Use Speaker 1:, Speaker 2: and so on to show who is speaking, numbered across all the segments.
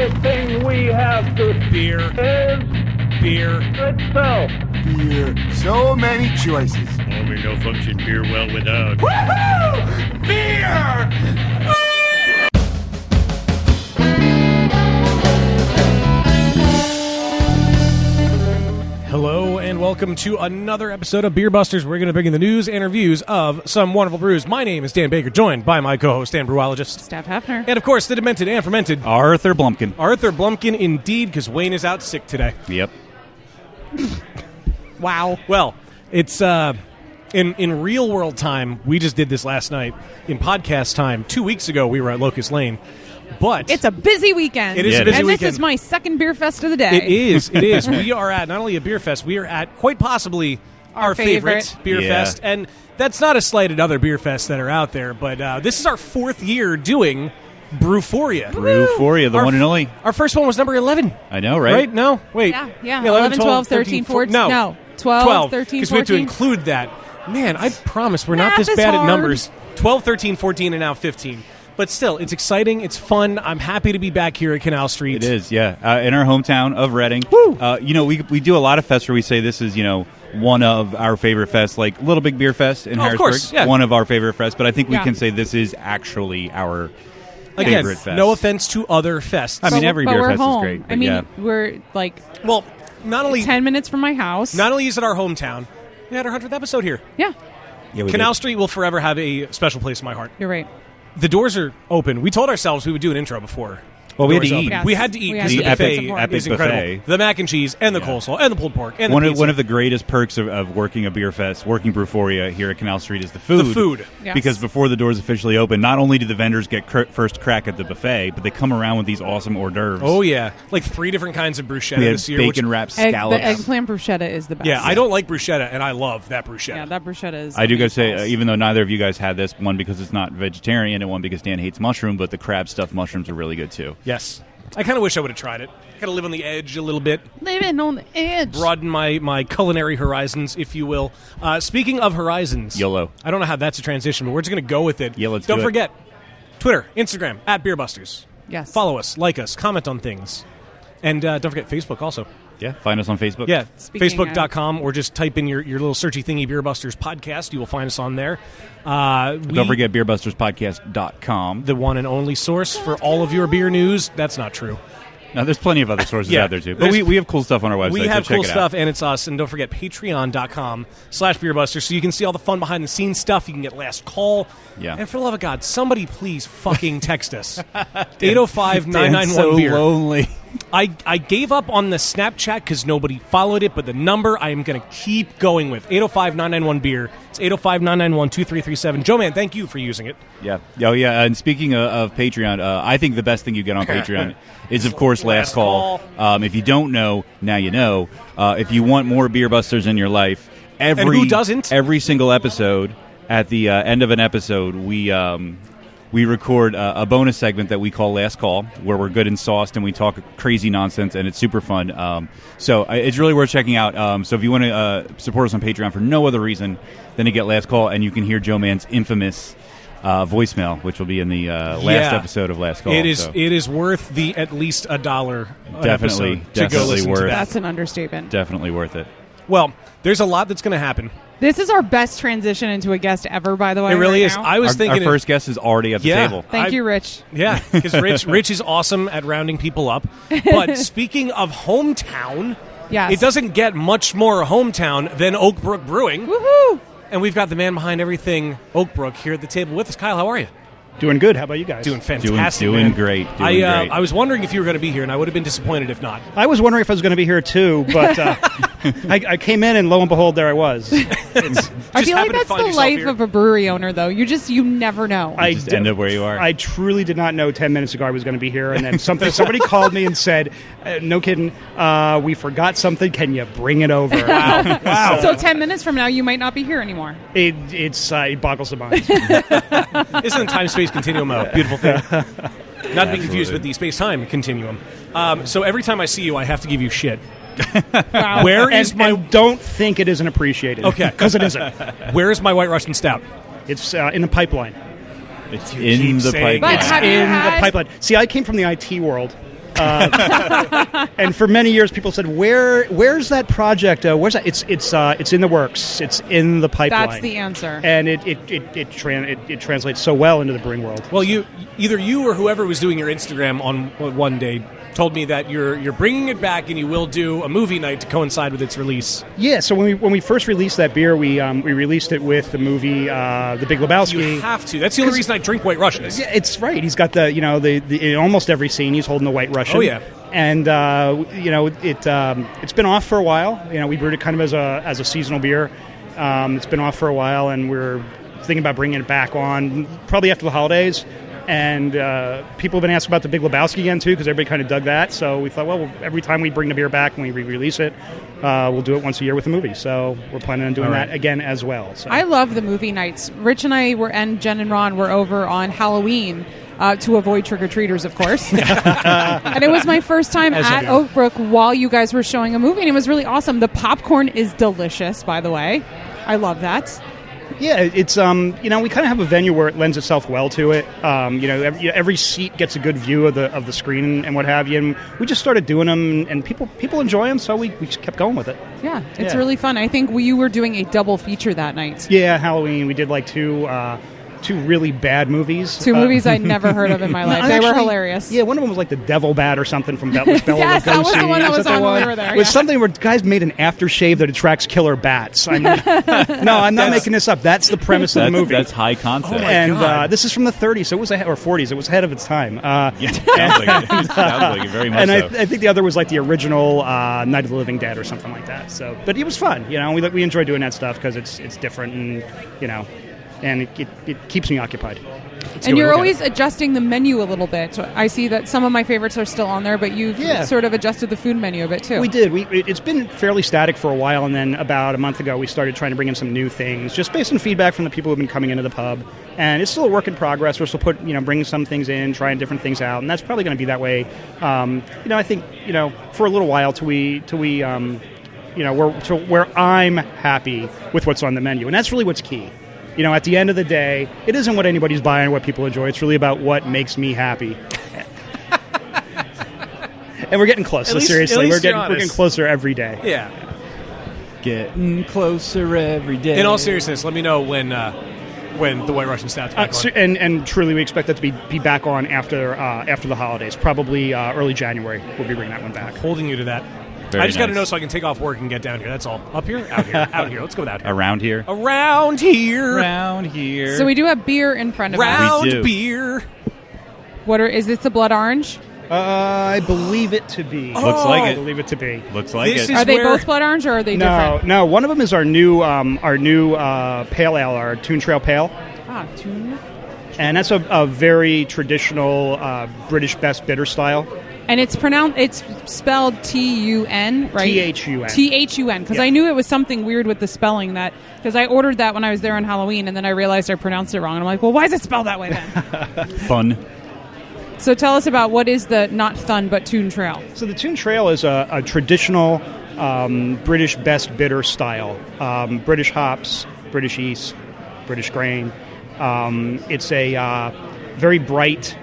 Speaker 1: only thing we have to
Speaker 2: Beer.
Speaker 1: is
Speaker 2: Beer.
Speaker 1: itself.
Speaker 3: Beer. So many choices.
Speaker 4: Oh, we no function beer well without.
Speaker 2: Woohoo! Beer! Hello and welcome to another episode of Beer Busters. We're going to bring you the news and reviews of some wonderful brews. My name is Dan Baker, joined by my co-host and brewologist,
Speaker 5: Steph Hefner.
Speaker 2: and of course the demented and fermented
Speaker 6: Arthur Blumpkin.
Speaker 2: Arthur Blumpkin, indeed, because Wayne is out sick today.
Speaker 6: Yep.
Speaker 5: Wow.
Speaker 2: Well, it's in real world time. We just did this last night. In podcast time, 2 weeks ago, we were at Locust Lane. But
Speaker 5: It's a busy weekend.
Speaker 2: It is
Speaker 6: a
Speaker 2: busy
Speaker 5: and
Speaker 2: weekend.
Speaker 5: this is my second beer fest of the day.
Speaker 2: It is. It is. We are at not only a beer fest, we are at quite possibly our favorite beer
Speaker 6: Yeah.
Speaker 2: fest. And that's not a slight at other beer fests that are out there, but this is our fourth year doing Brewphoria.
Speaker 6: Brewphoria, the
Speaker 2: Our
Speaker 6: one and only.
Speaker 2: Our first one was number 11.
Speaker 6: I know, right?
Speaker 2: Right? No? Wait.
Speaker 5: Yeah. 11, 12, 13, 14.
Speaker 2: No.
Speaker 5: 12, 13,
Speaker 2: because we have to
Speaker 5: 14.
Speaker 2: include that. Man, I promise we're not
Speaker 5: Math
Speaker 2: this
Speaker 5: is
Speaker 2: bad at
Speaker 5: hard.
Speaker 2: numbers. 12, 13, 14, and now 15. But still, it's exciting. It's fun. I'm happy to be back here at Canal Street.
Speaker 6: It is, yeah. In our hometown of Reading.
Speaker 2: Woo!
Speaker 6: We do a lot of fests where we say this is, one of our favorite fests, like Little Big Beer Fest in
Speaker 2: Oh, of
Speaker 6: Harrisburg.
Speaker 2: course, yeah.
Speaker 6: One of our favorite fests, but I think we
Speaker 5: Yeah.
Speaker 6: can say this is actually our
Speaker 2: Again,
Speaker 6: favorite fest.
Speaker 2: no offense to other fests.
Speaker 6: I mean, every
Speaker 5: but
Speaker 6: beer
Speaker 5: we're
Speaker 6: fest
Speaker 5: home.
Speaker 6: is great.
Speaker 5: I
Speaker 6: But
Speaker 5: mean,
Speaker 6: yeah.
Speaker 5: we're like
Speaker 2: Well, not only
Speaker 5: 10 minutes from my house.
Speaker 2: is it our hometown, we had our 100th episode here.
Speaker 5: Yeah,
Speaker 6: Yeah, we
Speaker 2: Canal
Speaker 6: did.
Speaker 2: Street will forever have a special place in my heart.
Speaker 5: you're right.
Speaker 2: The doors are open. We told ourselves we would do an intro before.
Speaker 6: Well, we had
Speaker 2: doors
Speaker 6: to
Speaker 2: open.
Speaker 6: eat.
Speaker 5: Yes.
Speaker 2: We had to eat
Speaker 5: We
Speaker 2: because
Speaker 5: had
Speaker 2: the
Speaker 5: to
Speaker 2: buffet
Speaker 5: eat.
Speaker 6: Epic
Speaker 2: is incredible.
Speaker 6: buffet.
Speaker 2: The mac and cheese and the
Speaker 6: Yeah.
Speaker 2: coleslaw and the pulled pork and
Speaker 6: One
Speaker 2: the
Speaker 6: of,
Speaker 2: pizza.
Speaker 6: one of the greatest perks of working a beer fest, working Brewphoria here at Canal Street is the food.
Speaker 2: The food.
Speaker 5: Yes.
Speaker 6: Because before the doors officially open, not only do the vendors get first crack at the buffet, but they come around with these awesome hors d'oeuvres.
Speaker 2: Oh, yeah. Like 3 different kinds of bruschetta
Speaker 6: We had
Speaker 2: this year. which-
Speaker 6: bacon wrapped
Speaker 5: The
Speaker 6: scallops.
Speaker 5: eggplant bruschetta is the best.
Speaker 2: yeah, I don't like bruschetta, and I love that bruschetta.
Speaker 5: Yeah, that bruschetta is.
Speaker 6: I do gotta say,
Speaker 5: amazeballs.
Speaker 6: even though neither of you guys had this, one because it's not vegetarian and one because Dan hates mushroom, but the crab stuffed mushrooms are really good too.
Speaker 2: Yes. I kind of wish I would have tried it. Got to live on the edge a little bit.
Speaker 5: Living on the edge.
Speaker 2: Broaden my culinary horizons, if you will. Speaking of horizons.
Speaker 6: YOLO.
Speaker 2: I don't know how that's a transition, but we're just going to go with it.
Speaker 6: Yeah, let's
Speaker 2: Don't
Speaker 6: do it.
Speaker 2: forget, Twitter, Instagram, @BeerBusters.
Speaker 5: Yes.
Speaker 2: Follow us, like us, comment on things. And don't forget Facebook also.
Speaker 6: Yeah, find us on Facebook.
Speaker 2: Yeah,
Speaker 5: Speaking
Speaker 2: Facebook.com, or just type in your little searchy thingy, Beer Busters Podcast. You will find us on there.
Speaker 6: Don't forget beerbusterspodcast.com.
Speaker 2: the one and only source for all of your beer news. That's not true.
Speaker 6: Now, there's plenty of other sources
Speaker 2: Yeah,
Speaker 6: out there too, but
Speaker 2: there's-
Speaker 6: we have cool stuff on our website.
Speaker 2: We
Speaker 6: so
Speaker 2: have
Speaker 6: check
Speaker 2: cool
Speaker 6: it out.
Speaker 2: stuff, and it's us. And don't forget patreon.com/beerbusters, so you can see all the fun behind the scenes stuff. You can get last call.
Speaker 6: Yeah.
Speaker 2: And for the love of God, somebody please fucking text us.
Speaker 6: Dan's
Speaker 2: 805-991
Speaker 6: so
Speaker 2: beer.
Speaker 6: lonely.
Speaker 2: I gave up on the Snapchat because nobody followed it, but the number I am going to keep going with. 805-991 beer. It's 805-991-2337. Joe Man, thank you for using it.
Speaker 6: Yeah. Oh, yeah. And speaking of Patreon, I think the best thing you get on Patreon is, of course, Last Call. If you don't know, now you know. If you want more Beer Busters in your life,
Speaker 2: who doesn't?
Speaker 6: Every single episode, at the end of an episode, we record a bonus segment that we call Last Call, where we're good and sauced and we talk crazy nonsense, and it's super fun. So it's really worth checking out. So if you want to support us on Patreon for no other reason than to get Last Call, and you can hear Joe Man's infamous voicemail, which will be in the last episode of Last Call.
Speaker 2: It is
Speaker 6: so.
Speaker 2: it is worth the at least $1 an
Speaker 6: Definitely,
Speaker 2: episode to go
Speaker 6: definitely
Speaker 2: listen to
Speaker 6: worth
Speaker 2: that.
Speaker 5: That's an understatement.
Speaker 6: Definitely worth it.
Speaker 2: Well, there's a lot that's going to happen.
Speaker 5: This is our best transition into a guest ever, by the way.
Speaker 2: It really
Speaker 5: right
Speaker 2: is.
Speaker 5: now.
Speaker 2: I was
Speaker 6: Our
Speaker 2: thinking
Speaker 6: first guest is already at the
Speaker 2: Yeah.
Speaker 6: table.
Speaker 5: Thank
Speaker 2: I-
Speaker 5: you, Rich.
Speaker 2: Yeah, because Rich is awesome at rounding people up. But speaking of hometown,
Speaker 5: Yes.
Speaker 2: it doesn't get much more hometown than Oak Brook Brewing.
Speaker 5: Woohoo!
Speaker 2: And we've got the man behind everything Oak Brook here at the table with us. Kyle, how are you?
Speaker 7: Doing good. How about you guys?
Speaker 2: Doing fantastic.
Speaker 6: Doing
Speaker 2: man.
Speaker 6: great.
Speaker 2: I
Speaker 6: Doing great.
Speaker 2: I was wondering if you were going to be here, and I would have been disappointed if not.
Speaker 7: I was wondering if I was going to be here too, but I came in and lo and behold, there I was.
Speaker 5: I
Speaker 2: Just
Speaker 5: feel like
Speaker 2: happened to
Speaker 5: that's
Speaker 2: find
Speaker 5: the
Speaker 2: yourself
Speaker 5: life
Speaker 2: here.
Speaker 5: of a brewery owner, though. You never know.
Speaker 7: I
Speaker 6: just end up where you are.
Speaker 7: I truly did not know 10 minutes ago I was going to be here, and then somebody called me and said, "No kidding, we forgot something. Can you bring it over?" Wow.
Speaker 5: So 10 minutes from now, you might not be here anymore.
Speaker 7: It boggles the mind.
Speaker 2: Isn't the time-space continuum a beautiful thing? Not to be confused
Speaker 6: Absolutely.
Speaker 2: with the space-time continuum. So every time I see you, I have to give you shit.
Speaker 5: Wow.
Speaker 2: Where is my
Speaker 7: and don't think it isn't appreciated.
Speaker 2: Okay.
Speaker 7: because it isn't.
Speaker 2: Where is my White Russian Stout?
Speaker 7: It's in the pipeline.
Speaker 6: It's
Speaker 2: You
Speaker 6: in
Speaker 2: keep
Speaker 6: the
Speaker 2: saying
Speaker 6: pipeline.
Speaker 5: But have you
Speaker 7: in
Speaker 5: had-
Speaker 7: the pipeline. See, I came from the IT world, And for many years, people said, "Where's that project? Where's that?" It's in the works. It's in the pipeline.
Speaker 5: That's the answer.
Speaker 7: And it translates so well into the brewing world.
Speaker 2: Well, either you or whoever was doing your Instagram on one day told me that you're bringing it back and you will do a movie night to coincide with its release.
Speaker 7: Yeah, so when we first released that beer, we released it with the movie The Big Lebowski.
Speaker 2: You have to. That's the only reason I drink White Russians.
Speaker 7: Yeah, it's right. He's got the in almost every scene he's holding the White Russian.
Speaker 2: Oh yeah.
Speaker 7: And it's been off for a while. We brewed it kind of as a seasonal beer. It's been off for a while, and we're thinking about bringing it back on probably after the holidays. And people have been asking about the Big Lebowski again, too, because everybody kind of dug that. So we thought, well, every time we bring the beer back and we re-release it, we'll do it once a year with the movie. So we're planning on doing that again as well. So.
Speaker 5: I love the movie nights. Rich and I and Jen and Ron were over on Halloween to avoid trick-or-treaters, of course. And it was my first time at Oak Brook while you guys were showing a movie, and it was really awesome. The popcorn is delicious, by the way. I love that.
Speaker 7: Yeah, it's we kind of have a venue where it lends itself well to it. Every seat gets a good view of the screen and what have you. And we just started doing them, and people enjoy them, so we just kept going with it.
Speaker 5: Yeah, it's really fun. I think you were doing a double feature that night.
Speaker 7: Yeah, Halloween. We did like two really bad movies.
Speaker 5: Two movies I'd never heard of in my life. They were hilarious.
Speaker 7: Yeah, one of them was like the Devil Bat or something from Bella
Speaker 5: Yes, that was the one that was on when we were there.
Speaker 7: It was something where guys made an aftershave that attracts killer bats. I'm not making this up. That's the premise of the movie.
Speaker 6: That's high concept.
Speaker 7: This is from the 30s, so it was or 40s. It was ahead of its time.
Speaker 6: Sounds like it very much.
Speaker 7: And
Speaker 6: so.
Speaker 7: I think the other was like the original Night of the Living Dead or something like that. So, but it was fun. We enjoy doing that stuff because it's different and and it keeps me occupied.
Speaker 5: And you're always adjusting the menu a little bit. So I see that some of my favorites are still on there, but you've sort of adjusted the food menu a bit too.
Speaker 7: We did. It's been fairly static for a while, and then about a month ago we started trying to bring in some new things, just based on feedback from the people who've been coming into the pub. And it's still a work in progress. We're still bringing some things in, trying different things out, and that's probably going to be that way. I think for a little while till where I'm happy with what's on the menu, and that's really what's key. At the end of the day, it isn't what anybody's buying or what people enjoy. It's really about what makes me happy. And we're getting closer, seriously. We're getting closer every day.
Speaker 2: Yeah.
Speaker 6: Getting closer every day.
Speaker 2: In all seriousness, let me know when the White Russian Stout's back on.
Speaker 7: And truly, we expect that to be back on after the holidays. Probably early January, we'll be bringing that one back.
Speaker 2: Holding you to that. I just got to know so I can take off work and get down here. That's all. Up here? Out here. Out here. Let's go with out here.
Speaker 6: Around here?
Speaker 2: Around here.
Speaker 6: Around here.
Speaker 5: So we do have beer in front of us.
Speaker 2: Round beer.
Speaker 5: Is this the blood orange?
Speaker 7: I believe it to be.
Speaker 6: Looks like it.
Speaker 7: I believe it to be.
Speaker 6: Looks like
Speaker 2: This
Speaker 6: it.
Speaker 2: is
Speaker 5: Are they
Speaker 2: where-
Speaker 5: both blood orange or are they different?
Speaker 7: No. One of them is our new pale ale, our Toon Trail Pale.
Speaker 5: Tune.
Speaker 7: And that's a very traditional British best bitter style.
Speaker 5: And it's spelled T-U-N, right?
Speaker 7: T-H-U-N.
Speaker 5: T-H-U-N, because I knew it was something weird with the spelling because I ordered that when I was there on Halloween, and then I realized I pronounced it wrong. And I'm like, well, why is it spelled that way then?
Speaker 6: Fun.
Speaker 5: So tell us about what is the not Thun but Toon Trail.
Speaker 7: So the Toon Trail is a traditional British best bitter style. British hops, British yeast, British grain. It's a very bright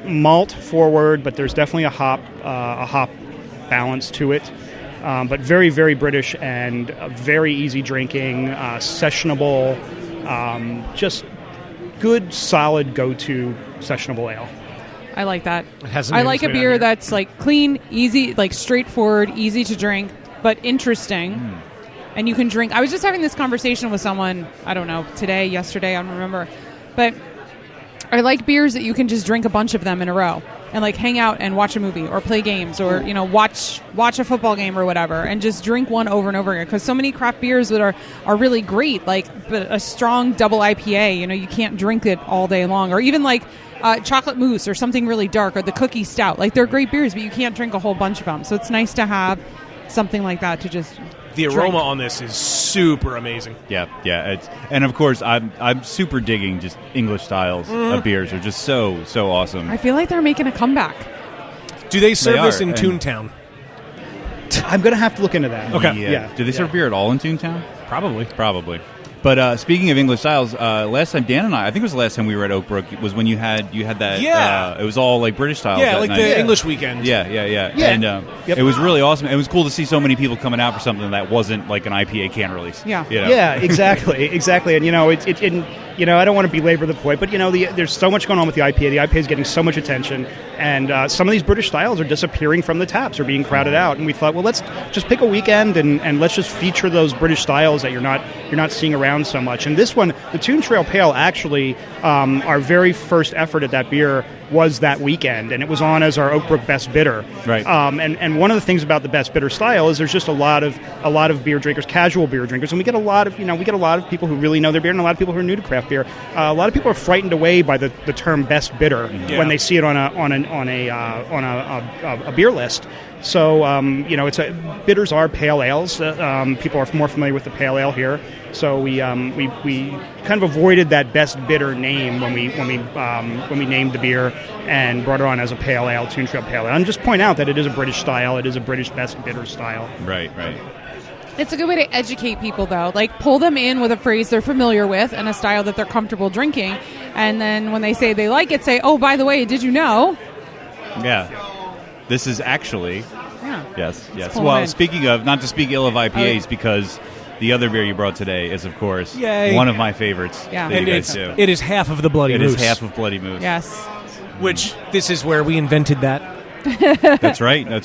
Speaker 7: malt forward, but there's definitely a hop balance to it. But very, very British and very easy drinking, sessionable, just good, solid go-to sessionable ale.
Speaker 5: I like that.
Speaker 2: hasn't
Speaker 5: I
Speaker 2: made
Speaker 5: like
Speaker 2: its
Speaker 5: a
Speaker 2: way
Speaker 5: beer
Speaker 2: down here.
Speaker 5: that's like clean, easy, like straightforward, easy to drink, but interesting. And you can drink. I was just having this conversation with someone, I don't know, today, yesterday, I don't remember. But I like beers that you can just drink a bunch of them in a row and like hang out and watch a movie or play games or, watch a football game or whatever and just drink one over and over again. Because so many craft beers that are really great, like a strong double IPA, you can't drink it all day long. Or even like chocolate mousse or something really dark or the cookie stout. Like they're great beers, but you can't drink a whole bunch of them. So it's nice to have something like that to just
Speaker 2: The aroma on this is super amazing.
Speaker 6: Yeah. And of course, I'm super digging just English styles of beers. They're just so awesome.
Speaker 5: I feel like they're making a comeback.
Speaker 2: Do they serve this
Speaker 6: are,
Speaker 2: in
Speaker 6: and-
Speaker 2: Toontown?
Speaker 7: I'm going to have to look into that.
Speaker 2: Okay.
Speaker 6: Yeah. Do they serve beer at all in Toontown?
Speaker 2: Probably.
Speaker 6: But speaking of English styles, last time Dan and I think it was the last time we were at Oakbrook, was when you had that.
Speaker 2: Yeah.
Speaker 6: It was all like British styles.
Speaker 2: Yeah,
Speaker 6: that
Speaker 2: like
Speaker 6: night.
Speaker 2: the English weekend.
Speaker 6: Yeah. And it was really awesome. It was cool to see so many people coming out for something that wasn't like an IPA can release.
Speaker 5: Yeah.
Speaker 6: You know?
Speaker 7: Yeah, exactly. And I don't want to belabor the point, but there's so much going on with the IPA. The IPA is getting so much attention, and some of these British styles are disappearing from the taps or being crowded out. And we thought, well, let's just pick a weekend and let's just feature those British styles that you're not seeing around so much. And this one, the Toon Trail Pale, actually, our very first effort at that beer was that weekend, and it was on as our Oakbrook Best Bitter.
Speaker 6: Right.
Speaker 7: And one of the things about the Best Bitter style is there's just a lot of beer drinkers, casual beer drinkers, and we get a lot of people who really know their beer, and a lot of people who are new to craft beer. A lot of people are frightened away by the term Best Bitter when they see it on a beer list. So bitters are pale ales. People are more familiar with the pale ale here. So we kind of avoided that Best Bitter name when we named the beer and brought it on as a pale ale, Toon Trail Pale Ale. And just point out that it is a British style. It is a British Best Bitter style.
Speaker 6: Right.
Speaker 5: It's a good way to educate people, though. Like, pull them in with a phrase they're familiar with and a style that they're comfortable drinking. And then when they say they like it, say, oh, by the way, did you know?
Speaker 6: Yeah. This is actually...
Speaker 5: Yeah.
Speaker 6: Yes.
Speaker 5: pull
Speaker 6: Well,
Speaker 5: them in.
Speaker 6: speaking of, not to speak ill of IPAs, because the other beer you brought today is, of course,
Speaker 2: Yay.
Speaker 6: one of my favorites
Speaker 5: Yeah.
Speaker 6: that
Speaker 2: And
Speaker 6: you guys do.
Speaker 2: it is half of the Bloody
Speaker 6: It
Speaker 2: Moose.
Speaker 6: is half of Bloody Moose.
Speaker 5: Yes.
Speaker 2: Which, this is where we invented that.
Speaker 6: That's right. That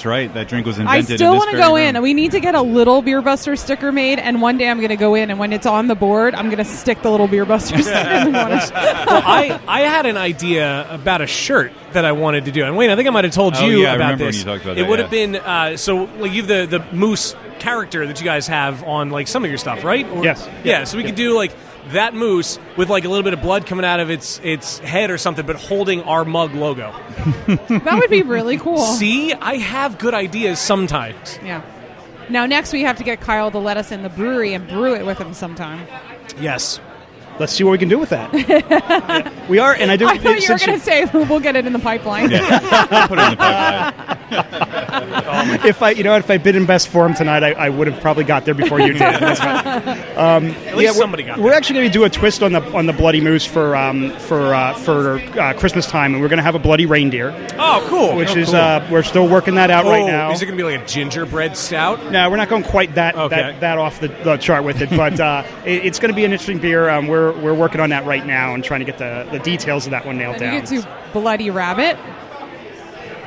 Speaker 6: drink was
Speaker 5: I
Speaker 6: invented
Speaker 5: still
Speaker 6: in this
Speaker 5: want to
Speaker 6: very
Speaker 5: go
Speaker 6: room.
Speaker 5: in. We need to get a little Beer Buster sticker made, and one day I'm going to go in, and when it's on the board, I'm going to stick the little Beer Buster sticker in one.
Speaker 2: Well, I had an idea about a shirt that I wanted to do. And Wayne, I think I might have told
Speaker 6: Oh,
Speaker 2: you
Speaker 6: yeah, I
Speaker 2: about
Speaker 6: remember
Speaker 2: this.
Speaker 6: when you talked about
Speaker 2: it
Speaker 6: that,
Speaker 2: would
Speaker 6: yeah.
Speaker 2: have been, so like you have the moose character that you guys have on like some of your stuff, right? Or,
Speaker 7: Yes.
Speaker 2: Yeah, so we could do like that moose with like a little bit of blood coming out of its head or something, but holding our mug logo.
Speaker 5: That would be really cool.
Speaker 2: See, I have good ideas sometimes.
Speaker 5: Yeah. Now, next we have to get Kyle to let us in the brewery and brew it with him sometime.
Speaker 2: Yes.
Speaker 7: Let's see what we can do with that. We are, and I do.
Speaker 5: I thought you were
Speaker 7: since
Speaker 5: going to say we'll get it in the pipeline.
Speaker 6: Put it in the pipeline.
Speaker 7: if I'd been in best form tonight, I would have probably got there before you did. That's fine.
Speaker 2: At least somebody got
Speaker 7: We're
Speaker 2: there.
Speaker 7: actually going to do a twist on the Bloody Moose for Christmas time, and we're going to have a Bloody Reindeer,
Speaker 2: Oh, cool.
Speaker 7: which
Speaker 2: Oh,
Speaker 7: is
Speaker 2: cool.
Speaker 7: we're still working that out right
Speaker 2: Oh,
Speaker 7: now.
Speaker 2: is it going to be like a gingerbread stout?
Speaker 7: No, we're not going quite that
Speaker 2: Okay.
Speaker 7: that off the chart with it, but it's going to be an interesting beer. We're working on that right now and trying to get the details of that one nailed
Speaker 5: And you
Speaker 7: down.
Speaker 5: could do Bloody Rabbit,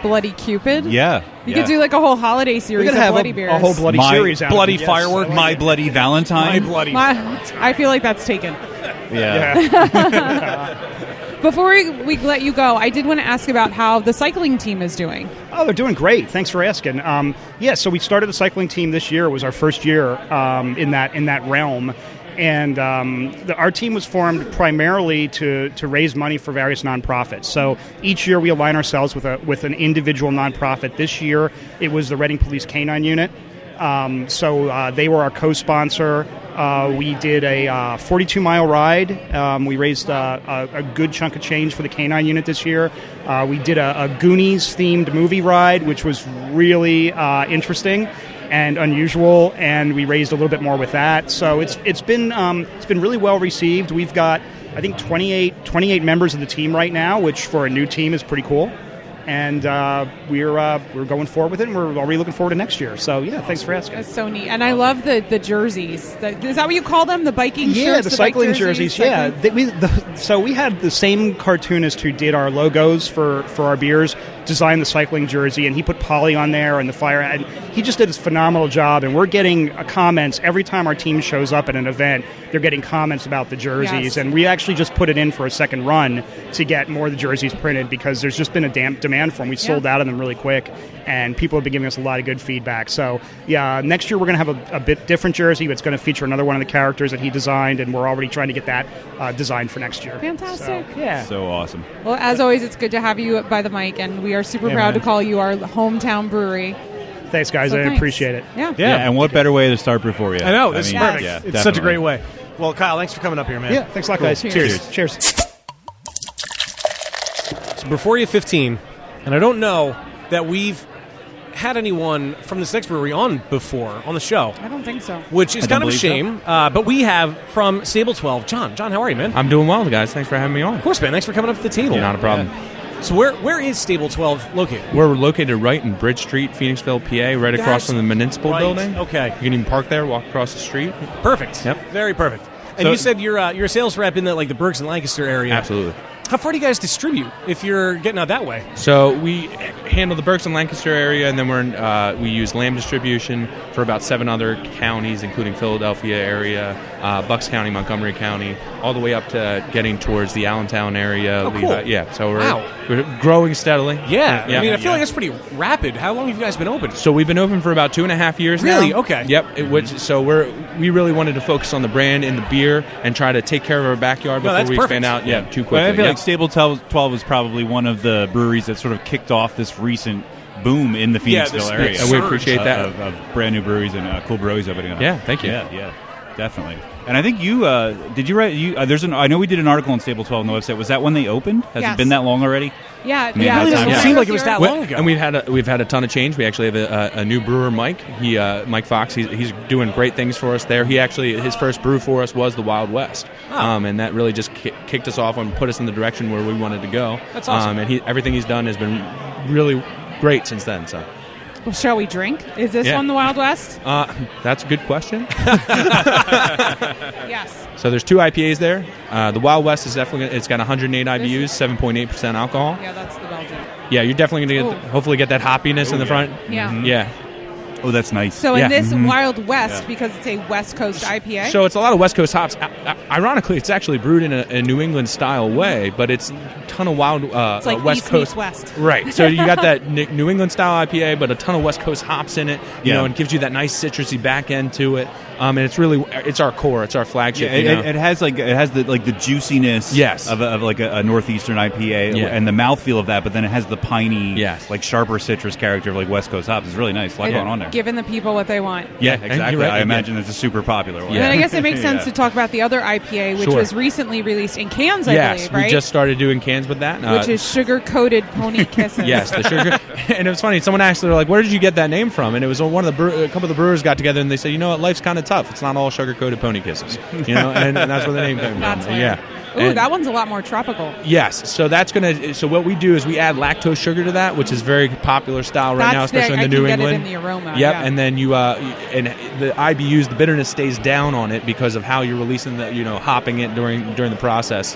Speaker 5: Bloody Cupid.
Speaker 6: Yeah.
Speaker 5: You could do like a whole holiday series
Speaker 7: We're
Speaker 5: of
Speaker 7: going to have
Speaker 5: Bloody beers.
Speaker 7: a whole Bloody
Speaker 6: My
Speaker 7: series out.
Speaker 2: Bloody
Speaker 7: of it, yes.
Speaker 2: firework.
Speaker 6: My Bloody Valentine.
Speaker 2: My bloody.
Speaker 5: I feel like that's taken.
Speaker 6: Yeah.
Speaker 5: Before we let you go, I did want to ask about how the cycling team is doing.
Speaker 7: Oh, they're doing great. Thanks for asking. So we started the cycling team this year. It was our first year in that realm. And our team was formed primarily to raise money for various nonprofits. So each year we align ourselves with an individual nonprofit. This year it was the Reading Police Canine Unit. So they were our co-sponsor. We did a 42-mile ride. We raised a good chunk of change for the Canine Unit this year. We did a Goonies-themed movie ride, which was really interesting and unusual, and we raised a little bit more with that. So it's been really well received. We've got, I think, 28 members of the team right now, which for a new team is pretty cool. And we're going forward with it, and we're already looking forward to next year. So yeah, thanks for asking.
Speaker 5: That's so neat. And I love the jerseys. Is that what you call them? The biking shirts?
Speaker 7: Yeah, the
Speaker 5: bike
Speaker 7: cycling jerseys. Yeah, so we had the same cartoonist who did our logos for our beers design the cycling jersey, and he put Polly on there and the fire, and he just did a phenomenal job. And we're getting comments every time our team shows up at an event. They're getting comments about the jerseys,
Speaker 5: Yes.
Speaker 7: and we actually just put it in for a second run to get more of the jerseys printed because there's just been a demand for them. We sold out of them really quick, and people have been giving us a lot of good feedback. So yeah, next year we're going to have a bit different jersey. It's going to feature another one of the characters that he designed, and we're already trying to get that designed for next year.
Speaker 5: Fantastic.
Speaker 7: So, yeah.
Speaker 6: So awesome.
Speaker 5: Well, as always, it's good to have you by the mic, and we are super proud
Speaker 2: man.
Speaker 5: to call you our hometown brewery.
Speaker 7: Thanks, guys.
Speaker 5: So
Speaker 7: I
Speaker 5: thanks.
Speaker 7: appreciate it.
Speaker 5: Yeah.
Speaker 6: Yeah, and what better way to start Brewphoria?
Speaker 2: I know, this is
Speaker 5: perfect.
Speaker 6: Yeah,
Speaker 2: It's such a
Speaker 6: definitely.
Speaker 2: great way. Well, Kyle, thanks for coming up here, man.
Speaker 7: Yeah, thanks a lot, guys.
Speaker 5: Cheers.
Speaker 7: Cheers.
Speaker 2: So Brewphoria 15, and I don't know that we've had anyone from this next brewery on before on the show,
Speaker 5: I don't think so.
Speaker 2: which is
Speaker 6: I don't
Speaker 2: kind of a
Speaker 6: believe so.
Speaker 2: shame. But we have from Stable 12, John. John, how are you, man?
Speaker 8: I'm doing well, guys. Thanks for having me on.
Speaker 2: Of course, man. Thanks for coming up to the table.
Speaker 8: Not a problem.
Speaker 2: So where is Stable 12 located?
Speaker 8: We're located right in Bridge Street, Phoenixville, PA, right across
Speaker 2: That's
Speaker 8: from the municipal
Speaker 2: right.
Speaker 8: building.
Speaker 2: Okay.
Speaker 8: You can even park there, walk across the street.
Speaker 2: Perfect.
Speaker 8: Yep.
Speaker 2: Very perfect. And
Speaker 8: So-
Speaker 2: you said you're a sales rep in the Berks and Lancaster area.
Speaker 8: Absolutely.
Speaker 2: How far do you guys distribute if you're getting out that way?
Speaker 8: So we handle the Berks and Lancaster area, and then we use Lamb distribution for about 7 other counties, including Philadelphia area, Bucks County, Montgomery County, all the way up to getting towards the Allentown area.
Speaker 2: Oh, cool.
Speaker 8: Yeah, so
Speaker 2: Wow.
Speaker 8: we're growing steadily.
Speaker 2: Yeah. I mean, I feel
Speaker 8: Yeah.
Speaker 2: like that's pretty rapid. How long have you guys been open?
Speaker 8: So we've been open for about 2.5 years now.
Speaker 2: Really? Okay.
Speaker 8: Yep. We really wanted to focus on the brand and the beer and try to take care of our backyard
Speaker 2: No,
Speaker 8: before
Speaker 2: that's
Speaker 8: we expand
Speaker 2: perfect.
Speaker 8: out. Yeah, too
Speaker 6: But
Speaker 8: quickly.
Speaker 6: I feel
Speaker 8: Yep.
Speaker 6: like Stable 12 is probably one of the breweries that sort of kicked off this recent boom in the
Speaker 2: Yeah,
Speaker 6: Phoenixville
Speaker 2: this
Speaker 6: area.
Speaker 2: big
Speaker 8: And we appreciate that.
Speaker 6: Of brand new breweries and cool breweries opening up.
Speaker 8: Yeah, thank you.
Speaker 6: Yeah, definitely. And I think you did you write? I know we did an article on Stable 12 on the website. Was that when they opened? Has
Speaker 5: Yes.
Speaker 6: it been that long already?
Speaker 5: Yeah,
Speaker 6: mean,
Speaker 5: yeah.
Speaker 6: it really doesn't
Speaker 5: when I
Speaker 6: seem
Speaker 2: like it was
Speaker 5: here-
Speaker 2: that long ago.
Speaker 8: And we've had a ton of change. We actually have a new brewer, Mike. Mike Fox. He's doing great things for us there. His first brew for us was the Wild West, and that really just kicked us off and put us in the direction where we wanted to go.
Speaker 2: That's awesome.
Speaker 8: And everything he's done has been really great since then. So.
Speaker 5: Well, shall we drink? Is this
Speaker 8: Yeah.
Speaker 5: on the Wild West?
Speaker 8: That's a good question.
Speaker 5: Yes.
Speaker 8: So there's 2 IPAs there. The Wild West is definitely it's got 108 IBUs, 7.8% alcohol.
Speaker 5: Yeah, that's the Belgian.
Speaker 8: Yeah, you're definitely going to hopefully get that hoppiness in the front.
Speaker 5: Yeah.
Speaker 8: Yeah.
Speaker 6: Oh, that's nice.
Speaker 5: So
Speaker 8: Yeah.
Speaker 5: in this Wild West, because it's a West Coast IPA.
Speaker 8: So it's a lot of West Coast hops. Ironically, it's actually brewed in a New England style way, but it's a ton of wild
Speaker 5: it's like
Speaker 8: West
Speaker 5: East
Speaker 8: Coast.
Speaker 5: meets West.
Speaker 8: Right. So you got that New England style IPA, but a ton of West Coast hops in it. You
Speaker 6: Yeah.
Speaker 8: know, and gives you that nice citrusy back end to it. And it's our core. It's our flagship.
Speaker 6: Yeah,
Speaker 8: you know?
Speaker 6: it has the juiciness
Speaker 8: Yes.
Speaker 6: of like a northeastern IPA
Speaker 8: Yeah.
Speaker 6: and the mouthfeel of that, but then it has the piney,
Speaker 8: Yes.
Speaker 6: like sharper citrus character of like West Coast hops. It's really nice. A lot going on there.
Speaker 5: Giving the people what they want.
Speaker 6: Yeah,
Speaker 8: And
Speaker 6: exactly.
Speaker 8: you're right,
Speaker 6: I
Speaker 8: yeah.
Speaker 6: imagine it's a super popular one.
Speaker 5: And then I guess it makes sense
Speaker 6: Yeah.
Speaker 5: to talk about the other IPA, which
Speaker 8: Sure.
Speaker 5: was recently released in cans, I
Speaker 8: Yes,
Speaker 5: believe, right?
Speaker 8: we just started doing cans with that.
Speaker 5: Which is sugar-coated pony kisses.
Speaker 8: Yes, the sugar. And it was funny. Someone asked, they're like, "Where did you get that name from?" And it was one of a couple of the brewers got together and they said, "You know what? Life's kind of tough. It's not all sugar-coated pony kisses." You know, and that's where the name came
Speaker 5: That's
Speaker 8: from.
Speaker 5: weird.
Speaker 8: Yeah.
Speaker 5: Ooh,
Speaker 8: And-
Speaker 5: that one's a lot more tropical.
Speaker 8: Yes, so so what we do is we add lactose sugar to that, which is very popular style right now,
Speaker 5: That's
Speaker 8: especially
Speaker 5: I
Speaker 8: in the
Speaker 5: can
Speaker 8: New
Speaker 5: get
Speaker 8: England.
Speaker 5: it in the aroma.
Speaker 8: Yep,
Speaker 5: yeah.
Speaker 8: and then and the IBUs, the bitterness stays down on it because of how you're releasing hopping it during the process.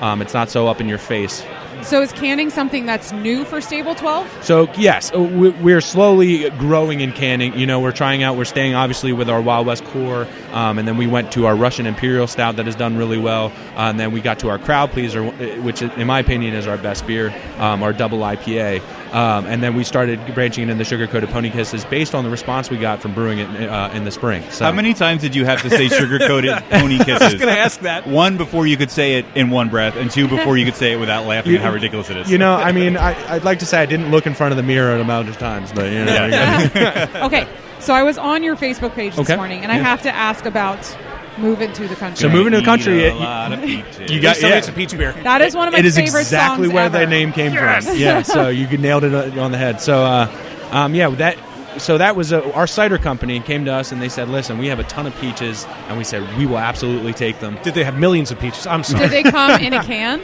Speaker 8: It's not so up in your face.
Speaker 5: So is canning something that's new for Stable 12?
Speaker 8: So yes, we're slowly growing in canning. You know, we're trying out. We're staying obviously with our Wild West core, and then we went to our Russian Imperial Stout that has done really well. And then we got to our Crowd Pleaser, which in my opinion is our best beer, our double IPA. And then we started branching into the sugar-coated pony kisses based on the response we got from brewing it in the spring. So
Speaker 6: How many times did you have to say sugar-coated pony kisses?
Speaker 2: I was going to ask that.
Speaker 6: 1, before you could say it in one breath, and 2, before you could say it without laughing at how ridiculous it is.
Speaker 8: You know, I mean, I'd like to say I didn't look in front of the mirror an amount of times, but you know.
Speaker 5: Okay, so I was on your Facebook page this
Speaker 8: Okay.
Speaker 5: morning, and I have to ask about moving to the country.
Speaker 8: So moving to the country,
Speaker 6: Eat a lot of peaches.
Speaker 8: you got
Speaker 2: Please tell me it's a peach beer.
Speaker 5: That is one of my
Speaker 8: it is
Speaker 5: favorite
Speaker 8: exactly
Speaker 5: songs
Speaker 8: where
Speaker 5: ever.
Speaker 8: that name came from. Yeah, so you nailed it on the head. So, that was our cider company came to us and they said, "Listen, we have a ton of peaches," and we said, "We will absolutely take them."
Speaker 2: Did they have millions of peaches? I'm sorry.
Speaker 5: Did they come in a can?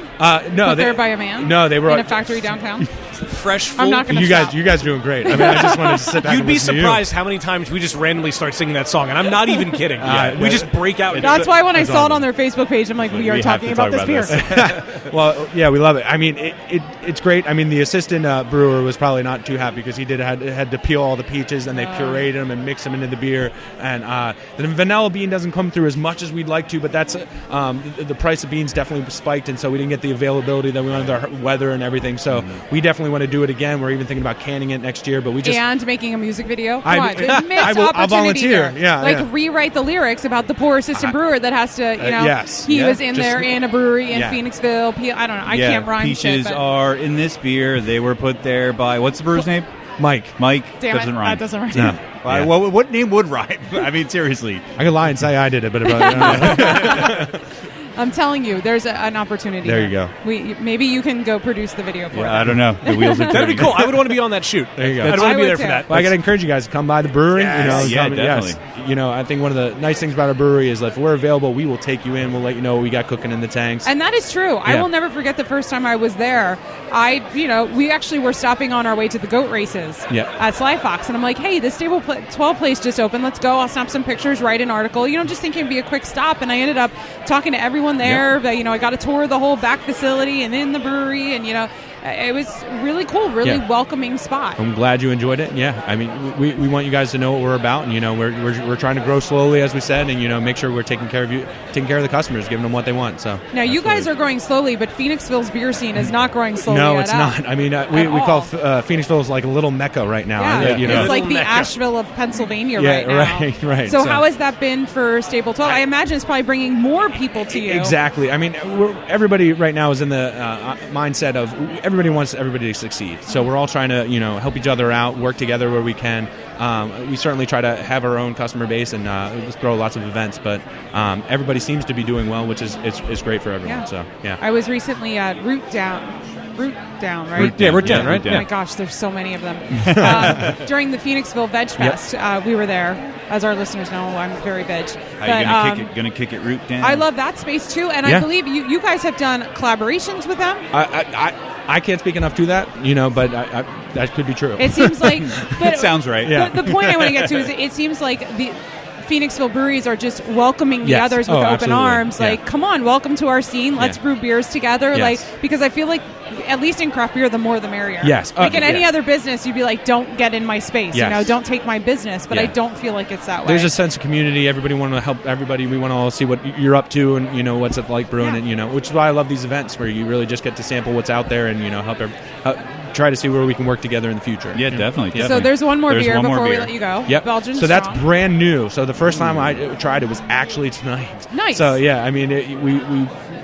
Speaker 8: No,
Speaker 5: Put there by a man?
Speaker 8: No, they were
Speaker 5: In a factory downtown?
Speaker 2: Fresh, full.
Speaker 5: I'm not going to
Speaker 8: You
Speaker 5: stop.
Speaker 8: guys doing great. I mean, I just wanted to sit back.
Speaker 2: You'd
Speaker 8: and
Speaker 2: be
Speaker 8: listen to you.
Speaker 2: surprised how many times we just randomly start singing that song, and I'm not even kidding. We just break out.
Speaker 5: That's why when I
Speaker 8: That's
Speaker 5: saw it
Speaker 8: awesome.
Speaker 5: on their Facebook page, I'm like, we are
Speaker 6: have
Speaker 5: talking
Speaker 6: to
Speaker 5: about
Speaker 6: talk
Speaker 5: this beer.
Speaker 6: about
Speaker 8: Well, yeah, we love it. I mean, it's great. I mean, the assistant brewer was probably not too happy because he had to peel all the peaches and they pureed them and mix them into the beer. And the vanilla bean doesn't come through as much as we'd like to, but that's the price of beans definitely spiked, and so we didn't get the availability that we wanted, the weather and everything. So we definitely want to do it again. We're even thinking about canning it next year, but we just
Speaker 5: And making a music video. Come
Speaker 8: I-
Speaker 5: on, there's missed
Speaker 8: I will- I'll
Speaker 5: opportunity
Speaker 8: volunteer.
Speaker 5: here.
Speaker 8: Yeah,
Speaker 5: like
Speaker 8: yeah.
Speaker 5: rewrite the lyrics about the poor assistant brewer that has to,
Speaker 8: yes.
Speaker 5: he
Speaker 8: Yeah.
Speaker 5: was in
Speaker 8: Just-
Speaker 5: there in a brewery in
Speaker 8: Yeah.
Speaker 5: Phoenixville. I don't know. I can't rhyme
Speaker 6: peaches
Speaker 5: shit. But
Speaker 6: are in this beer. They were put there by, what's the brewer's name?
Speaker 8: Mike.
Speaker 6: Mike.
Speaker 5: Damn it,
Speaker 6: doesn't rhyme.
Speaker 5: that doesn't rhyme.
Speaker 8: No.
Speaker 6: Why-
Speaker 8: Yeah.
Speaker 6: what name would rhyme? I mean, seriously.
Speaker 8: I could lie and say I did it, but
Speaker 5: I'm telling you, there's an opportunity.
Speaker 8: There
Speaker 5: here.
Speaker 8: you go.
Speaker 5: Maybe you can go produce the video for
Speaker 6: Yeah, I
Speaker 5: it.
Speaker 6: don't know. The wheels are
Speaker 2: That'd be
Speaker 6: turning.
Speaker 2: cool. I would want to be on that shoot.
Speaker 8: There you go.
Speaker 2: I'd want
Speaker 5: I
Speaker 2: to be
Speaker 5: would
Speaker 2: there for
Speaker 5: too.
Speaker 2: that.
Speaker 8: Well, I got to encourage you guys to come by the brewery.
Speaker 6: Yes. Yeah, definitely.
Speaker 8: Yes. You know, I think one of the nice things about our brewery is that if we're available, we will take you in. We'll let you know what we got cooking in the tanks.
Speaker 5: And that is true. I
Speaker 8: Yeah.
Speaker 5: will never forget the first time I was there. We actually were stopping on our way to the goat races at Sly Fox, and I'm like, hey, this Stable 12 place just opened. Let's go. I'll snap some pictures, write an article. Just thinking it'd be a quick stop. And I ended up talking to everyone there.
Speaker 8: Yep.
Speaker 5: I got to tour the whole back facility and in the brewery, and it was really cool, really welcoming spot.
Speaker 8: I'm glad you enjoyed it. Yeah, I mean, we want you guys to know what we're about, and we're trying to grow slowly, as we said, and make sure we're taking care of the customers, giving them what they want. So
Speaker 5: now you guys are growing slowly, but Phoenixville's beer scene is not growing slowly.
Speaker 8: No,
Speaker 5: at
Speaker 8: it's
Speaker 5: all.
Speaker 8: not. I mean, we call Phoenixville is like a little mecca right now.
Speaker 5: Yeah, it's like the
Speaker 2: Mecca.
Speaker 5: Asheville of Pennsylvania right now.
Speaker 8: Right.
Speaker 5: So how has that been for Stable 12? I imagine it's probably bringing more people to you.
Speaker 8: Exactly. I mean, everybody right now is in the mindset of everybody wants everybody to succeed. So we're all trying to, help each other out, work together where we can. We certainly try to have our own customer base and just throw lots of events, but everybody seems to be doing well, which is great for everyone.
Speaker 5: Yeah.
Speaker 8: So yeah.
Speaker 5: I was recently at Root Down, right?
Speaker 2: Root Down, right?
Speaker 5: Oh my gosh, there's so many of them. During the Phoenixville Veg Fest, we were there. As our listeners know, I'm very veg.
Speaker 6: Are you gonna kick it root down?
Speaker 5: I love that space too, and I believe you guys have done collaborations with them.
Speaker 8: I can't speak enough to that, but that could be true.
Speaker 5: It seems like
Speaker 6: It sounds right.
Speaker 8: Yeah.
Speaker 5: The point I want to get to is it seems like the Phoenixville breweries are just welcoming the others with open
Speaker 8: absolutely.
Speaker 5: arms.
Speaker 8: Yeah.
Speaker 5: Like, come on, welcome to our scene. Let's brew beers together.
Speaker 8: Yes.
Speaker 5: Like, because I feel like, at least in craft beer, the more the merrier.
Speaker 8: Yes.
Speaker 5: Like in any other business, you'd be like, don't get in my space.
Speaker 8: Yes.
Speaker 5: Don't take my business. But I
Speaker 8: Yeah.
Speaker 5: don't feel like it's that way.
Speaker 8: There's a sense of community. Everybody want to help everybody. We want to all see what you're up to and what's it like brewing it. Which is why I love these events where you really just get to sample what's out there and help try to see where we can work together in the future.
Speaker 6: Yeah, definitely.
Speaker 5: So there's one more beer
Speaker 6: one more
Speaker 5: before we
Speaker 6: beer.
Speaker 5: let you go.
Speaker 8: Yep.
Speaker 5: Belgian
Speaker 8: so that's
Speaker 5: Strong.
Speaker 8: brand new. So the first time I tried it was actually tonight.
Speaker 5: Nice.
Speaker 8: So yeah, I mean,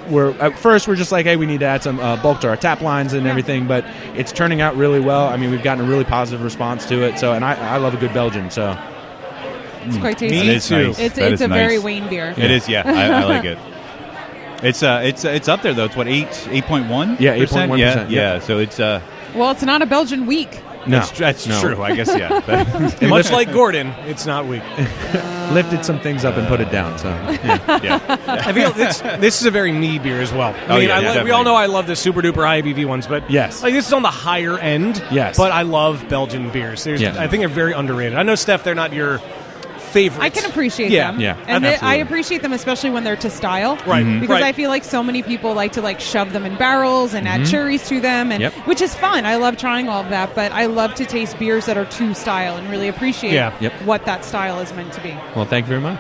Speaker 8: we're at first we're just like, hey, we need to add some bulk to our tap lines and everything, but it's turning out really well. I mean, we've gotten a really positive response to it. So, and I love a good Belgian. So
Speaker 5: It's quite tasty.
Speaker 6: That is nice.
Speaker 5: It's
Speaker 6: That is
Speaker 5: a very
Speaker 6: nice.
Speaker 5: Wayne beer.
Speaker 6: It is, yeah. I like it. It's up there though. It's what 8.1.
Speaker 8: Yeah, 8.1%.
Speaker 6: Yeah. So it's
Speaker 5: Well, it's not a Belgian week.
Speaker 8: no,
Speaker 6: that's
Speaker 8: no.
Speaker 6: true. I guess yeah. But-
Speaker 2: Much like Gordon, it's not weak.
Speaker 8: Lifted some things up and put it down. So
Speaker 6: yeah.
Speaker 2: I feel this is a very me beer as well.
Speaker 6: Oh, yeah,
Speaker 2: we all
Speaker 6: definitely.
Speaker 2: know I love the super duper high ABV ones, but
Speaker 8: Yes.
Speaker 2: like this is on the higher end.
Speaker 8: Yes.
Speaker 2: But I love Belgian beers.
Speaker 8: Yeah.
Speaker 2: I think they're very underrated. I know, Steph, they're not your favorites.
Speaker 5: I can appreciate
Speaker 2: Yeah.
Speaker 5: them.
Speaker 8: Yeah,
Speaker 5: And
Speaker 8: absolutely.
Speaker 5: I appreciate them especially when they're to style.
Speaker 2: Right. Mhm.
Speaker 5: Because
Speaker 2: Right.
Speaker 5: I feel like so many people like to shove them in barrels and add cherries to them, and
Speaker 8: Yep.
Speaker 5: which is fun. I love trying all of that, but I love to taste beers that are to style and really appreciate
Speaker 2: Yeah.
Speaker 8: Yep.
Speaker 5: what that style is meant to be.
Speaker 8: well, thank you very much.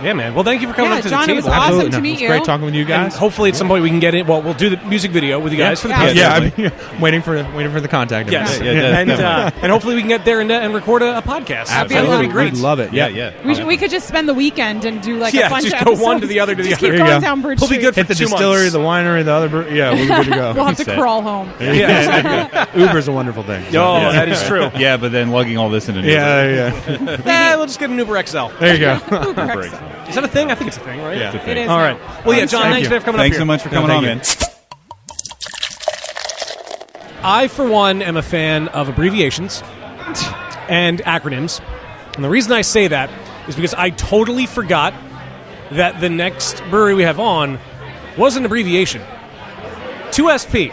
Speaker 2: Yeah, man. Well, thank you for coming
Speaker 5: Yeah,
Speaker 2: up to
Speaker 5: John,
Speaker 2: the
Speaker 5: it
Speaker 2: table.
Speaker 5: was awesome
Speaker 8: Absolutely.
Speaker 5: to
Speaker 8: No,
Speaker 5: meet
Speaker 8: it's
Speaker 5: you.
Speaker 8: great talking with you
Speaker 2: And
Speaker 8: guys.
Speaker 2: hopefully at some point we can get it. Well, we'll do the music video with you guys for the
Speaker 5: Yeah.
Speaker 2: podcast.
Speaker 8: Yeah, I mean, waiting for the contact.
Speaker 2: Yes.
Speaker 8: information.
Speaker 6: Yeah,
Speaker 2: and
Speaker 6: definitely.
Speaker 2: and hopefully we can get there and record a podcast.
Speaker 5: Absolutely.
Speaker 2: That'd be great.
Speaker 8: We'd love it.
Speaker 6: yeah, yeah.
Speaker 5: We could just spend the weekend and do
Speaker 2: Yeah,
Speaker 5: a bunch
Speaker 2: just
Speaker 5: of
Speaker 2: go
Speaker 5: episodes.
Speaker 2: one to the other to the
Speaker 5: Just
Speaker 2: other.
Speaker 5: keep
Speaker 8: There you
Speaker 5: going
Speaker 8: go.
Speaker 5: down Bridge
Speaker 2: We'll be
Speaker 5: Street.
Speaker 2: good for
Speaker 8: Hit the
Speaker 2: 2
Speaker 8: distillery,
Speaker 2: months.
Speaker 8: the winery, the other. Yeah, we'll be good to go.
Speaker 5: We'll have to
Speaker 6: Set.
Speaker 5: crawl home.
Speaker 2: Yeah.
Speaker 8: Uber's a wonderful thing.
Speaker 2: Oh, that is true.
Speaker 6: Yeah, but then lugging all this into New York.
Speaker 8: Yeah.
Speaker 2: We'll just get an Uber XL.
Speaker 8: There you go.
Speaker 5: Uber
Speaker 6: Break.
Speaker 5: XL.
Speaker 2: Is that a thing? I think it's a thing, right?
Speaker 8: Yeah.
Speaker 6: It's a
Speaker 5: It
Speaker 6: thing.
Speaker 5: is.
Speaker 2: All
Speaker 5: now.
Speaker 2: right. Well, yeah, John,
Speaker 8: Thank
Speaker 2: thanks
Speaker 8: you.
Speaker 2: for coming
Speaker 6: Thanks
Speaker 2: up
Speaker 6: so
Speaker 2: here.
Speaker 6: much for coming on,
Speaker 8: thank
Speaker 6: man.
Speaker 2: I, for one, am a fan of abbreviations and acronyms. And the reason I say that is because I totally forgot that the next brewery we have on was an abbreviation. 2SP.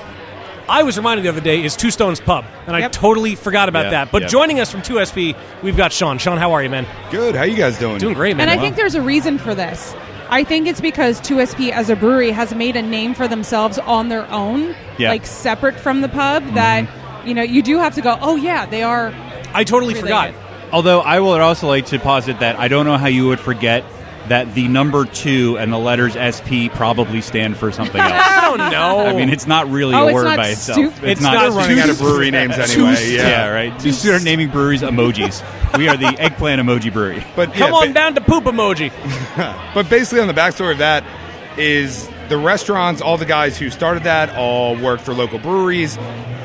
Speaker 2: I was reminded the other day is Two Stones Pub, and I
Speaker 5: Yep.
Speaker 2: totally forgot about
Speaker 6: Yeah,
Speaker 2: that. But
Speaker 6: yeah.
Speaker 2: joining us from 2SP, we've got Sean. Sean, how are you, man?
Speaker 3: Good. How you guys doing?
Speaker 2: Doing great, man.
Speaker 5: And I think there's a reason for this. I think it's because 2SP as a brewery has made a name for themselves on their own,
Speaker 6: Yeah.
Speaker 5: like separate from the pub, that, you do have to go, oh, yeah, they are.
Speaker 2: I totally
Speaker 5: Related.
Speaker 2: forgot.
Speaker 6: Although I will also like to posit that I don't know how you would forget that the number 2 and the letters SP probably stand for something else.
Speaker 2: I don't know.
Speaker 6: I mean, it's not really
Speaker 5: Oh,
Speaker 6: a
Speaker 5: it's
Speaker 6: word
Speaker 5: not
Speaker 6: by itself.
Speaker 5: stupid.
Speaker 2: It's not
Speaker 3: running out of brewery names anyway.
Speaker 6: Yeah, right. Just start naming breweries emojis. We are the Eggplant Emoji Brewery.
Speaker 3: But
Speaker 2: Come
Speaker 3: yeah,
Speaker 2: on down to poop emoji.
Speaker 3: But basically, on the backstory of that is the restaurants. All the guys who started that all worked for local breweries.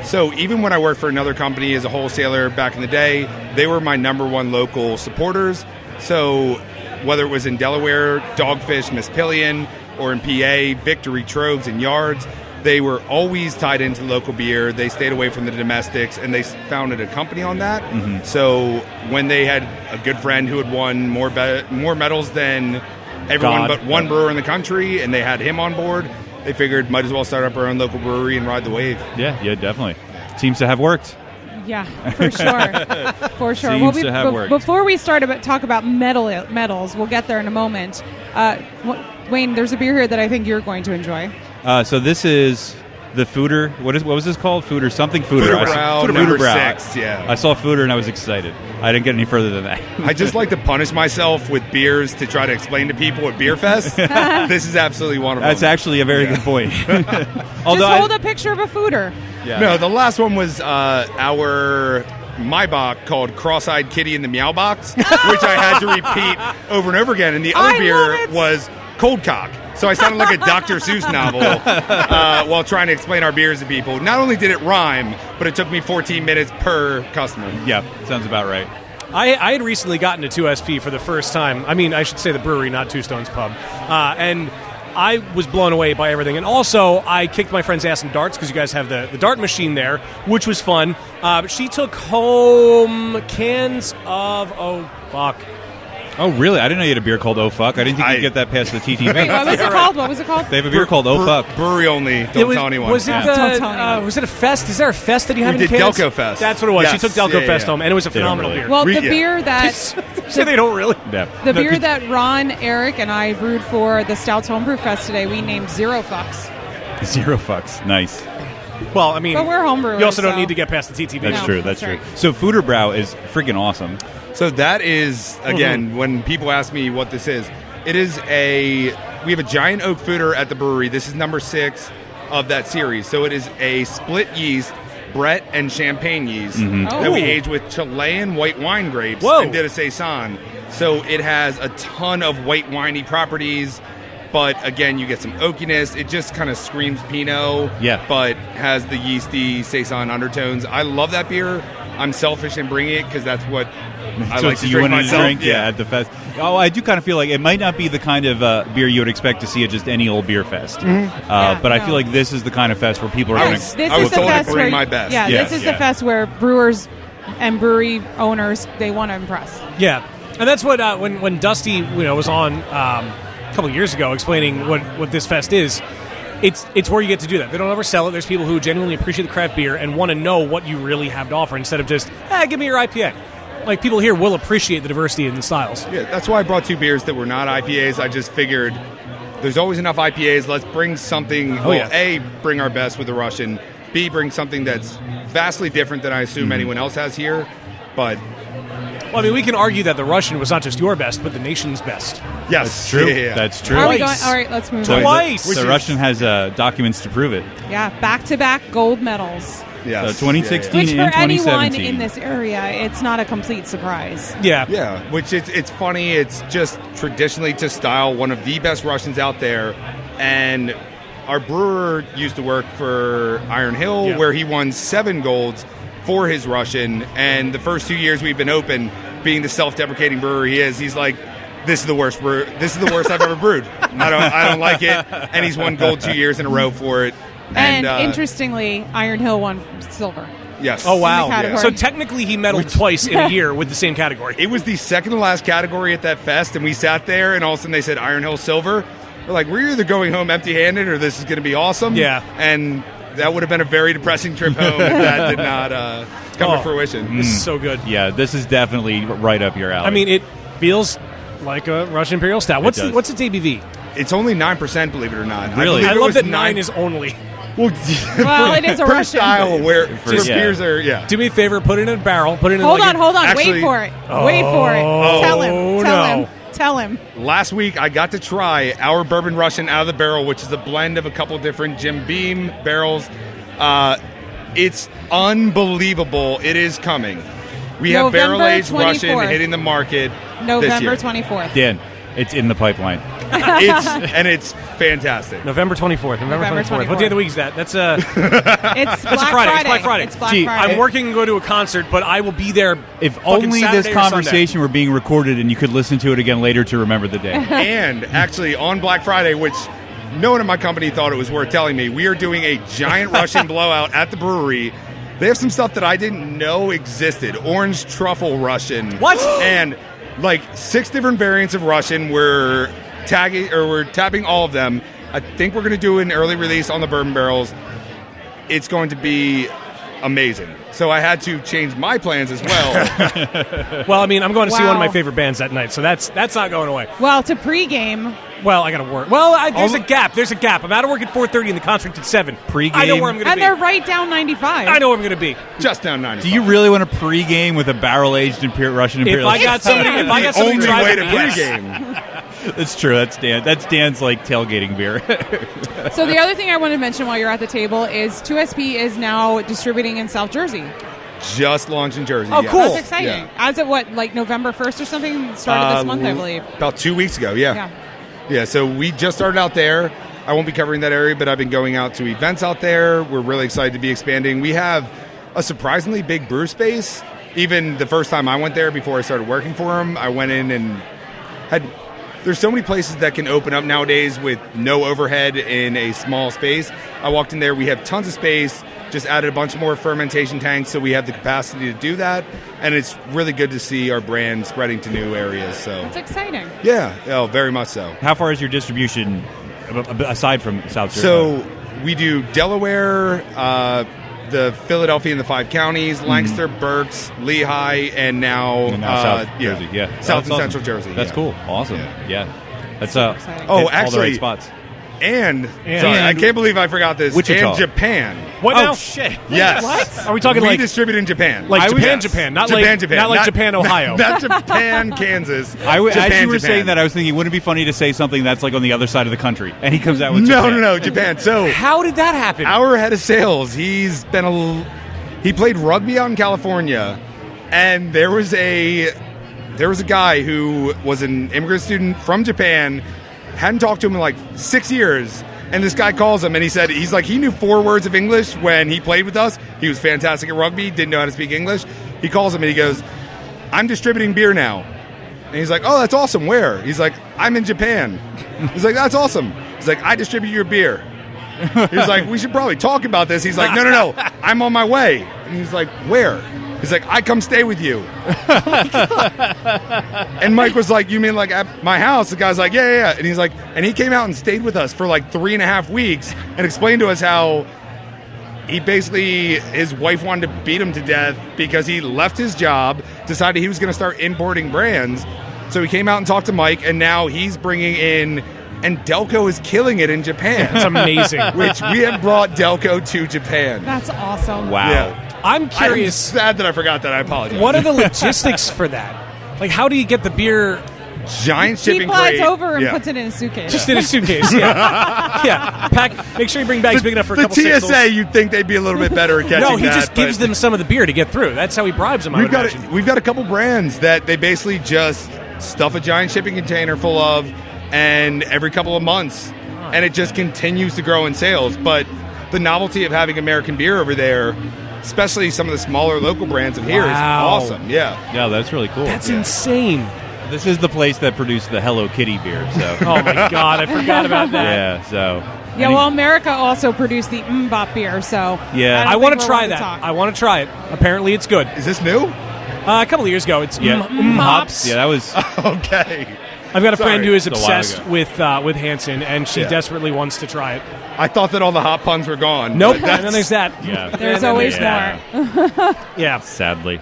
Speaker 3: So even when I worked for another company as a wholesaler back in the day, they were my number one local supporters. So whether it was in Delaware, Dogfish, Miss Pillion, or in PA, Victory, Trogs, and Yards. They were always tied into local beer. They stayed away from the domestics, and they founded a company on that. So when they had a good friend who had won more medals than everyone but one brewer in the country, and they had him on board, they figured might as well start up our own local brewery and ride the wave.
Speaker 6: Yeah, definitely. Seems to have worked.
Speaker 5: Yeah, for sure. For sure.
Speaker 6: Seems to have worked.
Speaker 5: Before we talk about medals, we'll get there in a moment. Wayne, there's a beer here that I think you're going to enjoy.
Speaker 6: So this is the Fooder. What was this called? Fooder something. Fooder.
Speaker 3: Fooder Brow, number 6. Yeah.
Speaker 6: I saw Fooder and I was excited. I didn't get any further than that.
Speaker 3: I just like to punish myself with beers to try to explain to people at Beer Fest. This is absolutely one of them.
Speaker 6: That's actually a very good point.
Speaker 5: Just hold a picture of a Fooder.
Speaker 6: Yeah.
Speaker 3: No, the last one was our Maibach called Cross-Eyed Kitty in the Meow Box, which I had to repeat over and over again. And the other beer was Cold Cock. So I sounded like a Dr. Seuss novel while trying to explain our beers to people. Not only did it rhyme, but it took me 14 minutes per customer.
Speaker 6: Yeah, sounds about right.
Speaker 2: I had recently gotten to 2SP for the first time. I mean, I should say the brewery, not Two Stones Pub. And I was blown away by everything. And also, I kicked my friend's ass in darts because you guys have the dart machine there, which was fun. But she took home cans of,
Speaker 6: Oh, really? I didn't know you had a beer called Oh Fuck. I didn't think you'd get that past the TTV.
Speaker 5: Wait, what was it called? What was it called?
Speaker 6: They have a beer called Oh Fuck.
Speaker 3: Brewery only. Don't tell anyone.
Speaker 2: Was it
Speaker 5: Don't tell anyone.
Speaker 2: was it a fest? Is there a fest that you have
Speaker 3: We
Speaker 2: in
Speaker 3: did
Speaker 2: cans?
Speaker 3: Delco Fest.
Speaker 2: That's what it was.
Speaker 3: Yes.
Speaker 2: She took Delco
Speaker 3: Yeah,
Speaker 2: Fest
Speaker 3: yeah.
Speaker 2: home, and it was a
Speaker 6: They don't
Speaker 2: phenomenal
Speaker 6: really.
Speaker 2: beer.
Speaker 5: Well, the
Speaker 3: Yeah.
Speaker 5: beer that
Speaker 2: Say they don't really.
Speaker 6: Yeah.
Speaker 5: the beer that Ron, Eric, and I brewed for the Stouts Homebrew Fest today, we named Zero Fucks.
Speaker 6: Zero Fucks. Nice.
Speaker 2: Well, I mean,
Speaker 5: But we're homebrewers.
Speaker 2: you also don't
Speaker 5: so-
Speaker 2: need to get past the TTV.
Speaker 6: That's
Speaker 5: No,
Speaker 6: true.
Speaker 5: that's
Speaker 6: That's true.
Speaker 5: right.
Speaker 6: So Fooder Brow is freaking awesome.
Speaker 3: So that is, again, when people ask me what this is, it is we have a giant oak fooder at the brewery. This is number 6 of that series. So it is a split yeast, Brett and champagne yeast that we
Speaker 5: Oh.
Speaker 3: aged with Chilean white wine grapes
Speaker 2: Whoa.
Speaker 3: and did a saison. So it has a ton of white winey properties, but again, you get some oakiness. It just kind of screams Pinot, but has the yeasty saison undertones. I love that beer. I'm selfish in bringing it because that's what I like to
Speaker 6: you
Speaker 3: drink
Speaker 6: wanted
Speaker 3: myself.
Speaker 6: to drink, at the fest. Oh, I do kind of feel like it might not be the kind of beer you would expect to see at just any old beer fest. But I feel like this is the kind of fest where people are going
Speaker 5: Yes,
Speaker 6: to.
Speaker 5: this
Speaker 3: I
Speaker 5: is
Speaker 3: was
Speaker 5: the
Speaker 3: told to
Speaker 5: fest
Speaker 3: bring
Speaker 5: where
Speaker 3: my best.
Speaker 5: Yeah,
Speaker 6: Yes,
Speaker 5: this is
Speaker 6: yeah.
Speaker 5: the fest where brewers and brewery owners they want to impress.
Speaker 2: Yeah, and that's what when Dusty was on a couple of years ago explaining what this fest is. It's where you get to do that. They don't oversell it. There's people who genuinely appreciate the craft beer and want to know what you really have to offer instead of just give me your IPA. Like people here will appreciate the diversity in the styles.
Speaker 3: Yeah, that's why I brought 2 beers that were not IPAs. I just figured there's always enough IPAs. Let's bring something. A, bring our best with the Russian. B, bring something that's vastly different than I assume anyone else has here. But
Speaker 2: Well, I mean, we can argue that the Russian was not just your best, but the nation's best.
Speaker 3: yes,
Speaker 6: That's true.
Speaker 3: Yeah.
Speaker 6: That's true.
Speaker 5: Are we
Speaker 2: Twice.
Speaker 5: going? All right, let's move
Speaker 6: So
Speaker 5: on.
Speaker 2: Twice.
Speaker 6: The Russian has documents to prove it.
Speaker 5: Yeah, back-to-back gold medals.
Speaker 3: Yes.
Speaker 6: So 2016
Speaker 5: Which for
Speaker 6: and
Speaker 5: anyone
Speaker 6: 2017.
Speaker 5: in this area, it's not a complete surprise.
Speaker 2: Yeah.
Speaker 3: Yeah, which it's funny. It's just traditionally to style one of the best Russians out there, and our brewer used to work for Iron Hill, where he won 7 golds for his Russian. And the first 2 years we've been open, being the self-deprecating brewer he is, he's like, "This is the worst brew. This is the worst I've ever brewed. I don't like it." And he's won gold 2 years in a row for it.
Speaker 5: And interestingly, Iron Hill won silver.
Speaker 3: Yes.
Speaker 2: Oh, wow.
Speaker 5: In the category.
Speaker 2: So technically he medaled twice in a year with the same category.
Speaker 3: It was the second to last category at that fest, and we sat there, and all of a sudden they said Iron Hill Silver. We're like, we're either going home empty-handed or this is going to be awesome.
Speaker 2: Yeah.
Speaker 3: And that would have been a very depressing trip home if that did not come to fruition.
Speaker 2: This is so good.
Speaker 6: Yeah, this is definitely right up your alley.
Speaker 2: I mean, it feels like a Russian Imperial Stout. What's
Speaker 6: does.
Speaker 2: what's its ABV?
Speaker 3: It's only 9%, believe it or not.
Speaker 6: Really?
Speaker 3: believe
Speaker 2: I
Speaker 3: it
Speaker 2: love
Speaker 3: was
Speaker 2: that 9 is only.
Speaker 3: Well,
Speaker 5: Well, it is a
Speaker 3: per
Speaker 5: Russian.
Speaker 3: style where
Speaker 6: Just-
Speaker 3: beers are, yeah.
Speaker 2: Do me a favor, put it in a barrel. Put it in
Speaker 5: Hold
Speaker 2: like
Speaker 5: on.
Speaker 3: Actually-
Speaker 5: Wait for it. Wait for it. Tell him. Tell
Speaker 2: no.
Speaker 5: him. Tell him.
Speaker 3: Last week, I got to try our Bourbon Russian out of the barrel, which is a blend of a couple different Jim Beam barrels. It's unbelievable. It is coming. We have
Speaker 5: November
Speaker 3: barrel-aged Russian
Speaker 5: 24th.
Speaker 3: hitting the market this
Speaker 5: November
Speaker 3: year.
Speaker 5: 24th.
Speaker 6: Dan, it's in the pipeline.
Speaker 3: It's fantastic.
Speaker 2: November 24th. November 24th. What day of the week is that? That's
Speaker 5: It's
Speaker 2: That's
Speaker 5: Black
Speaker 2: a Friday. It's Black Friday.
Speaker 5: It's Black
Speaker 6: Gee,
Speaker 5: Friday.
Speaker 2: I'm working to go to a concert, but I will be there.
Speaker 6: If
Speaker 2: fucking
Speaker 6: only
Speaker 2: Saturday
Speaker 6: this
Speaker 2: or Sunday.
Speaker 6: conversation were being recorded and you could listen to it again later to remember the day.
Speaker 3: And actually, on Black Friday, which no one in my company thought it was worth telling me. We are doing a giant Russian blowout at the brewery. They have some stuff that I didn't know existed. Orange truffle Russian.
Speaker 2: What?
Speaker 3: And like 6 different variants of Russian. We're tapping all of them. I think we're going to do an early release on the bourbon barrels. It's going to be amazing. So I had to change my plans as well.
Speaker 2: Well, I mean, I'm going to see
Speaker 5: Wow.
Speaker 2: one of my favorite bands that night, so that's not going away.
Speaker 5: Well, to pregame,
Speaker 2: Well, I got to work. Well, there's a gap. There's a gap. I'm out of work at 4:30 and the concert's at 7.
Speaker 6: Pre-game?
Speaker 2: I know where I'm going to
Speaker 5: and
Speaker 2: be.
Speaker 5: they're right down 95.
Speaker 2: I know where I'm going to be.
Speaker 3: Just down 95.
Speaker 6: Do you really want to pregame with a barrel-aged Russian
Speaker 2: If
Speaker 6: Imperial?
Speaker 2: I got somebody
Speaker 3: Only way
Speaker 2: driving,
Speaker 3: to
Speaker 2: yes.
Speaker 3: pregame.
Speaker 6: That's true. That's Dan. That's Dan's like tailgating beer.
Speaker 5: So the other thing I want to mention while you're at the table is 2SP is now distributing in South Jersey.
Speaker 3: Just launched in Jersey.
Speaker 2: Oh,
Speaker 3: yeah.
Speaker 2: cool.
Speaker 5: That's exciting.
Speaker 3: Yeah.
Speaker 5: As of what, like November 1st or something? Started this month, I believe.
Speaker 3: About 2 weeks ago, yeah.
Speaker 5: Yeah.
Speaker 3: Yeah, so we just started out there. I won't be covering that area, but I've been going out to events out there. We're really excited to be expanding. We have a surprisingly big brew space. Even the first time I went there before I started working for them, I went in and had... There's so many places that can open up nowadays with no overhead in a small space. I walked in there. We have tons of space. Just added a bunch more fermentation tanks, so we have the capacity to do that. And it's really good to see our brand spreading to new areas. So
Speaker 5: It's exciting.
Speaker 3: yeah, oh, very much so.
Speaker 6: How far is your distribution aside from South Jersey?
Speaker 3: So we do Delaware, the Philadelphia and the 5 counties, Lancaster, Berks, Lehigh, and now,
Speaker 6: South Jersey. Yeah,
Speaker 3: South
Speaker 6: That's
Speaker 3: and
Speaker 6: awesome.
Speaker 3: Central Jersey.
Speaker 6: That's
Speaker 3: yeah.
Speaker 6: cool. Awesome. Yeah. That's
Speaker 5: exciting.
Speaker 3: Oh,
Speaker 6: hit all the
Speaker 3: actually,
Speaker 6: right spots.
Speaker 3: And
Speaker 2: And-
Speaker 3: sorry, I can't believe I forgot this.
Speaker 6: Wichita.
Speaker 3: And Japan.
Speaker 2: What
Speaker 6: Oh
Speaker 2: now?
Speaker 6: shit!
Speaker 3: Yes.
Speaker 5: What?
Speaker 2: Are we talking
Speaker 3: we
Speaker 2: like
Speaker 3: distribute in Japan?
Speaker 2: like Japan,
Speaker 3: Yes.
Speaker 2: Japan, not
Speaker 3: Japan,
Speaker 2: like
Speaker 3: Japan.
Speaker 2: not like Japan, Ohio?
Speaker 3: Not Japan, Kansas.
Speaker 6: As
Speaker 3: Japan,
Speaker 6: you were
Speaker 3: Japan.
Speaker 6: saying that, I was thinking, wouldn't it be funny to say something that's like on the other side of the country? And he comes out with Japan.
Speaker 3: No, Japan. So
Speaker 2: How did that happen?
Speaker 3: our head of sales, he played rugby out in California, and there was a guy who was an immigrant student from Japan, hadn't talked to him in like 6 years, and this guy calls him and he knew 4 words of English when he played with us. He was fantastic at rugby, didn't know how to speak English. He calls him and he goes, "I'm distributing beer now." And he's like, "Oh, that's awesome. Where?" He's like, "I'm in Japan." He's like, "That's awesome." He's like, "I distribute your beer." He's like, "We should probably talk about this." He's like, No, I'm on my way." And he's like, "Where?" He's like, "I come stay with you." And Mike was like, "You mean like at my house?" The guy's like, yeah. And he's like, and he came out and stayed with us for like 3.5 weeks and explained to us how he basically, his wife wanted to beat him to death because he left his job, decided he was going to start importing brands. So he came out and talked to Mike, and now he's bringing in, and Delco is killing it in Japan.
Speaker 2: It's amazing.
Speaker 3: Which we have brought Delco to Japan.
Speaker 5: That's awesome.
Speaker 6: Wow.
Speaker 3: Yeah.
Speaker 2: I'm
Speaker 3: I'm
Speaker 2: curious.
Speaker 3: sad that I forgot that. I apologize.
Speaker 2: What are the logistics for that? Like, how do you get the beer
Speaker 3: giant
Speaker 5: He
Speaker 3: shipping
Speaker 5: flies
Speaker 3: crate?
Speaker 5: over and
Speaker 3: Yeah.
Speaker 5: puts it in a suitcase.
Speaker 2: just in a suitcase? Yeah, yeah. Pack. Make sure you bring bags big enough for a
Speaker 3: The
Speaker 2: couple
Speaker 3: TSA,
Speaker 2: sixels.
Speaker 3: you'd think they'd be a little bit better at catching
Speaker 2: No, he
Speaker 3: that,
Speaker 2: just gives
Speaker 3: but
Speaker 2: them some of the beer to get through. That's how he bribes them. I would imagine.
Speaker 3: We've got a couple brands that they basically just stuff a giant shipping container full of, and every couple of months, and it just continues to grow in sales. But the novelty of having American beer over there, especially some of the smaller local brands in here, is
Speaker 2: Wow.
Speaker 3: awesome. Yeah.
Speaker 6: Yeah, that's really cool.
Speaker 2: That's insane.
Speaker 6: This is the place that produced the Hello Kitty beer. So.
Speaker 2: Oh my god, I forgot about that.
Speaker 6: Yeah. So.
Speaker 5: Yeah, well, America also produced the Mbop beer, so
Speaker 6: Yeah.
Speaker 2: I want to try
Speaker 5: to
Speaker 2: that.
Speaker 5: talk.
Speaker 2: I want to try it. Apparently, it's good.
Speaker 3: Is this new?
Speaker 2: A couple of years ago, it's
Speaker 6: Yeah.
Speaker 2: hops.
Speaker 6: Yeah, that was.
Speaker 3: Okay.
Speaker 2: I've got a friend
Speaker 3: Sorry.
Speaker 2: who is
Speaker 6: It's a while
Speaker 2: obsessed
Speaker 6: ago.
Speaker 2: with Hanson, and she
Speaker 3: Yeah.
Speaker 2: desperately wants to try it.
Speaker 3: I thought that all the hot puns were gone.
Speaker 2: Nope.
Speaker 3: but
Speaker 2: And then there's that.
Speaker 6: Yeah.
Speaker 5: There's
Speaker 2: And then
Speaker 5: always
Speaker 6: yeah.
Speaker 5: more.
Speaker 2: Yeah.
Speaker 6: Sadly.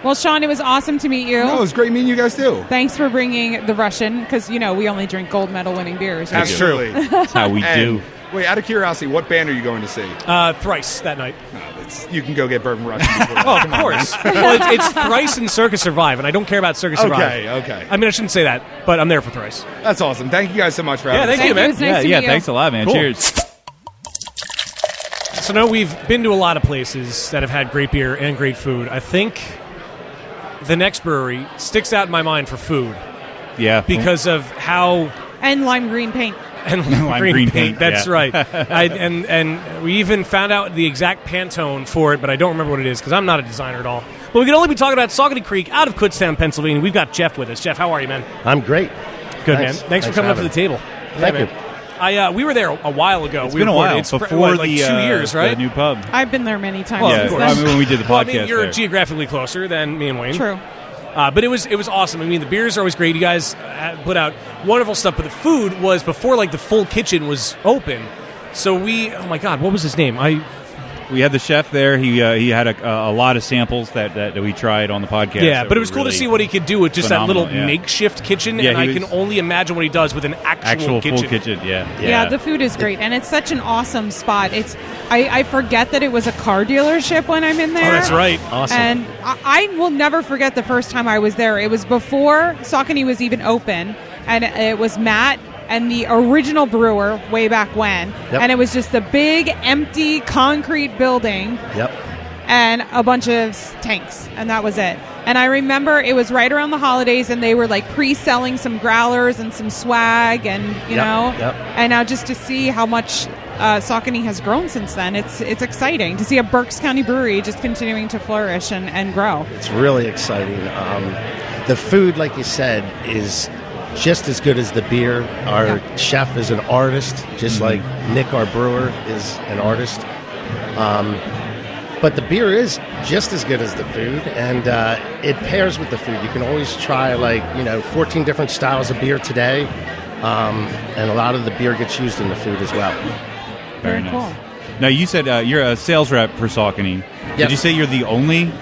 Speaker 5: Well, Sean, it was awesome to meet you.
Speaker 3: No, it was great meeting you guys too.
Speaker 5: Thanks for bringing the Russian, because, you know, we only drink gold medal winning beers. right?
Speaker 3: Absolutely.
Speaker 6: That's how we
Speaker 3: And,
Speaker 6: do.
Speaker 3: wait, out of curiosity, what band are you going to see?
Speaker 2: Thrice that night.
Speaker 3: You can go get Bourbon Russian before that.
Speaker 2: Oh, of course. Well, it's Thrice and Circus Survive, and I don't care about Circus Survive.
Speaker 3: Okay.
Speaker 2: I mean, I shouldn't say that, but I'm there for Thrice.
Speaker 3: That's awesome. Thank you guys so much for having
Speaker 2: Yeah,
Speaker 3: us.
Speaker 2: thank you, man.
Speaker 5: It's nice to
Speaker 6: yeah.
Speaker 5: meet you.
Speaker 6: Thanks a lot, man.
Speaker 2: Cool.
Speaker 6: Cheers.
Speaker 2: So now we've been to a lot of places that have had great beer and great food. I think the next brewery sticks out in my mind for food
Speaker 6: Yeah.
Speaker 2: because of how
Speaker 5: And lime green paint.
Speaker 2: and
Speaker 6: Lime green paint,
Speaker 2: That's
Speaker 6: yeah.
Speaker 2: right. And we even found out the exact Pantone for it, but I don't remember what it is because I'm not a designer at all. But we can only be talking about Saucony Creek out of Kutztown, Pennsylvania. We've got Jeff with us. Jeff, how are you, man?
Speaker 9: I'm great.
Speaker 2: Good,
Speaker 9: Thanks.
Speaker 2: man. Thanks for coming up to the table.
Speaker 9: Thank
Speaker 2: Yeah,
Speaker 9: you.
Speaker 2: man. We were there a while ago.
Speaker 6: It's been a while.
Speaker 2: It's
Speaker 6: Before
Speaker 2: like
Speaker 6: the
Speaker 2: 2 years, right?
Speaker 6: the new pub.
Speaker 5: I've been there many times.
Speaker 2: Well,
Speaker 6: Yeah,
Speaker 2: of course.
Speaker 6: I mean, when we did the podcast.
Speaker 2: Well, I mean, you're
Speaker 6: there.
Speaker 2: geographically closer than me and Wayne.
Speaker 5: True.
Speaker 2: But it was awesome. I mean, the beers are always great. You guys put out wonderful stuff, but the food was before like the full kitchen was open. So oh my God, what was his name?
Speaker 6: We had the chef there. He had a lot of samples that we tried on the podcast.
Speaker 2: Yeah,
Speaker 6: that
Speaker 2: but it
Speaker 6: were
Speaker 2: was cool to
Speaker 6: really
Speaker 2: see what he could do with just that
Speaker 6: phenomenal,
Speaker 2: little
Speaker 6: yeah.
Speaker 2: makeshift kitchen,
Speaker 6: Yeah,
Speaker 2: and
Speaker 6: he
Speaker 2: I can
Speaker 6: was-
Speaker 2: only imagine what he does with an actual kitchen.
Speaker 6: full kitchen. Yeah.
Speaker 5: Yeah, the food is great, and it's such an awesome spot. I forget that it was a car dealership when I'm in there.
Speaker 2: Oh, that's right.
Speaker 9: Awesome.
Speaker 5: And I will never forget the first time I was there. It was before Saucony was even open, and it was Matt and the original brewer way back when.
Speaker 9: Yep.
Speaker 5: And it was just a big, empty concrete building
Speaker 9: Yep.
Speaker 5: and a bunch of tanks, and that was it. And I remember it was right around the holidays, and they were like pre-selling some growlers and some swag, and you
Speaker 9: Yep,
Speaker 5: know.
Speaker 9: yep.
Speaker 5: And now just to see how much Saucony has grown since then, it's exciting to see a Berks County brewery just continuing to flourish and grow.
Speaker 9: It's really exciting. The food, like you said, is just as good as the beer. Our chef is an artist, just like Nick, our brewer, is an artist. But the beer is just as good as the food, and it pairs with the food. You can always try 14 different styles of beer today, and a lot of the beer gets used in the food as well.
Speaker 5: Very
Speaker 6: nice.
Speaker 5: cool.
Speaker 6: Now, you said you're a sales rep for Saucony.
Speaker 9: Yep.
Speaker 6: Did you say you're the only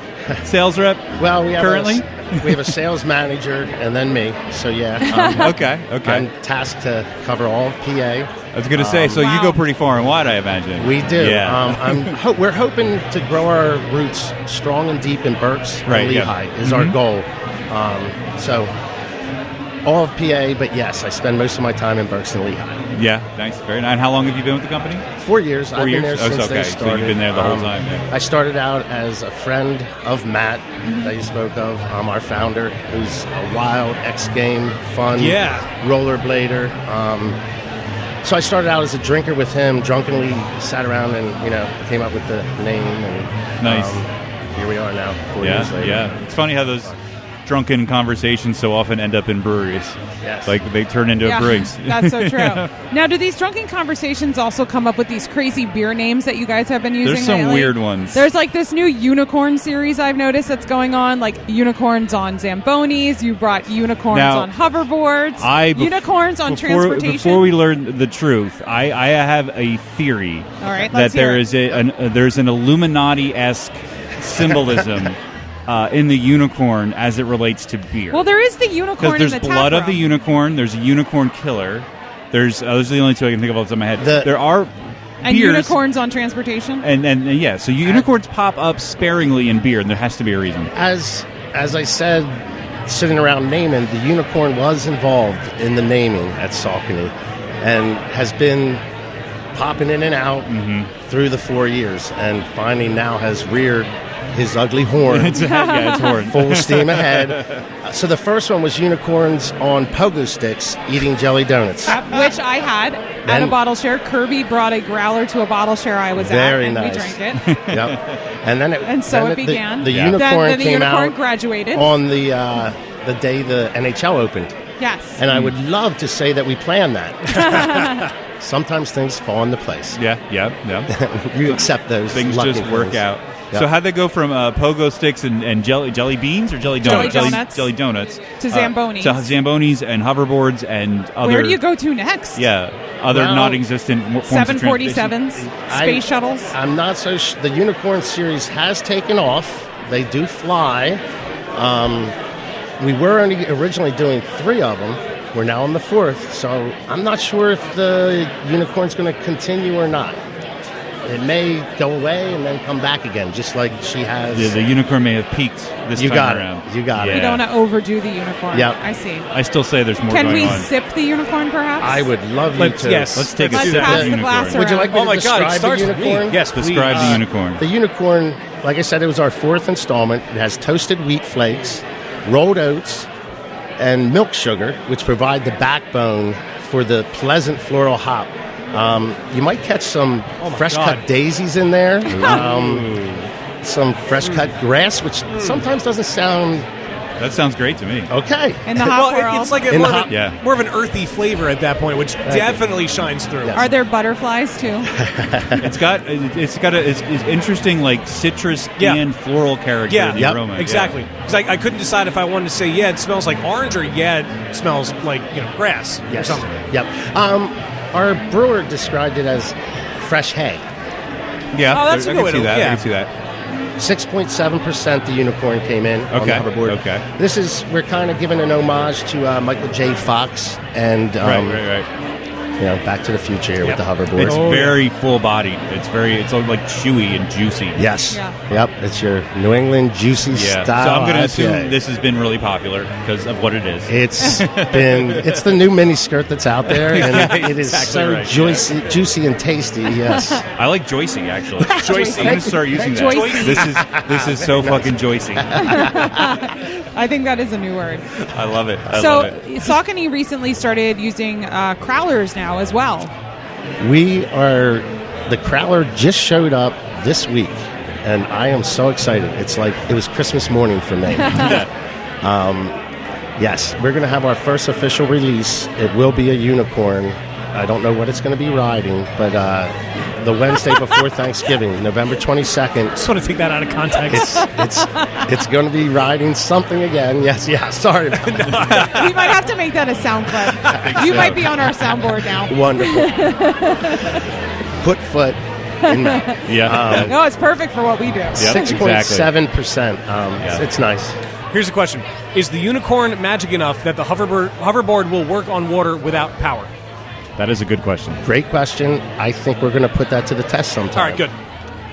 Speaker 6: sales rep?
Speaker 9: Well, we have
Speaker 6: currently.
Speaker 9: we have a sales manager and then me. So yeah,
Speaker 6: Okay.
Speaker 9: I'm tasked to cover all of PA.
Speaker 6: I was going to say, so you
Speaker 5: Wow.
Speaker 6: go pretty far and wide, I imagine.
Speaker 9: We do.
Speaker 6: Yeah.
Speaker 9: We're hoping to grow our roots strong and deep in Berks and
Speaker 6: Right, yeah.
Speaker 9: Lehigh is our goal. So all of PA, but yes, I spend most of my time in Berks and Lehigh.
Speaker 6: Yeah, nice. Very nice. And how long have you been with the company?
Speaker 9: 4 years. I've been there
Speaker 6: years? Oh,
Speaker 9: since
Speaker 6: it's okay.
Speaker 9: they
Speaker 6: So
Speaker 9: started.
Speaker 6: you've been there the whole time, yeah.
Speaker 9: I started out as a friend of Matt that you spoke of, our founder, who's a wild X-game, fun rollerblader. So I started out as a drinker with him, drunkenly sat around and came up with the name. And
Speaker 6: Nice.
Speaker 9: here we are now, 4 years later.
Speaker 6: Yeah. It's funny how those drunken conversations so often end up in breweries.
Speaker 9: Yes.
Speaker 6: Like they turn into brewings.
Speaker 5: That's so true. Now, do these drunken conversations also come up with these crazy beer names that you guys have been using
Speaker 6: There's some
Speaker 5: lately?
Speaker 6: weird ones.
Speaker 5: There's like this new unicorn series I've noticed that's going on, like unicorns on Zambonis. You brought unicorns
Speaker 6: Now,
Speaker 5: on hoverboards. Unicorns on transportation.
Speaker 6: Before we learn the truth, I have a theory
Speaker 5: All right,
Speaker 6: that
Speaker 5: let's hear
Speaker 6: there
Speaker 5: it.
Speaker 6: is there's an Illuminati-esque symbolism in the unicorn as it relates to beer.
Speaker 5: Well, there is the unicorn
Speaker 6: Because there's
Speaker 5: in the
Speaker 6: blood
Speaker 5: tap
Speaker 6: of the
Speaker 5: room.
Speaker 6: unicorn. There's a unicorn killer. Those are the only two I can think of off the top of my head. there are
Speaker 5: And
Speaker 6: beers,
Speaker 5: unicorns on transportation.
Speaker 6: and yeah, so unicorns pop up sparingly in beer, and there has to be a reason.
Speaker 9: As I said, sitting around naming, the unicorn was involved in the naming at Saucony and has been popping in and out through the 4 years, and finally now has reared his ugly horn.
Speaker 6: It's horn.
Speaker 9: Full steam ahead. So the first one was unicorns on pogo sticks eating jelly donuts.
Speaker 5: Which I had at a
Speaker 9: Then-
Speaker 5: bottle share. Kirby brought a growler to a bottle share I was
Speaker 9: Very
Speaker 5: at, and
Speaker 9: nice.
Speaker 5: we drank it.
Speaker 9: Yep. And then
Speaker 5: And so
Speaker 9: then
Speaker 5: it began.
Speaker 9: The
Speaker 5: Yeah.
Speaker 9: unicorn
Speaker 5: Then the
Speaker 9: came
Speaker 5: unicorn
Speaker 9: out
Speaker 5: graduated.
Speaker 9: on the day the NHL opened.
Speaker 5: Yes.
Speaker 9: And I would love to say that we planned that. Sometimes things fall into place.
Speaker 6: Yeah.
Speaker 9: You accept those.
Speaker 6: Things
Speaker 9: lucky
Speaker 6: just work
Speaker 9: things.
Speaker 6: out.
Speaker 9: Yep.
Speaker 6: So how'd they go from pogo sticks and jelly beans or jelly
Speaker 5: Jelly
Speaker 6: donuts?
Speaker 5: donuts.
Speaker 6: Jelly donuts.
Speaker 5: To Zambonis.
Speaker 6: To Zambonis and hoverboards and other.
Speaker 5: Where do you go to next?
Speaker 6: Yeah, other
Speaker 9: Well,
Speaker 6: non-existent forms of transportation.
Speaker 5: 747s, space shuttles.
Speaker 9: I'm not so. The Unicorn series has taken off. They do fly. We were only originally doing 3 of them. We're now on the 4th, so I'm not sure if the Unicorn's going to continue or not. It may go away and then come back again, just like she has.
Speaker 6: Yeah, the unicorn may have peaked this
Speaker 9: You
Speaker 6: time
Speaker 9: got it.
Speaker 6: around.
Speaker 9: You got it.
Speaker 5: We don't want to overdo the unicorn.
Speaker 9: Yep.
Speaker 5: I see.
Speaker 6: I still say there's more
Speaker 5: Can
Speaker 6: going
Speaker 5: we
Speaker 6: on.
Speaker 5: sip the unicorn, perhaps?
Speaker 9: I would love you to.
Speaker 6: Let's take a
Speaker 5: Let's
Speaker 6: sip
Speaker 5: pass
Speaker 6: of
Speaker 5: the
Speaker 6: the
Speaker 5: glass
Speaker 6: unicorn.
Speaker 9: Would you like me
Speaker 2: Oh
Speaker 9: to
Speaker 2: my God, it
Speaker 9: describe
Speaker 2: starts
Speaker 9: the
Speaker 2: with me.
Speaker 9: unicorn?
Speaker 2: Yes, please.
Speaker 6: Describe the unicorn.
Speaker 9: The unicorn, like I said, it was our 4th installment. It has toasted wheat flakes, rolled oats, and milk sugar, which provide the backbone for the pleasant floral hop. You might catch some fresh cut daisies in there, some fresh cut grass, which sometimes doesn't sound
Speaker 6: That sounds great to me.
Speaker 9: Okay.
Speaker 5: In the hop
Speaker 2: Well,
Speaker 5: world.
Speaker 2: it's like a
Speaker 9: In
Speaker 2: more,
Speaker 9: the
Speaker 2: of
Speaker 9: hop-
Speaker 2: a, more of an earthy flavor at that point, which definitely shines through.
Speaker 9: Yes.
Speaker 5: Are there butterflies too?
Speaker 6: It's interesting, like citrus
Speaker 2: Yeah.
Speaker 6: and floral character.
Speaker 2: Yeah,
Speaker 6: in the
Speaker 9: Yep.
Speaker 6: aroma.
Speaker 2: Exactly. Because I couldn't decide if I wanted to say, yeah, it smells like orange, or yeah, it smells like grass or
Speaker 9: Yes.
Speaker 2: something.
Speaker 9: Yep. Our brewer described it as fresh hay.
Speaker 6: Yeah,
Speaker 2: Oh, that's a
Speaker 6: I
Speaker 2: good
Speaker 6: can
Speaker 2: way
Speaker 6: see
Speaker 2: to-
Speaker 6: that.
Speaker 2: yeah.
Speaker 6: I can see that.
Speaker 9: 6.7% the unicorn came in on the
Speaker 6: Okay,
Speaker 9: hoverboard.
Speaker 6: okay.
Speaker 9: We're kind of giving an homage to Michael J. Fox and
Speaker 6: Right.
Speaker 9: Back to the Future here
Speaker 2: Yep.
Speaker 9: with the hoverboard.
Speaker 6: It's very full bodied. It's like chewy and juicy.
Speaker 9: Yes.
Speaker 5: Yeah.
Speaker 9: Yep. It's your New England juicy
Speaker 6: Yeah.
Speaker 9: style.
Speaker 6: So I'm going to
Speaker 9: IPA.
Speaker 6: assume this has been really popular because of what it is.
Speaker 9: It's the new mini skirt that's out there, and it is
Speaker 6: Exactly
Speaker 9: so
Speaker 6: right,
Speaker 9: juicy and tasty. Yes.
Speaker 6: I like Joycey actually.
Speaker 5: Joycey.
Speaker 6: I'm going to start using that.
Speaker 5: Joycey.
Speaker 6: This is so fucking Joycey.
Speaker 5: I think that is a new word.
Speaker 6: I love it. I
Speaker 5: So
Speaker 6: love it.
Speaker 5: Saucony recently started using crowlers now as well.
Speaker 9: The Crowler just showed up this week, and I am so excited. It's like it was Christmas morning for me. Yes, we're going to have our first official release. It will be a unicorn. I don't know what it's going to be riding, but the Wednesday before Thanksgiving, November 22nd,
Speaker 2: Just want to take that out of context.
Speaker 9: it's going to be riding something again. Yes, sorry. about that.
Speaker 5: We might have to make that a sound clip. You might be on our soundboard now.
Speaker 9: Wonderful. Put foot in mouth.
Speaker 6: Yeah.
Speaker 5: No, it's perfect for what we do.
Speaker 6: Yep,
Speaker 9: 6.7%. It's nice.
Speaker 2: Here's a question: is the unicorn magic enough that the hoverboard will work on water without power?
Speaker 6: That is a good question.
Speaker 9: Great question. I think we're going to put that to the test sometime.
Speaker 2: All right, good.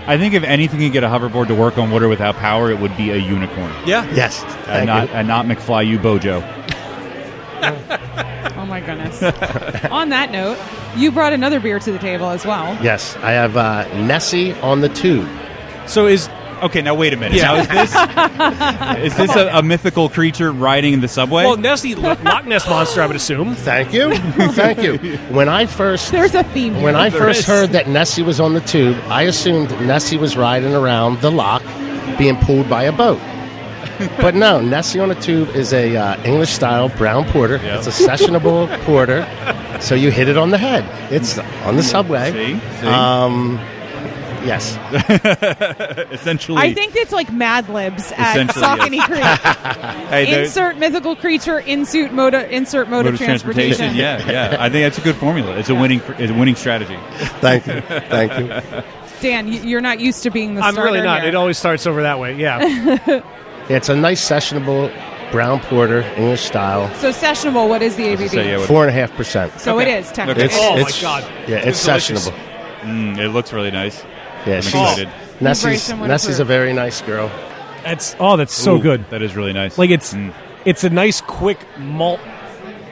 Speaker 6: I think if anything can get a hoverboard to work on water without power, it would be a unicorn.
Speaker 2: Yeah.
Speaker 9: Yes.
Speaker 6: And not McFly you Bojo.
Speaker 5: Oh my goodness. On that note, you brought another beer to the table as well.
Speaker 9: Yes. I have Nessie on the tube.
Speaker 2: So
Speaker 6: Okay, now wait a minute.
Speaker 2: Yeah.
Speaker 6: Now is this a mythical creature riding in the subway?
Speaker 2: well, Nessie, Loch Ness monster, I would assume.
Speaker 9: Thank you. Thank you. When I first
Speaker 5: There's a theme here.
Speaker 9: When I
Speaker 2: There
Speaker 9: first
Speaker 2: is.
Speaker 9: heard that Nessie was on the tube, I assumed Nessie was riding around the loch being pulled by a boat. But no, Nessie on a tube is a English-style brown porter.
Speaker 6: Yep.
Speaker 9: It's a sessionable porter, so you hit it on the head. It's on the subway.
Speaker 6: See?
Speaker 9: Yes.
Speaker 6: Essentially.
Speaker 5: I think it's like Mad Libs at
Speaker 6: Essentially,
Speaker 5: Saucony Creek.
Speaker 6: Hey, there-
Speaker 5: Insert mythical creature, insert mode of transportation.
Speaker 6: Yeah. I think that's a good formula. It's a winning strategy.
Speaker 9: Thank you. Thank you.
Speaker 5: Dan, you're not used to being the
Speaker 2: I'm
Speaker 5: starter
Speaker 2: really not.
Speaker 5: here.
Speaker 2: It always starts over that way. Yeah.
Speaker 9: It's a nice sessionable brown porter, English style.
Speaker 5: So sessionable, what is the ABV?
Speaker 6: So, yeah,
Speaker 9: 4.5%.
Speaker 5: So
Speaker 2: Okay.
Speaker 5: it is technically.
Speaker 9: It's-
Speaker 2: Oh my
Speaker 9: it's-
Speaker 2: God.
Speaker 9: Yeah, it's
Speaker 2: delicious.
Speaker 9: sessionable.
Speaker 6: It looks really nice.
Speaker 9: Yeah,
Speaker 6: I'm
Speaker 9: she's
Speaker 6: excited.
Speaker 9: Nessie's
Speaker 5: would
Speaker 9: Nessie's a
Speaker 5: approve.
Speaker 9: very nice girl.
Speaker 2: That's so
Speaker 6: Ooh,
Speaker 2: good.
Speaker 6: That is really nice.
Speaker 2: Like it's a nice quick malt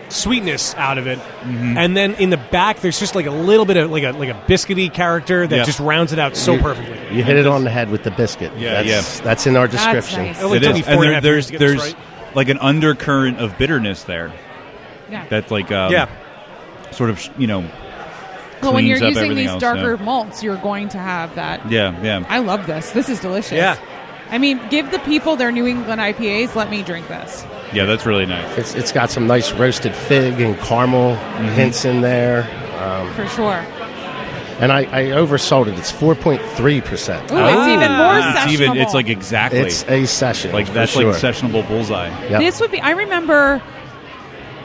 Speaker 2: sweetness out of it, and then in the back there's just like a little bit of like a biscuity character that
Speaker 6: Yeah.
Speaker 2: just rounds it out so perfectly.
Speaker 9: You hit it on the head with the biscuit.
Speaker 6: Yeah,
Speaker 9: That's in our
Speaker 5: That's
Speaker 9: description.
Speaker 5: nice.
Speaker 2: It only
Speaker 6: It
Speaker 2: took me
Speaker 6: is.
Speaker 2: 4.5 years
Speaker 6: There's
Speaker 2: to get this right.
Speaker 6: like an undercurrent of bitterness there.
Speaker 5: Yeah.
Speaker 6: That's like
Speaker 2: Yeah.
Speaker 6: sort of
Speaker 5: Well, when you're
Speaker 6: cleans up
Speaker 5: using
Speaker 6: everything
Speaker 5: these
Speaker 6: else,
Speaker 5: darker
Speaker 6: yeah.
Speaker 5: malts, you're going to have that.
Speaker 6: Yeah.
Speaker 5: I love this. This is delicious.
Speaker 2: Yeah.
Speaker 5: I mean, give the people their New England IPAs. Let me drink this.
Speaker 6: Yeah, that's really nice.
Speaker 9: It's got some nice roasted fig and caramel hints in there.
Speaker 5: For sure.
Speaker 9: And I oversold it. It's 4.3%.
Speaker 5: Ooh, it's even more sessionable.
Speaker 6: It's like exactly.
Speaker 9: It's a session.
Speaker 6: like
Speaker 9: for
Speaker 6: that's
Speaker 9: sure.
Speaker 6: like sessionable bullseye.
Speaker 9: Yep.
Speaker 5: This would be. I remember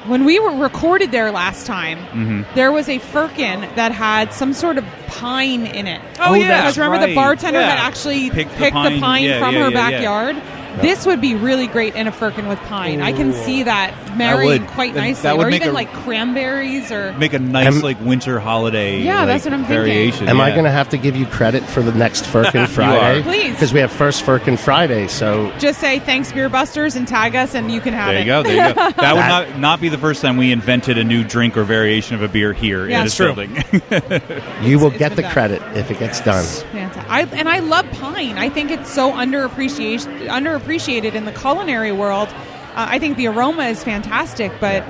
Speaker 5: when we were recorded there last time. There was a firkin that had some sort of pine in it.
Speaker 2: Oh, yeah.
Speaker 5: Because remember the
Speaker 6: right.
Speaker 5: bartender
Speaker 2: Yeah.
Speaker 5: had actually
Speaker 6: Picked
Speaker 5: picked
Speaker 6: the
Speaker 5: the
Speaker 6: pine.
Speaker 5: pine
Speaker 6: Yeah,
Speaker 5: from
Speaker 6: yeah,
Speaker 5: her
Speaker 6: yeah, yeah.
Speaker 5: backyard. This would be really great in a firkin with pine. I can see that married
Speaker 6: would.
Speaker 5: quite
Speaker 6: That
Speaker 5: nicely,
Speaker 6: would
Speaker 5: or
Speaker 6: make
Speaker 5: even
Speaker 6: a-
Speaker 5: like cranberries or.
Speaker 6: Make a nice
Speaker 9: Am-
Speaker 6: like winter holiday.
Speaker 5: Yeah,
Speaker 6: like,
Speaker 5: that's what I'm thinking.
Speaker 6: variation.
Speaker 9: Am I
Speaker 6: yeah.
Speaker 9: going to have to give you credit for the next Firkin Friday?
Speaker 5: Please.
Speaker 9: Because we have first Firkin Friday, so
Speaker 5: Just say thanks, Beer Busters, and tag us, and you can have
Speaker 6: There
Speaker 5: it.
Speaker 6: you go. There you go. That would not be the first time we invented a new drink or variation of a beer here
Speaker 5: Yeah,
Speaker 6: in
Speaker 5: it's
Speaker 6: this
Speaker 2: true.
Speaker 6: building.
Speaker 9: you will
Speaker 5: it's
Speaker 9: get
Speaker 5: been
Speaker 9: the
Speaker 5: done.
Speaker 9: credit if it gets done.
Speaker 5: Fantastic. I love pine. I think it's so underappreciated in the culinary world. I think the aroma is fantastic, but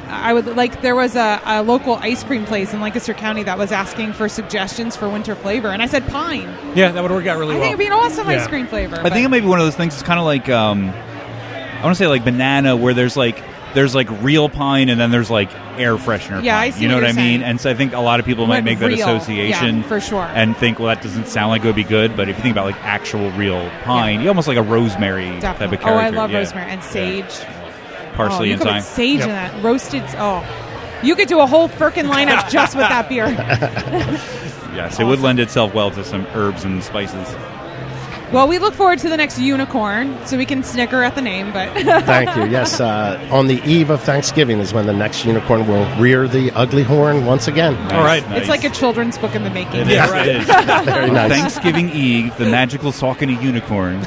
Speaker 5: I would like. There was a local ice cream place in Lancaster County that was asking for suggestions for winter flavor, and I said pine.
Speaker 2: Yeah, that would work out really
Speaker 5: I
Speaker 2: well.
Speaker 5: think it'd be an awesome
Speaker 2: Yeah.
Speaker 5: ice cream flavor.
Speaker 6: I think it may be one of those things. It's kind of like I want to say like banana, where there's like real pine and then there's like air freshener.
Speaker 5: Yeah,
Speaker 6: pine,
Speaker 5: I see
Speaker 6: you know
Speaker 5: what
Speaker 6: what I
Speaker 5: you're
Speaker 6: mean?
Speaker 5: saying.
Speaker 6: And so I think a lot of people might make that
Speaker 5: Real,
Speaker 6: association,
Speaker 5: yeah, for sure.
Speaker 6: and think, well, that doesn't sound like it would be good. But if you think about like actual real pine, you almost like a rosemary type of character.
Speaker 5: Oh, I love rosemary and sage.
Speaker 6: Parsley
Speaker 5: you
Speaker 6: and
Speaker 5: could put
Speaker 6: thyme.
Speaker 5: sage in that roasted. Oh, you could do a whole frickin' lineup just with that beer.
Speaker 6: Yes, it would lend itself well to some herbs and spices.
Speaker 5: Well, we look forward to the next unicorn, so we can snicker at the name. But
Speaker 9: Thank you. Yes, on the eve of Thanksgiving is when the next unicorn will rear the ugly horn once again.
Speaker 2: All right.
Speaker 5: It's like a children's book in the making.
Speaker 6: Yeah, right. It is.
Speaker 9: Very nice.
Speaker 6: Thanksgiving Eve, the magical Saucony unicorn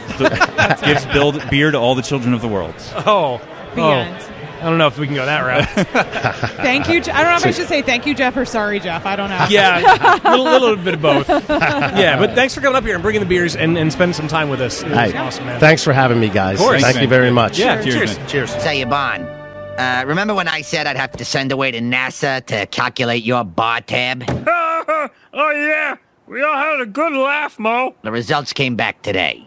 Speaker 6: gives beer to all the children of the world.
Speaker 2: Oh.
Speaker 5: Beyond.
Speaker 2: I don't know if we can go that route.
Speaker 5: Thank you. I don't know if I should say thank you, Jeff, or sorry, Jeff. I don't know.
Speaker 2: Yeah, a little bit of both. Yeah, but thanks for coming up here and bringing the beers and spending some time with us. It was
Speaker 9: Hey,
Speaker 2: awesome, man.
Speaker 9: thanks for having me, guys.
Speaker 2: Of course.
Speaker 9: Thank you very much.
Speaker 2: Yeah,
Speaker 6: Cheers.
Speaker 2: cheers.
Speaker 6: man.
Speaker 10: Say, Yvonne, remember when I said I'd have to send away to NASA to calculate your bar tab?
Speaker 1: Oh, yeah. We all had a good laugh, Mo.
Speaker 10: The results came back today.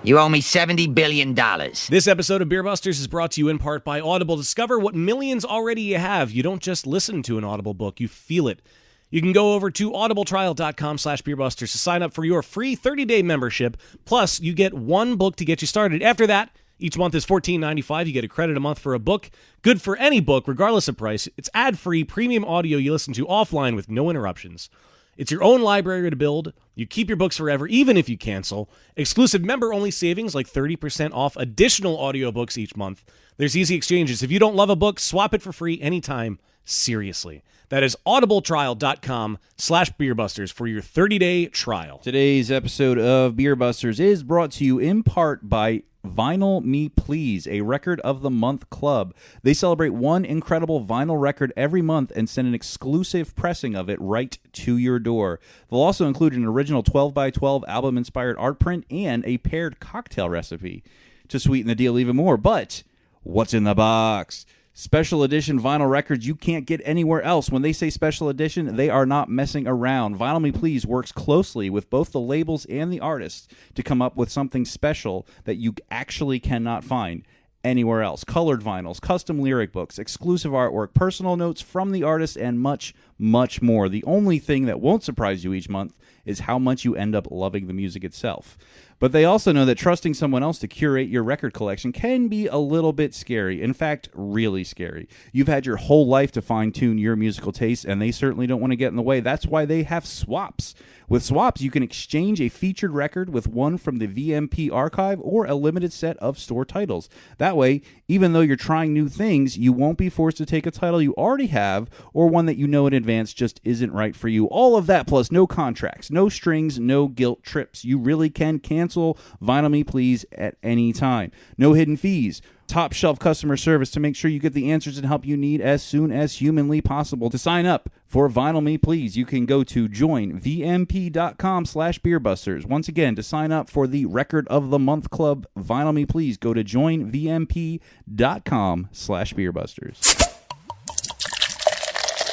Speaker 10: You owe me $70 billion.
Speaker 2: This episode of Beer Busters is brought to you in part by Audible. Discover what millions already have. You don't just listen to an Audible book, you feel it. You can go over to audibletrial.com/beerbusters to sign up for your free 30-day membership. Plus, you get one book to get you started. After that, each month is $14.95. You get a credit a month for a book. Good for any book, regardless of price. It's ad-free, premium audio you listen to offline with no interruptions. It's your own library to build. You keep your books forever, even if you cancel. Exclusive member-only savings like 30% off additional audiobooks each month. There's easy exchanges. If you don't love a book, swap it for free anytime. Seriously. That is audibletrial.com/beerbusters for your 30-day trial.
Speaker 6: Today's episode of Beer Busters is brought to you in part by Vinyl Me Please, a Record of the Month club. They celebrate one incredible vinyl record every month and send an exclusive pressing of it right to your door. They'll also include an original 12x12 album-inspired art print and a paired cocktail recipe to sweeten the deal even more. But what's in the box? Special edition vinyl records you can't get anywhere else. When they say special edition, they are not messing around. Vinyl Me Please works closely with both the labels and the artists to come up with something special that you actually cannot find anywhere else. Colored vinyls, custom lyric books, exclusive artwork, personal notes from the artist, and much, much more. The only thing that won't surprise you each month is how much you end up loving the music itself. But they also know that trusting someone else to curate your record collection can be a little bit scary. In fact, really scary. You've had your whole life to fine-tune your musical taste, and they certainly don't want to get in the way. That's why they have swaps. With swaps, you can exchange a featured record with one from the VMP archive or a limited set of store titles. That way, even though you're trying new things, you won't be forced to take a title you already have or one that you know in advance just isn't right for you. All of that plus no contracts, no strings, no guilt trips. You really can cancel Vinyl Me Please at any time. No hidden fees. Top shelf customer service to make sure you get the answers and help you need as soon as humanly possible. To sign up for Vinyl Me Please, you can go to joinvmp.com/beerbusters. Once again, to sign up for the Record of the Month Club, Vinyl Me Please, go to joinvmp.com/beerbusters.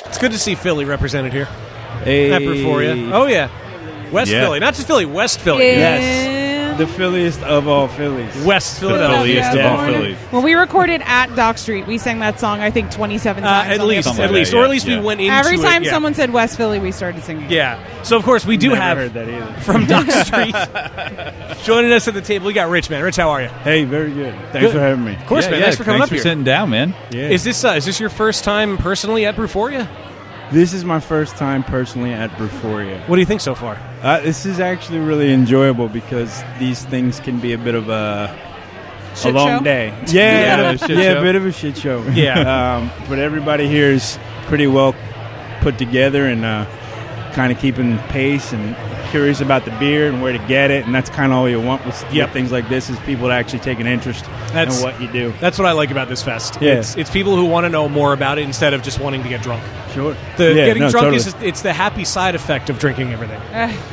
Speaker 2: It's good to see Philly represented here
Speaker 6: Hey.
Speaker 2: at Brewphoria. Oh, yeah. West
Speaker 6: Yeah.
Speaker 2: Philly. Not just Philly, West Philly.
Speaker 5: Yes.
Speaker 8: The Philliest of all Phillies.
Speaker 2: West Philadelphia.
Speaker 6: Philliest of all Phillies.
Speaker 5: When we recorded at Dock Street, we sang that song, I think, 27 times.
Speaker 2: At
Speaker 5: on the
Speaker 2: least,
Speaker 5: episode.
Speaker 2: or at
Speaker 6: Yeah,
Speaker 2: least
Speaker 6: yeah.
Speaker 2: we went into
Speaker 5: Every time
Speaker 2: it, yeah.
Speaker 5: someone said West Philly, we started singing.
Speaker 2: Yeah. So, of course, we do
Speaker 8: Never
Speaker 2: have
Speaker 8: heard that either.
Speaker 2: from Dock Street joining us at the table. We got Rich, man. Rich, how are you?
Speaker 8: Hey, very good. Thanks for having me.
Speaker 2: Of course, man. Thanks for coming up here.
Speaker 6: sitting down, man.
Speaker 8: Yeah.
Speaker 2: Is this your first time personally at Brewphoria?
Speaker 8: This is my first time personally at Brewphoria.
Speaker 2: What do you think so far?
Speaker 8: This is actually really enjoyable because these things can be a bit of a
Speaker 5: Shit
Speaker 8: long
Speaker 5: show?
Speaker 8: day.
Speaker 6: Yeah, a shit show.
Speaker 8: A bit of a shit show.
Speaker 2: Yeah.
Speaker 8: But everybody here is pretty well put together and kind of keeping pace and curious about the beer and where to get it, and that's kind of all you want with things like this is people to actually take an interest in what you do.
Speaker 2: That's what I like about this fest.
Speaker 8: Yeah.
Speaker 2: It's people who want to know more about it instead of just wanting to get drunk.
Speaker 8: Sure.
Speaker 2: Getting drunk
Speaker 8: totally.
Speaker 2: is it's the happy side effect of drinking everything.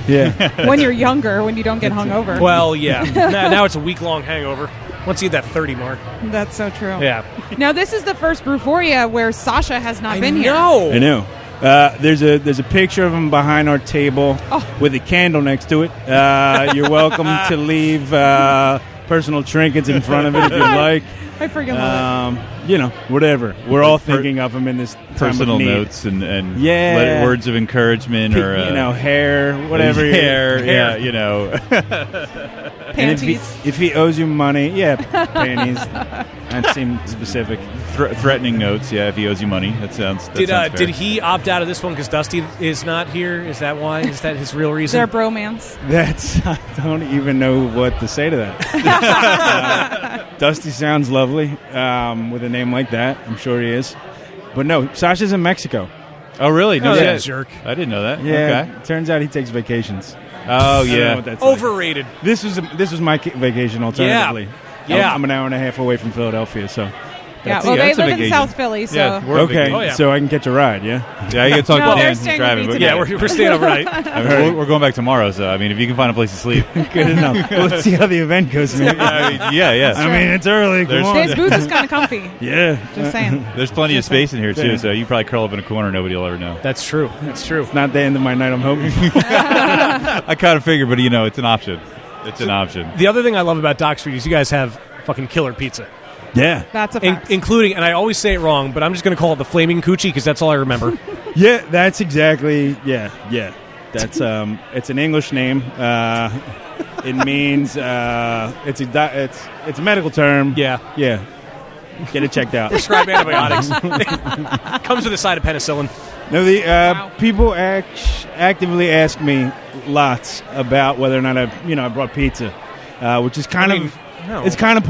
Speaker 8: Yeah.
Speaker 5: When you're younger, when you don't get hungover.
Speaker 2: Well, yeah. now it's a week-long hangover. Once you hit that 30 mark.
Speaker 5: That's so true.
Speaker 2: Yeah.
Speaker 5: Now, this is the first Brewphoria where Sasha has not been here.
Speaker 8: I know. There's a picture of him behind our table with a candle next to it. You're welcome to leave
Speaker 11: personal trinkets in front of it if you like.
Speaker 5: I freaking love
Speaker 11: Whatever. We're all thinking of him in this time
Speaker 6: personal
Speaker 11: of need.
Speaker 6: notes and words of encouragement or
Speaker 11: hair, whatever.
Speaker 6: Hair. Yeah,
Speaker 5: Panties.
Speaker 11: If he owes you money, panties. That seemed specific.
Speaker 6: Threatening notes. Yeah, if he owes you money, that sounds. That sounds fair.
Speaker 2: Did he opt out of this one because Dusty is not here? Is that why? Is that his real reason?
Speaker 5: Their bromance.
Speaker 11: I don't even know what to say to that. Dusty sounds lovely with a name like that. I'm sure he is. But no, Sasha's in Mexico.
Speaker 6: Oh, really? No,
Speaker 2: that jerk.
Speaker 6: I didn't know that.
Speaker 11: Yeah.
Speaker 6: Okay.
Speaker 11: Turns out he takes vacations.
Speaker 6: Oh,
Speaker 11: I don't know
Speaker 6: yeah.
Speaker 11: what that's
Speaker 2: Overrated.
Speaker 11: like. This was my vacation alternatively.
Speaker 2: Yeah.
Speaker 11: I'm an hour and a half away from Philadelphia, so.
Speaker 5: Yeah,
Speaker 11: That's
Speaker 5: well, they
Speaker 6: that's a
Speaker 5: live in
Speaker 6: vacation.
Speaker 5: South Philly, so.
Speaker 6: Yeah, we're
Speaker 11: okay, so I can catch a ride, yeah?
Speaker 6: Yeah, you can talk
Speaker 5: No,
Speaker 6: about
Speaker 5: they're
Speaker 6: Dan
Speaker 5: staying
Speaker 6: driving.
Speaker 5: with me
Speaker 6: But
Speaker 5: today.
Speaker 2: We're staying overnight.
Speaker 6: we're going back tomorrow, so I mean, if you can find a place to sleep.
Speaker 11: Good enough. Let's see how the event goes, man.
Speaker 6: Yeah.
Speaker 11: I mean, it's early. Come on.
Speaker 5: This booth is kind of comfy.
Speaker 11: Yeah.
Speaker 5: Just saying.
Speaker 6: There's plenty of space in here, too,
Speaker 11: Yeah.
Speaker 6: so you probably curl up in a corner, nobody will ever know.
Speaker 2: That's true.
Speaker 11: It's not the end of my night, I'm hoping.
Speaker 6: I kind of figured, but it's an option. It's an option.
Speaker 2: The other thing I love about Dock Street is you guys have fucking killer pizza.
Speaker 11: Yeah.
Speaker 5: That's a fact.
Speaker 2: Including, and I always say it wrong, but I'm just going to call it the Flaming Coochie because that's all I remember.
Speaker 11: Yeah, that's exactly, yeah. That's, it's an English name. It means, it's a medical term.
Speaker 2: Yeah.
Speaker 11: Get it checked out.
Speaker 2: Prescribe antibiotics. Comes with a side of penicillin.
Speaker 11: No, the people actively ask me lots about whether or not I brought pizza, which is kind of it's kind of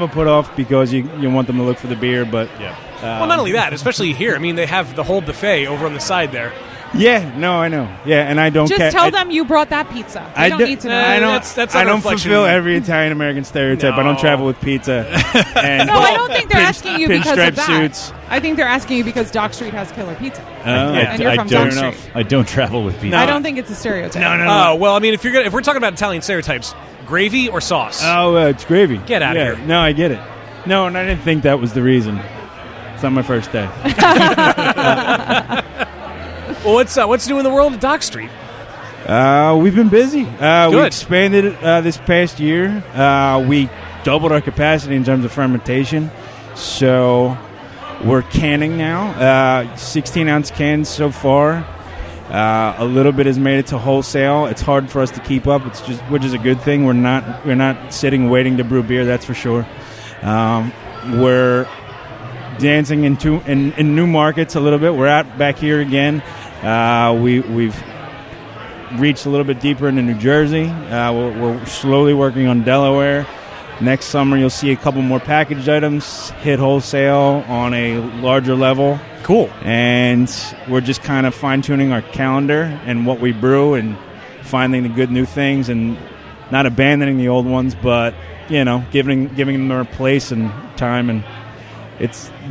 Speaker 11: a put off because you want them to look for the beer, but
Speaker 2: Well, not only that, especially here. I mean, they have the whole buffet over on the side there.
Speaker 11: Yeah, no, I know. Yeah, and I don't.
Speaker 5: Just tell them you brought that pizza. They don't need to know.
Speaker 11: I don't.
Speaker 2: That's
Speaker 11: I
Speaker 2: not a
Speaker 11: don't
Speaker 2: reflection.
Speaker 11: fulfill every Italian American stereotype. I don't
Speaker 2: No.
Speaker 11: travel with pizza. And
Speaker 5: No, I don't think they're asking you because of
Speaker 11: pinstripe
Speaker 5: that.
Speaker 11: suits.
Speaker 5: I think they're asking you because Dock Street has killer pizza.
Speaker 11: Yeah,
Speaker 5: and you're from Dock Street.
Speaker 6: I don't travel with people.
Speaker 5: I don't think it's a stereotype.
Speaker 11: No.
Speaker 2: Oh, well, I mean, if we're talking about Italian stereotypes, gravy or sauce?
Speaker 11: Oh, it's gravy.
Speaker 2: Get outta here.
Speaker 11: No, I get it. No, and I didn't think that was the reason. It's not my first day.
Speaker 2: Well, what's new in the world of Dock Street?
Speaker 11: We've been busy. We
Speaker 2: Good.
Speaker 11: expanded this past year. We doubled our capacity in terms of fermentation. So we're canning now. 16-ounce cans so far. A little bit has made it to wholesale. It's hard for us to keep up. Which is a good thing. We're not sitting waiting to brew beer. That's for sure. We're dancing in new markets a little bit. We're out back here again. We've reached a little bit deeper into New Jersey. We're slowly working on Delaware. Next summer, you'll see a couple more packaged items hit wholesale on a larger level.
Speaker 2: Cool.
Speaker 11: And we're just kind of fine-tuning our calendar and what we brew and finding the good new things and not abandoning the old ones, but, giving them their place and time. And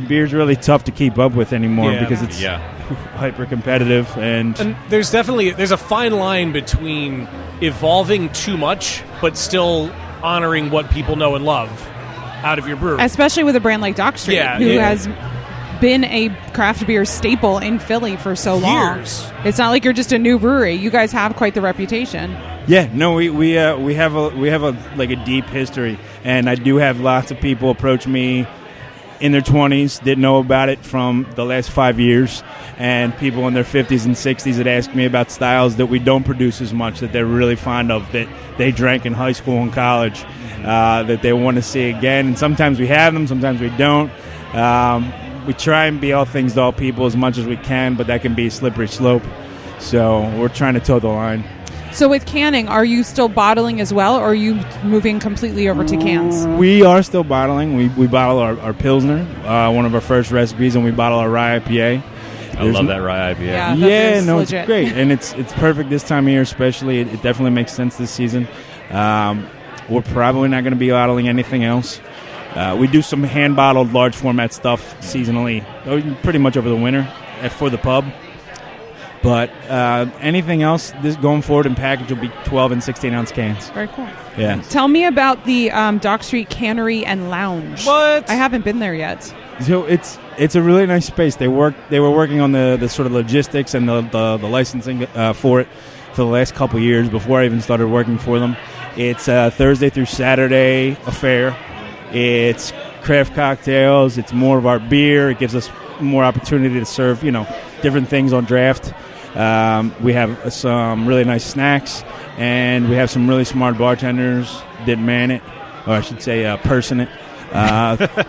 Speaker 11: beer's really tough to keep up with anymore because it's hyper competitive and
Speaker 2: there's a fine line between evolving too much but still honoring what people know and love out of your brewery,
Speaker 5: Especially with a brand like Dock Street, who has been a craft beer staple in Philly for so long.
Speaker 2: Years.
Speaker 5: It's not like you're just a new brewery. You guys have quite the reputation.
Speaker 11: yeah, no, we have a deep history, and I do have lots of people approach me in their 20s, didn't know about it from the last 5 years, and people in their 50s and 60s that ask me about styles that we don't produce as much, that they're really fond of, that they drank in high school and college, that they want to see again. And sometimes we have them, sometimes we don't. We try and be all things to all people as much as we can, but that can be a slippery slope. So we're trying to toe the line.
Speaker 5: So with canning, are you still bottling as well, or are you moving completely over to cans?
Speaker 11: We are still bottling. We bottle our Pilsner, one of our first recipes, and we bottle our rye IPA.
Speaker 6: I love that rye IPA.
Speaker 5: Yeah, that is
Speaker 11: no,
Speaker 5: legit.
Speaker 11: it's great, and it's perfect this time of year, especially. It definitely makes sense this season. We're probably not going to be bottling anything else. We do some hand bottled large format stuff seasonally, pretty much over the winter for the pub. But anything else this going forward in package will be 12 and 16-ounce cans.
Speaker 5: Very cool.
Speaker 11: Yeah.
Speaker 5: Tell me about the Dock Street Cannery and Lounge.
Speaker 2: What?
Speaker 5: I haven't been there yet.
Speaker 11: So it's a really nice space. They were working on the sort of logistics and the licensing for it for the last couple of years before I even started working for them. It's a Thursday through Saturday affair. It's craft cocktails. It's more of our beer. It gives us more opportunity to serve, different things on draft. We have some really nice snacks, and we have some really smart bartenders that man it, or I should say person it,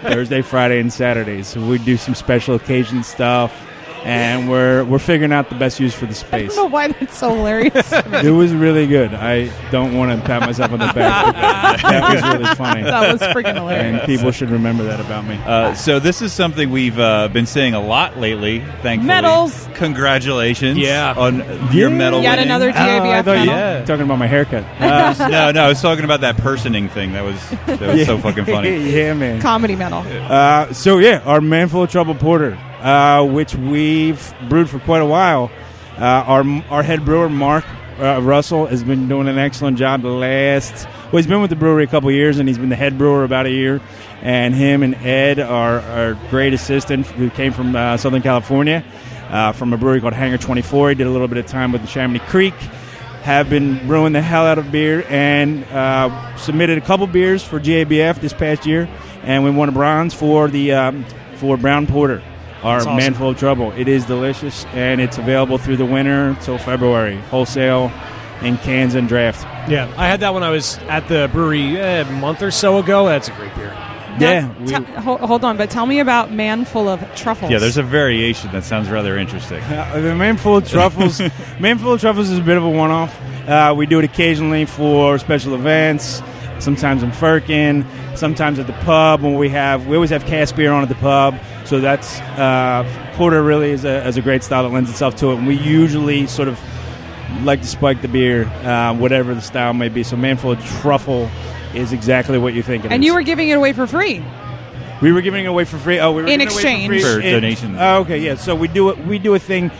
Speaker 11: Thursday, Friday, and Saturdays. So we do some special occasion stuff, and we're figuring out the best use for the space.
Speaker 5: I don't know why that's so hilarious.
Speaker 11: It was really good. I don't want to pat myself on the back. That was really funny.
Speaker 5: That was freaking hilarious.
Speaker 11: And people should remember that about me.
Speaker 6: So this is something we've been saying a lot lately, thankfully.
Speaker 5: Medals.
Speaker 6: Congratulations
Speaker 2: Yeah.
Speaker 6: on your medal
Speaker 5: Yet
Speaker 6: winning.
Speaker 5: another
Speaker 11: I
Speaker 5: GABF
Speaker 11: thought you
Speaker 5: medal.
Speaker 11: were talking about my haircut.
Speaker 6: No, I was talking about that personing thing. That was so fucking funny.
Speaker 11: Yeah, man.
Speaker 5: Comedy medal.
Speaker 11: Our Man Full of Trouble Porter, which we've brewed for quite a while. Our head brewer, Mark Russell, has been doing an excellent job he's been with the brewery a couple of years, and he's been the head brewer about a year. And him and Ed, our great assistant, who came from Southern California, from a brewery called Hangar 24. He did a little bit of time with the Chamonix Creek. Have been brewing the hell out of beer, and submitted a couple beers for GABF this past year, and we won a bronze for the for Brown Porter, our
Speaker 2: That's awesome.
Speaker 11: Man Full of Trouble. It is delicious, and it's available through the winter until February, wholesale in cans and draft.
Speaker 2: Yeah, I had that when I was at the brewery a month or so ago. That's a great beer.
Speaker 5: Hold on, but tell me about Man Full of Truffles.
Speaker 6: Yeah, there's a variation that sounds rather interesting.
Speaker 11: The Man Full of Truffles. Man Full of Truffles is a bit of a one-off. We do it occasionally for special events, sometimes in Firkin, sometimes at the pub. When we always have cast beer on at the pub, so that's porter really is a great style that lends itself to it. And we usually sort of like to spike the beer, whatever the style may be. So Man Full of Truffle is exactly what you think it is.
Speaker 5: And you were giving it away for free.
Speaker 11: We were giving it away for free. Oh, we were
Speaker 5: In
Speaker 11: giving it away
Speaker 5: exchange.
Speaker 6: For
Speaker 11: free.
Speaker 6: donations.
Speaker 11: Oh, okay, yeah. So we do a thing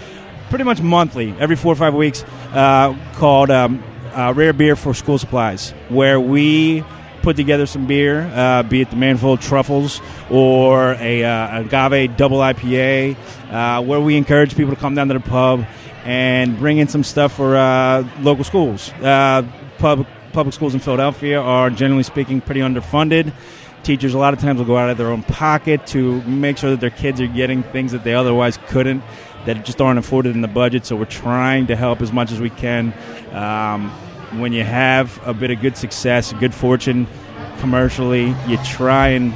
Speaker 11: pretty much monthly, every 4 or 5 weeks, called Rare Beer for School Supplies, where we put together some beer, be it the Man Full of Truffles or a agave double IPA, where we encourage people to come down to the pub and bring in some stuff for local schools. Public schools in Philadelphia are, generally speaking, pretty underfunded. Teachers a lot of times will go out of their own pocket to make sure that their kids are getting things that they otherwise couldn't, that just aren't afforded in the budget. So we're trying to help as much as we can. When you have a bit of good success, good fortune commercially, you try and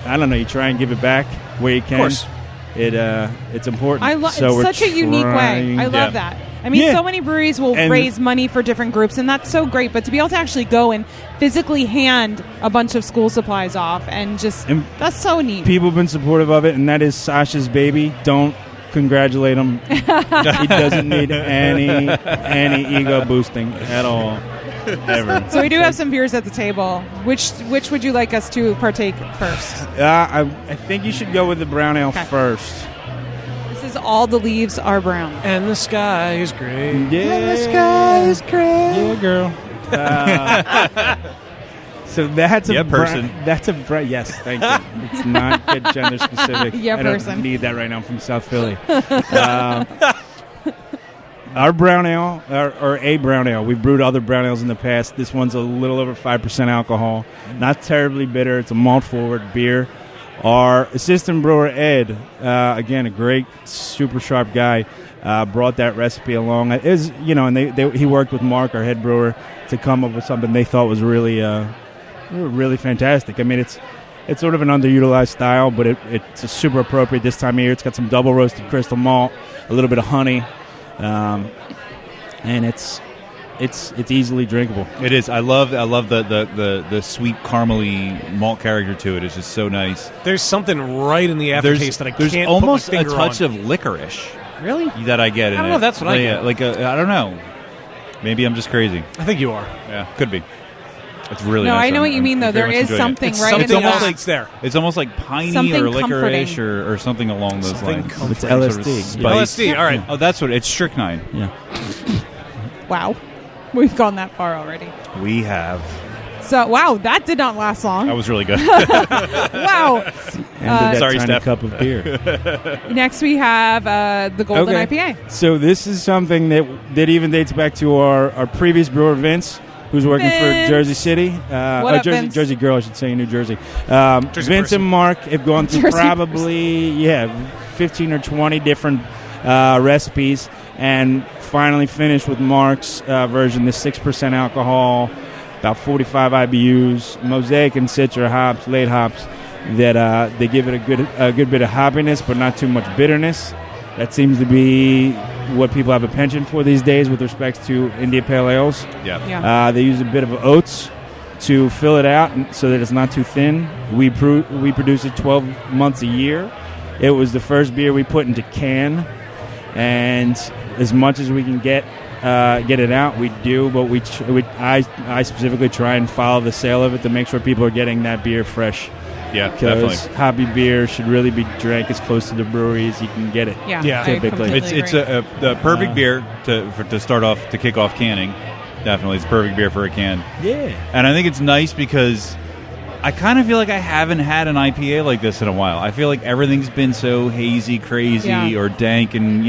Speaker 11: give it back where you can.
Speaker 2: Of course.
Speaker 11: It's important.
Speaker 5: It's such a unique way. I love that. I mean, so many breweries will raise money for different groups, and that's so great. But to be able to actually go and physically hand a bunch of school supplies off that's so neat.
Speaker 11: People have been supportive of it, and that is Sasha's baby. Don't congratulate him. He doesn't need any ego boosting at all, ever.
Speaker 5: So we do have some beers at the table. Which would you like us to partake first?
Speaker 11: I think you should go with the brown ale first.
Speaker 5: This is All the Leaves Are Brown.
Speaker 2: And the sky is gray.
Speaker 11: Yeah,
Speaker 5: the sky is gray.
Speaker 11: Yeah, girl. So that's a
Speaker 6: person.
Speaker 11: Yes, thank you. It's not gender specific.
Speaker 5: Yeah,
Speaker 11: I
Speaker 5: person.
Speaker 11: don't need that right now. I'm from South Philly. Our brown ale, or a brown ale, we've brewed other brown ales in the past. This one's a little over 5% alcohol. Not terribly bitter. It's a malt-forward beer. Our assistant brewer, Ed, again, a great, super sharp guy, brought that recipe along. It is, he worked with Mark, our head brewer, to come up with something they thought was really fantastic. I mean, it's sort of an underutilized style, but it's super appropriate this time of year. It's got some double roasted crystal malt, a little bit of honey, and it's easily drinkable.
Speaker 6: It is. I love the sweet caramely malt character to it. It's just so nice.
Speaker 2: There's something right in the aftertaste that I can't
Speaker 6: There's almost
Speaker 2: put my
Speaker 6: a
Speaker 2: finger
Speaker 6: touch
Speaker 2: on.
Speaker 6: of licorice.
Speaker 2: Really?
Speaker 6: That I get in it.
Speaker 2: I don't know. That's what I get.
Speaker 6: I don't know. Maybe I'm just crazy.
Speaker 2: I think you are.
Speaker 6: Yeah, could be. It's really
Speaker 5: No,
Speaker 6: nice.
Speaker 5: I know what you mean, though.
Speaker 6: I'm very
Speaker 5: There
Speaker 6: much
Speaker 5: is
Speaker 6: enjoying it.
Speaker 5: something right in
Speaker 6: It's almost
Speaker 5: the
Speaker 6: like
Speaker 2: it's there.
Speaker 6: It's almost like piney
Speaker 5: Something
Speaker 6: or licorice
Speaker 5: comforting.
Speaker 6: or something along those
Speaker 2: Something
Speaker 6: lines.
Speaker 2: comforting.
Speaker 11: It's
Speaker 6: Sort of
Speaker 11: LSD.
Speaker 6: spice.
Speaker 2: LSD, all right.
Speaker 6: Oh, that's what it's strychnine.
Speaker 11: Yeah.
Speaker 5: Wow. We've gone that far already.
Speaker 6: We have.
Speaker 5: So, wow, that did not last long.
Speaker 6: That was really good.
Speaker 5: Wow.
Speaker 11: And that
Speaker 6: Sorry,
Speaker 11: tiny
Speaker 6: Steph.
Speaker 11: cup of beer.
Speaker 5: Next, we have the Golden IPA.
Speaker 11: So this is something that even dates back to our previous brewer, Vince, who's working
Speaker 5: Vince.
Speaker 11: for Jersey City.
Speaker 5: What up, Vince?
Speaker 11: Jersey Girl, I should say, in New Jersey.
Speaker 2: Jersey
Speaker 11: Vince
Speaker 2: person.
Speaker 11: and Mark have gone through
Speaker 5: Jersey
Speaker 11: probably 15 or 20 different recipes, and finally finished with Mark's version, the 6% alcohol, about 45 IBUs, Mosaic and Citra hops, late hops, that they give it a good bit of hoppiness, but not too much bitterness. That seems to be what people have a penchant for these days with respect to India Pale Ales.
Speaker 5: Yeah.
Speaker 11: They use a bit of oats to fill it out so that it's not too thin. We produce it 12 months a year. It was the first beer we put into can, and as much as we can get it out, we do. But I specifically try and follow the sale of it to make sure people are getting that beer fresh.
Speaker 6: Yeah,
Speaker 11: Because
Speaker 6: definitely.
Speaker 11: hobby beer should really be drank as close to the brewery as you can get it.
Speaker 5: Yeah.
Speaker 11: typically.
Speaker 6: It's the perfect beer to start off, to kick off canning. Definitely, it's a perfect beer for a can.
Speaker 11: Yeah.
Speaker 6: And I think it's nice because I kind of feel like I haven't had an IPA like this in a while. I feel like everything's been so hazy, crazy, or dank, and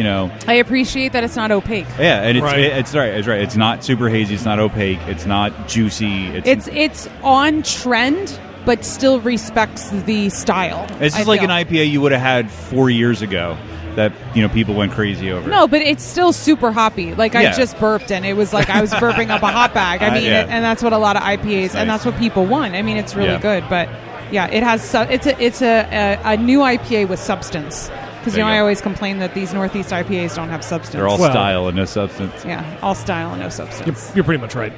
Speaker 5: I appreciate that it's not opaque.
Speaker 6: Yeah, and
Speaker 2: Right.
Speaker 6: it's right. It's right. It's not super hazy. It's not opaque. It's not juicy.
Speaker 5: It's on trend, but still respects the style.
Speaker 6: It's just
Speaker 5: I
Speaker 6: like
Speaker 5: feel.
Speaker 6: an IPA you would have had 4 years ago that people went crazy over.
Speaker 5: No, but it's still super hoppy. Like I
Speaker 6: Yeah.
Speaker 5: just burped, and it was like I was burping up a hot bag. I mean,
Speaker 6: yeah.
Speaker 5: and that's what a lot of IPAs, and that's what people want. I mean, it's really
Speaker 6: Yeah.
Speaker 5: good, but yeah, it has. It's a new IPA with substance. Because
Speaker 6: There you
Speaker 5: I
Speaker 6: go.
Speaker 5: always complain that these Northeast IPAs don't have substance.
Speaker 6: They're all style and no substance.
Speaker 5: Yeah, all style and no substance.
Speaker 2: You're pretty much right.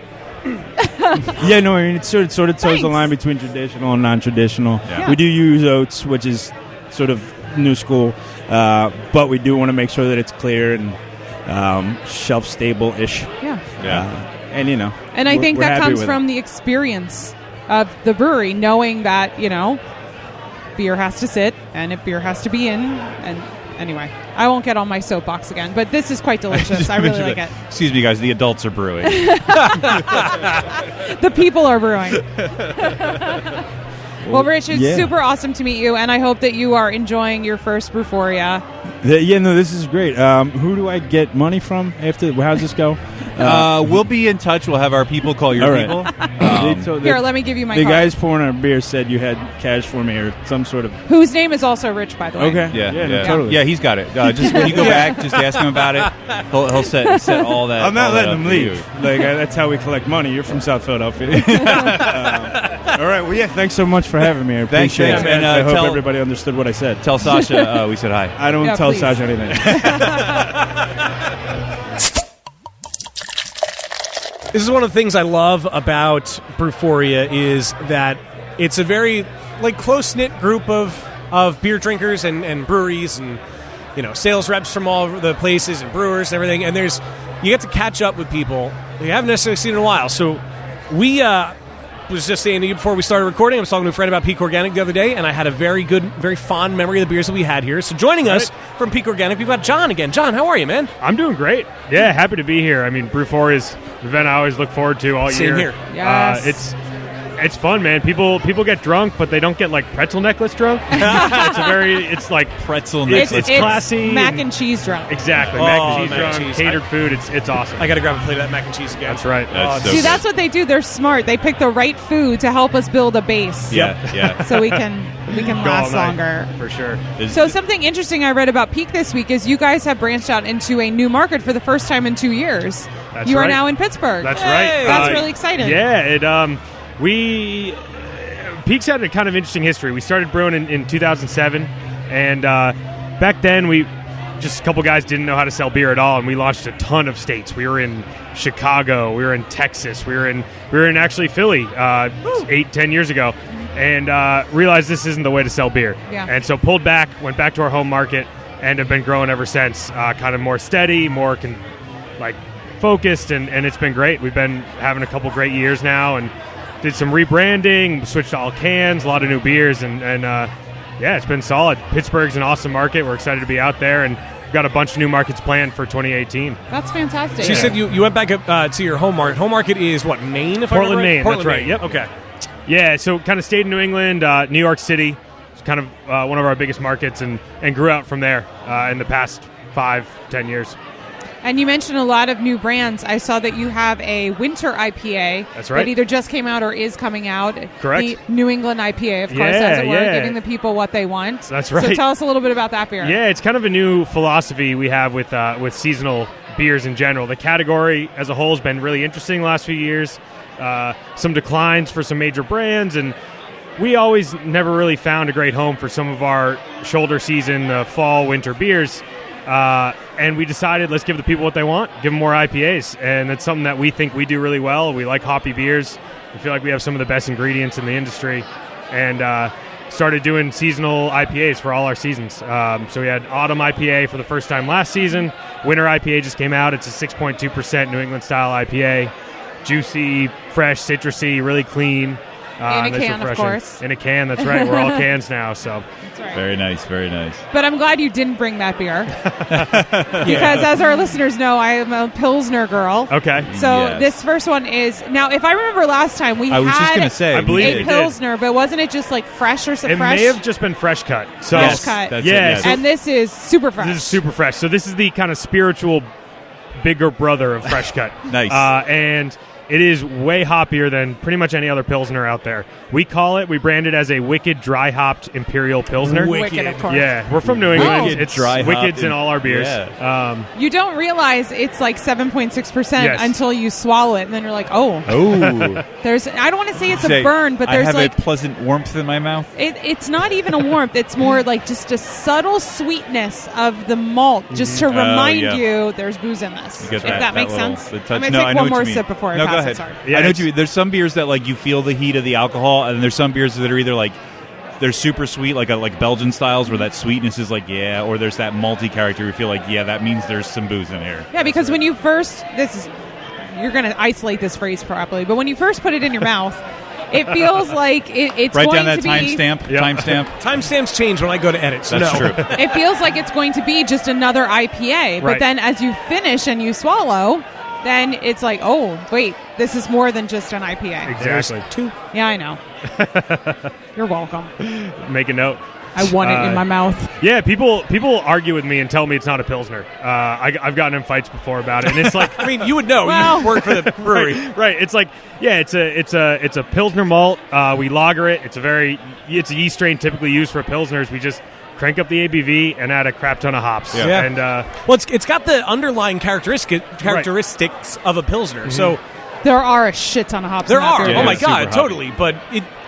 Speaker 11: Yeah, no, I mean, it sort of toes
Speaker 5: Thanks.
Speaker 11: the line between traditional and non-traditional.
Speaker 6: Yeah.
Speaker 11: We do use oats, which is sort of new school, but we do want to make sure that it's clear and shelf-stable-ish.
Speaker 5: Yeah.
Speaker 11: And,
Speaker 5: And I think
Speaker 11: we're
Speaker 5: that
Speaker 11: happy
Speaker 5: comes
Speaker 11: with
Speaker 5: from
Speaker 11: it.
Speaker 5: the experience of the brewery, knowing that, beer has to sit and beer has to be in. And anyway, I won't get on my soapbox again, but this is quite delicious. I really like it.
Speaker 6: Excuse me, guys. The adults are brewing.
Speaker 5: The people are brewing. Well, Rich, it's
Speaker 11: yeah.
Speaker 5: super awesome to meet you, and I hope that you are enjoying your first Brewphoria.
Speaker 11: This is great. Who do I get money from after? How's this go?
Speaker 6: We'll be in touch. We'll have our people call your
Speaker 11: All right.
Speaker 6: people.
Speaker 5: Here, let me give you my
Speaker 11: The
Speaker 5: card.
Speaker 11: guys pouring our beer said you had cash for me or some sort of.
Speaker 5: Whose name is also Rich, by the way.
Speaker 11: Okay.
Speaker 6: Yeah,
Speaker 11: totally.
Speaker 6: Yeah, he's got it. Just when you go back, just ask him about it. He'll set all that.
Speaker 11: I'm not
Speaker 6: all that
Speaker 11: letting
Speaker 6: up
Speaker 11: them
Speaker 6: for you.
Speaker 11: leave. That's how we collect money. You're from South Philadelphia. All right. Well, yeah. Thanks so much for having me. I
Speaker 6: Thanks,
Speaker 11: appreciate
Speaker 6: James.
Speaker 11: it.
Speaker 6: And,
Speaker 11: I hope
Speaker 6: tell-
Speaker 11: everybody understood what I said.
Speaker 6: Tell Sasha we said hi.
Speaker 11: I don't
Speaker 5: Yeah,
Speaker 11: tell
Speaker 5: please.
Speaker 11: Sasha anything.
Speaker 2: This is one of the things I love about Brewphoria is that it's a very close-knit group of beer drinkers and breweries and sales reps from all the places and brewers and everything. And you get to catch up with people you haven't necessarily seen in a while. So we was just saying to you before we started recording, I was talking to a friend about Peak Organic the other day, and I had a very good, very fond memory of the beers that we had here. So joining us from Peak Organic, we've got John again. John, how are you, man?
Speaker 1: I'm doing great. Yeah, happy to be here. I mean, Brewphoria is an event I always look forward to all
Speaker 2: Same
Speaker 1: year.
Speaker 2: here.
Speaker 5: Yes.
Speaker 1: It's fun, man. People get drunk, but they don't get pretzel necklace drunk. It's like
Speaker 6: Pretzel
Speaker 5: It's,
Speaker 6: necklace.
Speaker 1: It's classy
Speaker 5: mac
Speaker 1: and-
Speaker 5: and cheese drunk.
Speaker 1: exactly
Speaker 2: Oh,
Speaker 1: mac and cheese
Speaker 2: mac and
Speaker 1: drunk,
Speaker 2: cheese.
Speaker 1: catered food. It's awesome.
Speaker 2: I got to grab a plate of that mac and cheese again.
Speaker 1: That's right.
Speaker 6: That's so
Speaker 5: See,
Speaker 6: good.
Speaker 5: that's what they do. They're smart. They pick the right food to help us build a base.
Speaker 6: Yeah.
Speaker 5: So we can
Speaker 1: Go all
Speaker 5: last
Speaker 1: night,
Speaker 5: longer.
Speaker 1: for sure.
Speaker 5: So something interesting I read about Peak this week is you guys have branched out into a new market for the first time in 2 years.
Speaker 1: That's
Speaker 5: you are
Speaker 1: right.
Speaker 5: now in Pittsburgh.
Speaker 1: That's right.
Speaker 5: That's really exciting.
Speaker 1: Yeah, Peak's had a kind of interesting history. We started brewing in 2007, and back then just a couple guys didn't know how to sell beer at all, and we launched a ton of states. We were in Chicago, we were in Texas, we were in actually Philly 8-10 years ago, and realized this isn't the way to sell beer.
Speaker 5: Yeah.
Speaker 1: And so pulled back, went back to our home market, and have been growing ever since. Kind of more steady, more focused, and it's been great. We've been having a couple great years now, and did some rebranding, switched to all cans, a lot of new beers, and it's been solid. Pittsburgh's an awesome market. We're excited to be out there, and we've got a bunch of new markets planned for 2018.
Speaker 5: That's fantastic.
Speaker 2: So you said you went back up to your home market. Home market is what, Maine? If
Speaker 1: Portland,
Speaker 2: I remember right?
Speaker 1: Maine.
Speaker 2: Portland,
Speaker 1: That's right.
Speaker 2: Maine.
Speaker 1: Yep.
Speaker 2: Okay.
Speaker 1: Yeah, so kind of stayed in New England, New York City. It's kind of one of our biggest markets, and grew out from there in the past 5-10 years.
Speaker 5: And you mentioned a lot of new brands. I saw that you have a winter IPA.
Speaker 1: That's right.
Speaker 5: That either just came out or is coming out.
Speaker 1: Correct.
Speaker 5: The New England IPA, of course,
Speaker 1: Yeah,
Speaker 5: as it were,
Speaker 1: yeah.
Speaker 5: giving the people what they want.
Speaker 1: That's
Speaker 5: So
Speaker 1: right.
Speaker 5: tell us a little bit about that beer.
Speaker 1: Yeah, it's kind of a new philosophy we have with seasonal beers in general. The category as a whole has been really interesting the last few years. Some declines for some major brands, and we always never really found a great home for some of our shoulder season, fall, winter beers. And we decided, let's give the people what they want, give them more IPAs. And that's something that we think we do really well. We like hoppy beers. We feel like we have some of the best ingredients in the industry. And started doing seasonal IPAs for all our seasons. So we had autumn IPA for the first time last season. Winter IPA just came out. It's a 6.2% New England style IPA. Juicy, fresh, citrusy, really clean.
Speaker 5: In a
Speaker 1: that's
Speaker 5: can, of
Speaker 1: refreshing.
Speaker 5: course.
Speaker 1: In a can, that's right. We're all cans now, so.
Speaker 5: That's right.
Speaker 6: Very nice, very nice.
Speaker 5: But I'm glad you didn't bring that beer. Because as our listeners know, I am a Pilsner girl.
Speaker 1: Okay.
Speaker 5: So
Speaker 6: Yes.
Speaker 5: this first one is... Now, if I remember last time, we
Speaker 6: I was just
Speaker 5: had
Speaker 6: going to say.
Speaker 1: I believe
Speaker 5: a
Speaker 1: it did.
Speaker 5: Pilsner, but wasn't it just like fresh or some
Speaker 1: It
Speaker 5: fresh?
Speaker 1: may have just been fresh cut. So
Speaker 5: Fresh cut.
Speaker 6: That's
Speaker 1: Yeah,
Speaker 6: it, yes.
Speaker 1: so-
Speaker 5: And this is super fresh.
Speaker 1: This is super fresh. So this is the kind of spiritual bigger brother of fresh cut.
Speaker 6: Nice.
Speaker 1: And it is way hoppier than pretty much any other Pilsner out there. We brand it as a wicked dry hopped Imperial Pilsner.
Speaker 5: Wicked, of course.
Speaker 1: Yeah, we're from New England.
Speaker 5: Wicked
Speaker 1: It's
Speaker 6: dry hopped
Speaker 1: Wickeds in all our beers.
Speaker 6: Yeah.
Speaker 5: You don't realize it's like 7.6%
Speaker 1: Yes.
Speaker 5: until you swallow it, and then you're like, oh.
Speaker 6: Oh.
Speaker 5: There's. I don't want to say it's
Speaker 6: Say,
Speaker 5: a burn, but
Speaker 6: I
Speaker 5: there's
Speaker 6: have
Speaker 5: like
Speaker 6: a pleasant warmth in my mouth.
Speaker 5: it's not even a warmth. It's more like just a subtle sweetness of the malt, just to remind
Speaker 6: yeah.
Speaker 5: you there's booze in this.
Speaker 6: You get
Speaker 5: If that makes
Speaker 6: little-
Speaker 5: sense.
Speaker 6: the touch.
Speaker 5: I'm gonna
Speaker 6: No, I
Speaker 5: take
Speaker 6: know
Speaker 5: one
Speaker 6: what
Speaker 5: more
Speaker 6: you mean.
Speaker 5: sip before I
Speaker 6: No,
Speaker 5: pass
Speaker 6: go
Speaker 5: it.
Speaker 6: ahead.
Speaker 5: Sorry.
Speaker 1: Yeah,
Speaker 6: I know what
Speaker 1: it's-
Speaker 6: you mean. There's some beers that like you feel the heat of the alcohol, and there's some beers that are either like they're super sweet, like Belgian styles, where that sweetness is like or there's that malty character. You feel like that means there's some booze in here.
Speaker 5: Yeah, because when you first you're going to isolate this phrase properly, but when you first put it in your mouth, it feels like it's
Speaker 6: Write
Speaker 5: going
Speaker 6: down that
Speaker 5: to be
Speaker 6: timestamp.
Speaker 1: Yep.
Speaker 6: Timestamp.
Speaker 2: Timestamps change when I go to edit. So
Speaker 6: That's
Speaker 2: no.
Speaker 6: true.
Speaker 5: it feels like it's going to be just another IPA. But
Speaker 1: Right.
Speaker 5: then as you finish and you swallow, then it's like, oh, wait, this is more than just an IPA.
Speaker 1: Exactly.
Speaker 5: Yeah, I know. You're welcome.
Speaker 1: Make a note.
Speaker 5: I want it in my mouth.
Speaker 1: Yeah, people argue with me and tell me it's not a Pilsner. I've gotten in fights before about it, and it's like
Speaker 2: I mean, you would know.
Speaker 5: Well-
Speaker 2: You work for the brewery.
Speaker 1: right. It's like it's a Pilsner malt. We lager it. It's a yeast strain typically used for Pilsners. We just crank up the ABV and add a crap ton of hops.
Speaker 2: Yeah.
Speaker 1: And
Speaker 2: Well, it's got the underlying characteristics of a Pilsner. So
Speaker 5: There are a shit ton of hops
Speaker 2: there
Speaker 5: in that
Speaker 2: are.
Speaker 5: beer.
Speaker 2: Oh my
Speaker 6: it's super
Speaker 2: God,
Speaker 6: hoppy.
Speaker 2: totally. But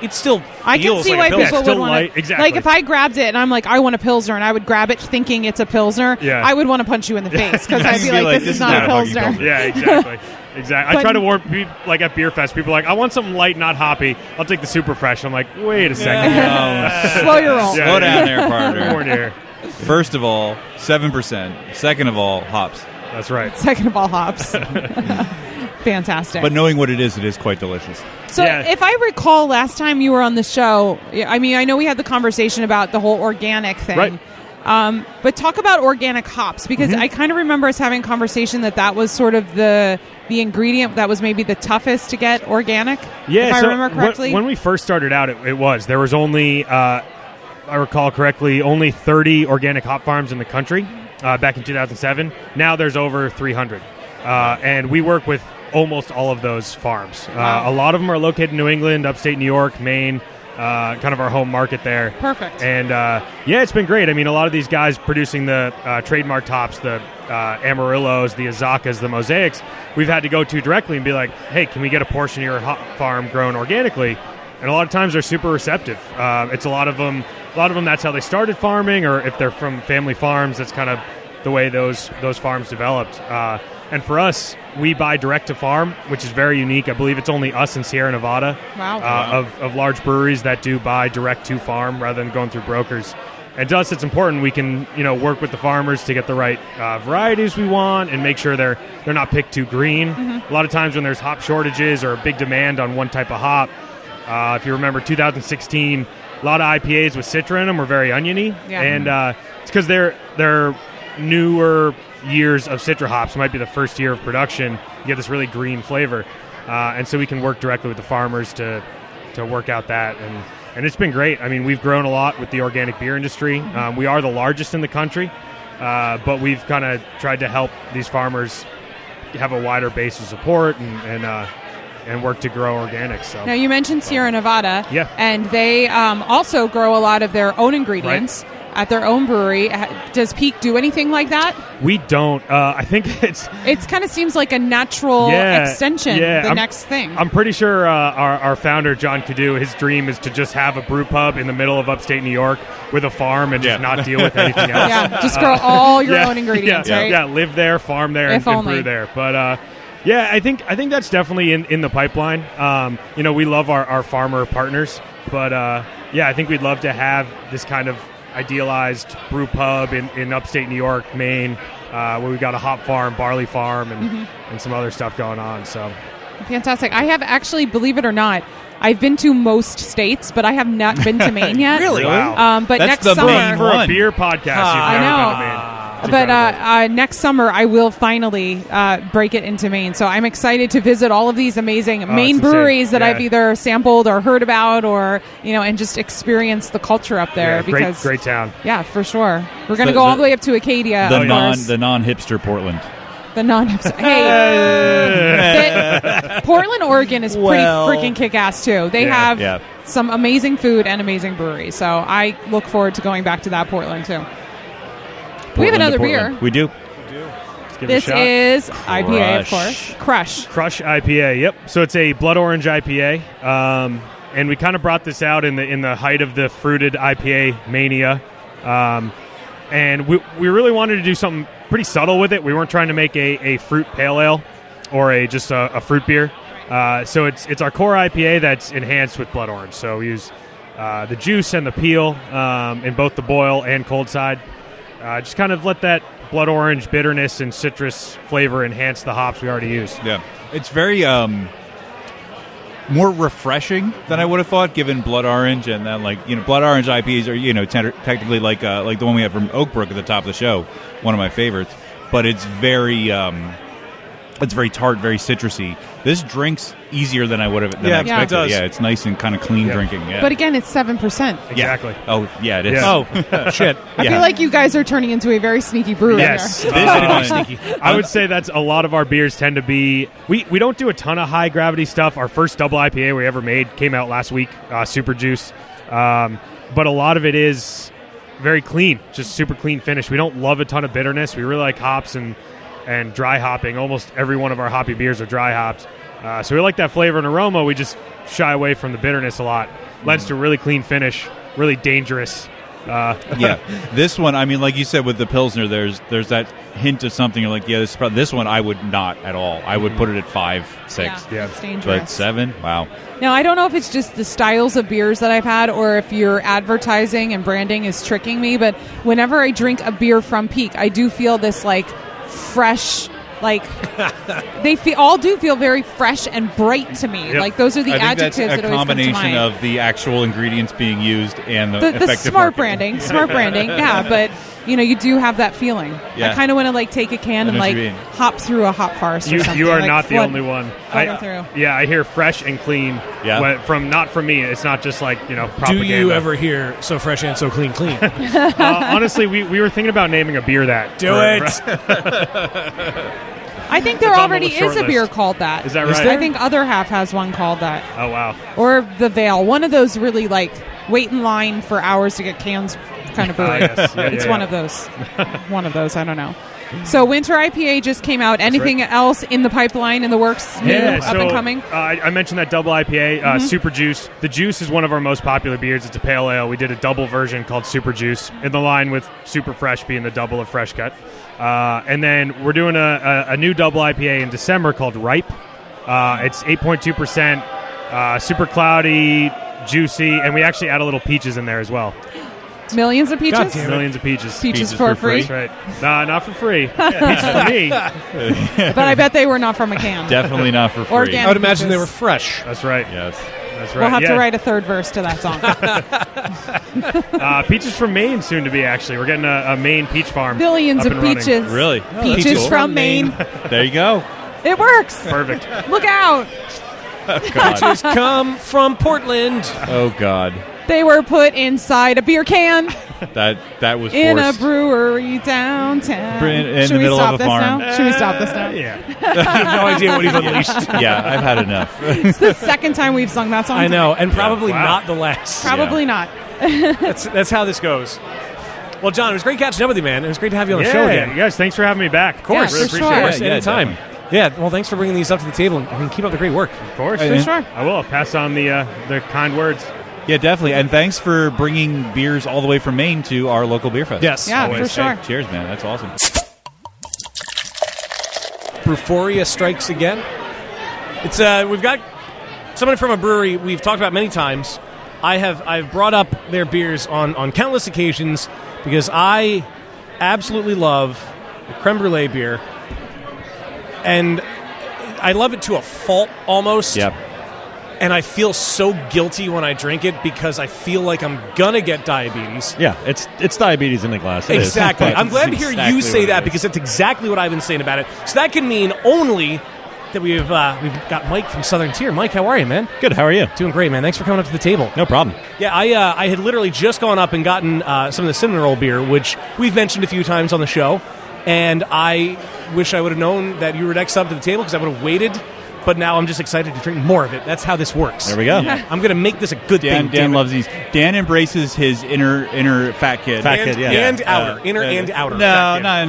Speaker 2: it still
Speaker 5: I can
Speaker 2: feels
Speaker 5: see
Speaker 2: like
Speaker 5: why
Speaker 2: a Pilsner.
Speaker 5: people
Speaker 1: still
Speaker 5: would want
Speaker 1: light,
Speaker 5: to.
Speaker 1: exactly.
Speaker 5: Like if I grabbed it and I'm like, I want a Pilsner, and I would grab it thinking it's a Pilsner,
Speaker 1: Yeah.
Speaker 5: I would want to punch you in the face because I'd be
Speaker 6: You'd be
Speaker 5: like, this is not a
Speaker 6: fucking
Speaker 5: Pilsner.
Speaker 1: yeah, exactly. Exactly. I
Speaker 5: But-
Speaker 1: try to warn people, like at Beer Fest, people are like, I want something light, not hoppy. I'll take the super fresh. I'm like, wait a second.
Speaker 5: Slow your roll.
Speaker 1: Yeah.
Speaker 6: Slow down there, partner.
Speaker 1: Warn here.
Speaker 6: First of all, 7%. Second of all, hops.
Speaker 1: That's right.
Speaker 5: Second of all, hops. Fantastic.
Speaker 6: But knowing what it is quite delicious.
Speaker 5: So
Speaker 1: Yeah.
Speaker 5: if I recall last time you were on the show, I mean, I know we had the conversation about the whole organic thing.
Speaker 1: Right.
Speaker 5: But talk about organic hops, because I kind of remember us having a conversation that was sort of the ingredient that was maybe the toughest to get organic,
Speaker 1: Yeah,
Speaker 5: if I
Speaker 1: so
Speaker 5: remember correctly.
Speaker 1: When we first started out, there was only, I recall correctly, only 30 organic hop farms in the country back in 2007. Now there's over 300. And we work with almost all of those farms.
Speaker 5: Wow.
Speaker 1: A lot of them are located in New England, upstate New York, Maine, kind of our home market there.
Speaker 5: Perfect.
Speaker 1: And it's been great. I mean, a lot of these guys producing the trademark hops, the Amarillos, the Azacas, the Mosaics, we've had to go to directly and be like, hey, can we get a portion of your hop farm grown organically? And a lot of times they're super receptive. It's a lot of them. That's how they started farming, or if they're from family farms, that's kind of the way those farms developed. And for us, we buy direct to farm, which is very unique. I believe it's only us in Sierra Nevada of large breweries that do buy direct to farm rather than going through brokers. And to us, it's important we can work with the farmers to get the right varieties we want and make sure they're not picked too green. A lot of times when there's hop shortages or a big demand on one type of hop, if you remember 2016, a lot of IPAs with Citra in them were very oniony, and it's because they're newer years of Citra hops. Might be the first year of production. You get this really green flavor, and so we can work directly with the farmers to work out that, and it's been great. I mean, we've grown a lot with the organic beer industry. We are the largest in the country. but we've kind of tried to help these farmers have a wider base of support and work to grow organics. So
Speaker 5: now you mentioned Sierra Nevada,
Speaker 1: yeah,
Speaker 5: and they also grow a lot of their own ingredients at their own brewery. Does Peak do anything like that?
Speaker 1: We don't. I think it
Speaker 5: kind of seems like a natural extension. The next thing.
Speaker 1: I'm pretty sure our founder John Cadu, his dream is to just have a brew pub in the middle of upstate New York with a farm and just not deal with anything else.
Speaker 5: Yeah, just grow all your own ingredients. Right?
Speaker 1: Yeah, live there, farm there, and brew there. But yeah, I think that's definitely in the pipeline. We love our farmer partners, but I think we'd love to have this kind of idealized brew pub in upstate New York, Maine, where we've got a hop farm, barley farm, and some other stuff going on. So
Speaker 5: fantastic. I have actually, believe it or not, I've been to most states, but I have not been to Maine yet.
Speaker 2: Really?
Speaker 1: Wow.
Speaker 5: But
Speaker 6: that's
Speaker 5: next
Speaker 6: the
Speaker 5: summer,
Speaker 6: main
Speaker 1: for a beer podcast, you've never been to Maine.
Speaker 5: But next summer, I will finally break it into Maine. So I'm excited to visit all of these amazing Maine breweries that I've either sampled or heard about, or and just experience the culture up there. Because
Speaker 1: great town.
Speaker 5: Yeah, for sure. We're going to go all the way up to Acadia.
Speaker 6: The non-hipster Portland.
Speaker 5: The non-hipster. Hey, Portland, Oregon is pretty freaking kick-ass too. They have some amazing food and amazing breweries. So I look forward to going back to that Portland too. We have another beer.
Speaker 6: We do.
Speaker 5: This is IPA, of course. Crush
Speaker 1: IPA. Yep. So it's a blood orange IPA, and we kind of brought this out in the height of the fruited IPA mania, and we really wanted to do something pretty subtle with it. We weren't trying to make a fruit pale ale or just a fruit beer. So it's our core IPA that's enhanced with blood orange. So we use the juice and the peel in both the boil and cold side. Just kind of let that blood orange bitterness and citrus flavor enhance the hops we already used.
Speaker 6: Yeah, it's very more refreshing than I would have thought, given blood orange, and then blood orange IPAs are technically like the one we have from Oak Brook at the top of the show, one of my favorites. But it's very tart, very citrusy. This drinks easier than I would have expected.
Speaker 2: It does.
Speaker 6: Yeah, it's nice and kind of clean drinking. Yeah.
Speaker 5: But again, it's 7%.
Speaker 1: Exactly.
Speaker 6: Oh, yeah, it is.
Speaker 1: Yeah.
Speaker 2: Oh, shit.
Speaker 5: I feel like you guys are turning into a very sneaky brewer.
Speaker 1: Yes.
Speaker 5: Here.
Speaker 1: I would say that's a lot of our beers tend to be. We don't do a ton of high gravity stuff. Our first double IPA we ever made came out last week, Super Juice. But a lot of it is very clean, just super clean finish. We don't love a ton of bitterness. We really like hops and dry hopping. Almost every one of our hoppy beers are dry hopped. So we like that flavor and aroma. We just shy away from the bitterness a lot. Lends to a really clean finish, really dangerous.
Speaker 6: This one, I mean, like you said with the Pilsner, there's that hint of something. You're like, this one I would not at all. I would put it at 5, 6.
Speaker 5: Yeah, it's dangerous.
Speaker 6: But 7, wow.
Speaker 5: Now, I don't know if it's just the styles of beers that I've had or if your advertising and branding is tricking me, but whenever I drink a beer from Peak, I do feel this, fresh... they all do feel very fresh and bright to me.
Speaker 1: Yep.
Speaker 5: Those are the
Speaker 6: I think
Speaker 5: adjectives
Speaker 6: that's
Speaker 5: that
Speaker 6: a
Speaker 5: always come to
Speaker 6: combination
Speaker 5: mind.
Speaker 6: of the actual ingredients being used and the
Speaker 5: the
Speaker 6: effective
Speaker 5: smart
Speaker 6: marketing.
Speaker 5: branding, yeah. But you do have that feeling.
Speaker 6: Yeah.
Speaker 5: I kind of want to take a can
Speaker 6: I know what you
Speaker 5: and
Speaker 6: mean.
Speaker 5: hop through a hop farce. Or something.
Speaker 1: You are not the only one.
Speaker 5: Flood through.
Speaker 1: Yeah, I hear fresh and clean.
Speaker 6: Yeah.
Speaker 1: Not from me. It's not just propaganda.
Speaker 2: Do you ever hear so fresh and so clean?
Speaker 1: Honestly, we were thinking about naming a beer that.
Speaker 2: Do it.
Speaker 5: I think there
Speaker 1: It's on the
Speaker 5: already
Speaker 1: short
Speaker 5: is a
Speaker 1: list.
Speaker 5: beer called that.
Speaker 1: Is that right?
Speaker 5: I think Other Half has one called that.
Speaker 1: Oh, wow.
Speaker 5: Or the Veil. One of those really wait in line for hours to get cans kind of brewery.
Speaker 1: Yes. Yeah,
Speaker 5: It's
Speaker 1: yeah,
Speaker 5: one
Speaker 1: yeah.
Speaker 5: of those. One of those. I don't know. So Winter IPA just came out. Anything else in the pipeline, in the works, new, up and coming?
Speaker 1: I mentioned that double IPA, Super Juice. The Juice is one of our most popular beers. It's a pale ale. We did a double version called Super Juice, in the line with Super Fresh being the double of Fresh Cut. And then we're doing a new double IPA in December called Ripe. It's 8.2%, super cloudy, juicy, and we actually add a little peaches in there as well.
Speaker 5: Millions of peaches?
Speaker 2: God damn it.
Speaker 1: Millions of peaches.
Speaker 5: Peaches for free?
Speaker 1: That's right. Nah, not for free. Peaches for me.
Speaker 5: But I bet they were not from a can.
Speaker 6: Definitely not for free.
Speaker 5: Organic.
Speaker 2: I would imagine
Speaker 5: peaches.
Speaker 2: they were fresh.
Speaker 1: That's right.
Speaker 6: Yes.
Speaker 1: That's right.
Speaker 5: We'll have
Speaker 1: Yeah.
Speaker 5: to write a third verse to that song.
Speaker 1: Peaches from Maine soon to be, actually. We're getting a Maine peach farm.
Speaker 5: Billions
Speaker 1: up
Speaker 5: of
Speaker 1: and running.
Speaker 5: peaches.
Speaker 6: Really?
Speaker 5: Peaches from Maine.
Speaker 6: There you go.
Speaker 5: It works.
Speaker 1: Perfect.
Speaker 5: Look out.
Speaker 6: God.
Speaker 2: Peaches come from Portland.
Speaker 6: Oh, God.
Speaker 5: They were put inside a beer can
Speaker 6: That was
Speaker 5: in
Speaker 6: forced.
Speaker 5: a brewery downtown.
Speaker 6: In
Speaker 5: Should
Speaker 6: the
Speaker 5: we
Speaker 6: middle
Speaker 5: stop
Speaker 6: of a
Speaker 5: this
Speaker 6: farm.
Speaker 5: now? Should we stop this now?
Speaker 2: Yeah. I have no idea what you've unleashed.
Speaker 6: Yeah, I've had enough.
Speaker 5: It's the second time we've sung that song.
Speaker 2: I know, and probably
Speaker 1: Wow.
Speaker 2: not the last.
Speaker 5: Probably not.
Speaker 2: That's how this goes. Well, John, it was great catching up with you, man. It was great to have you on the show again.
Speaker 1: You guys, thanks for having me back. Of
Speaker 5: course.
Speaker 1: really
Speaker 5: for
Speaker 1: appreciate
Speaker 5: sure.
Speaker 1: it.
Speaker 2: Of course,
Speaker 6: Yeah,
Speaker 2: anytime.
Speaker 6: definitely.
Speaker 2: Yeah, well, thanks for bringing these up to the table. I mean, keep up the great work.
Speaker 1: Of course,
Speaker 5: For sure.
Speaker 1: I will pass on the kind words.
Speaker 6: Yeah, definitely. And thanks for bringing beers all the way from Maine to our local beer fest.
Speaker 2: Yes.
Speaker 5: Yeah,
Speaker 1: Always.
Speaker 5: for sure.
Speaker 6: Hey, cheers, man. That's awesome.
Speaker 2: Brewphoria strikes again. It's we've got someone from a brewery we've talked about many times. I've brought up their beers on countless occasions because I absolutely love the creme brulee beer, and I love it to a fault almost.
Speaker 6: Yep.
Speaker 2: And I feel so guilty when I drink it because I feel like I'm gonna get diabetes.
Speaker 12: Yeah, it's diabetes in a glass. It is.
Speaker 2: Exactly. I'm glad to hear
Speaker 6: exactly
Speaker 2: you say
Speaker 6: what it
Speaker 2: that
Speaker 6: is.
Speaker 2: because that's exactly what I've been saying about it. So that can mean only that we've got Mike from Southern Tier. Mike, how are you, man?
Speaker 12: Good. How are you?
Speaker 2: Doing great, man. Thanks for coming up to the table.
Speaker 12: No problem.
Speaker 2: Yeah, I had literally just gone up and gotten some of the cinnamon roll beer, which we've mentioned a few times on the show, and I wish I would have known that you were next up to the table because I would have waited. But now I'm just excited to drink more of it. That's how this works.
Speaker 12: There we go.
Speaker 2: I'm going to make this a good thing.
Speaker 6: Dan loves these. Dan embraces his inner fat kid.
Speaker 12: Fat kid, yeah.
Speaker 2: And outer. Inner and outer.
Speaker 6: No,
Speaker 2: fat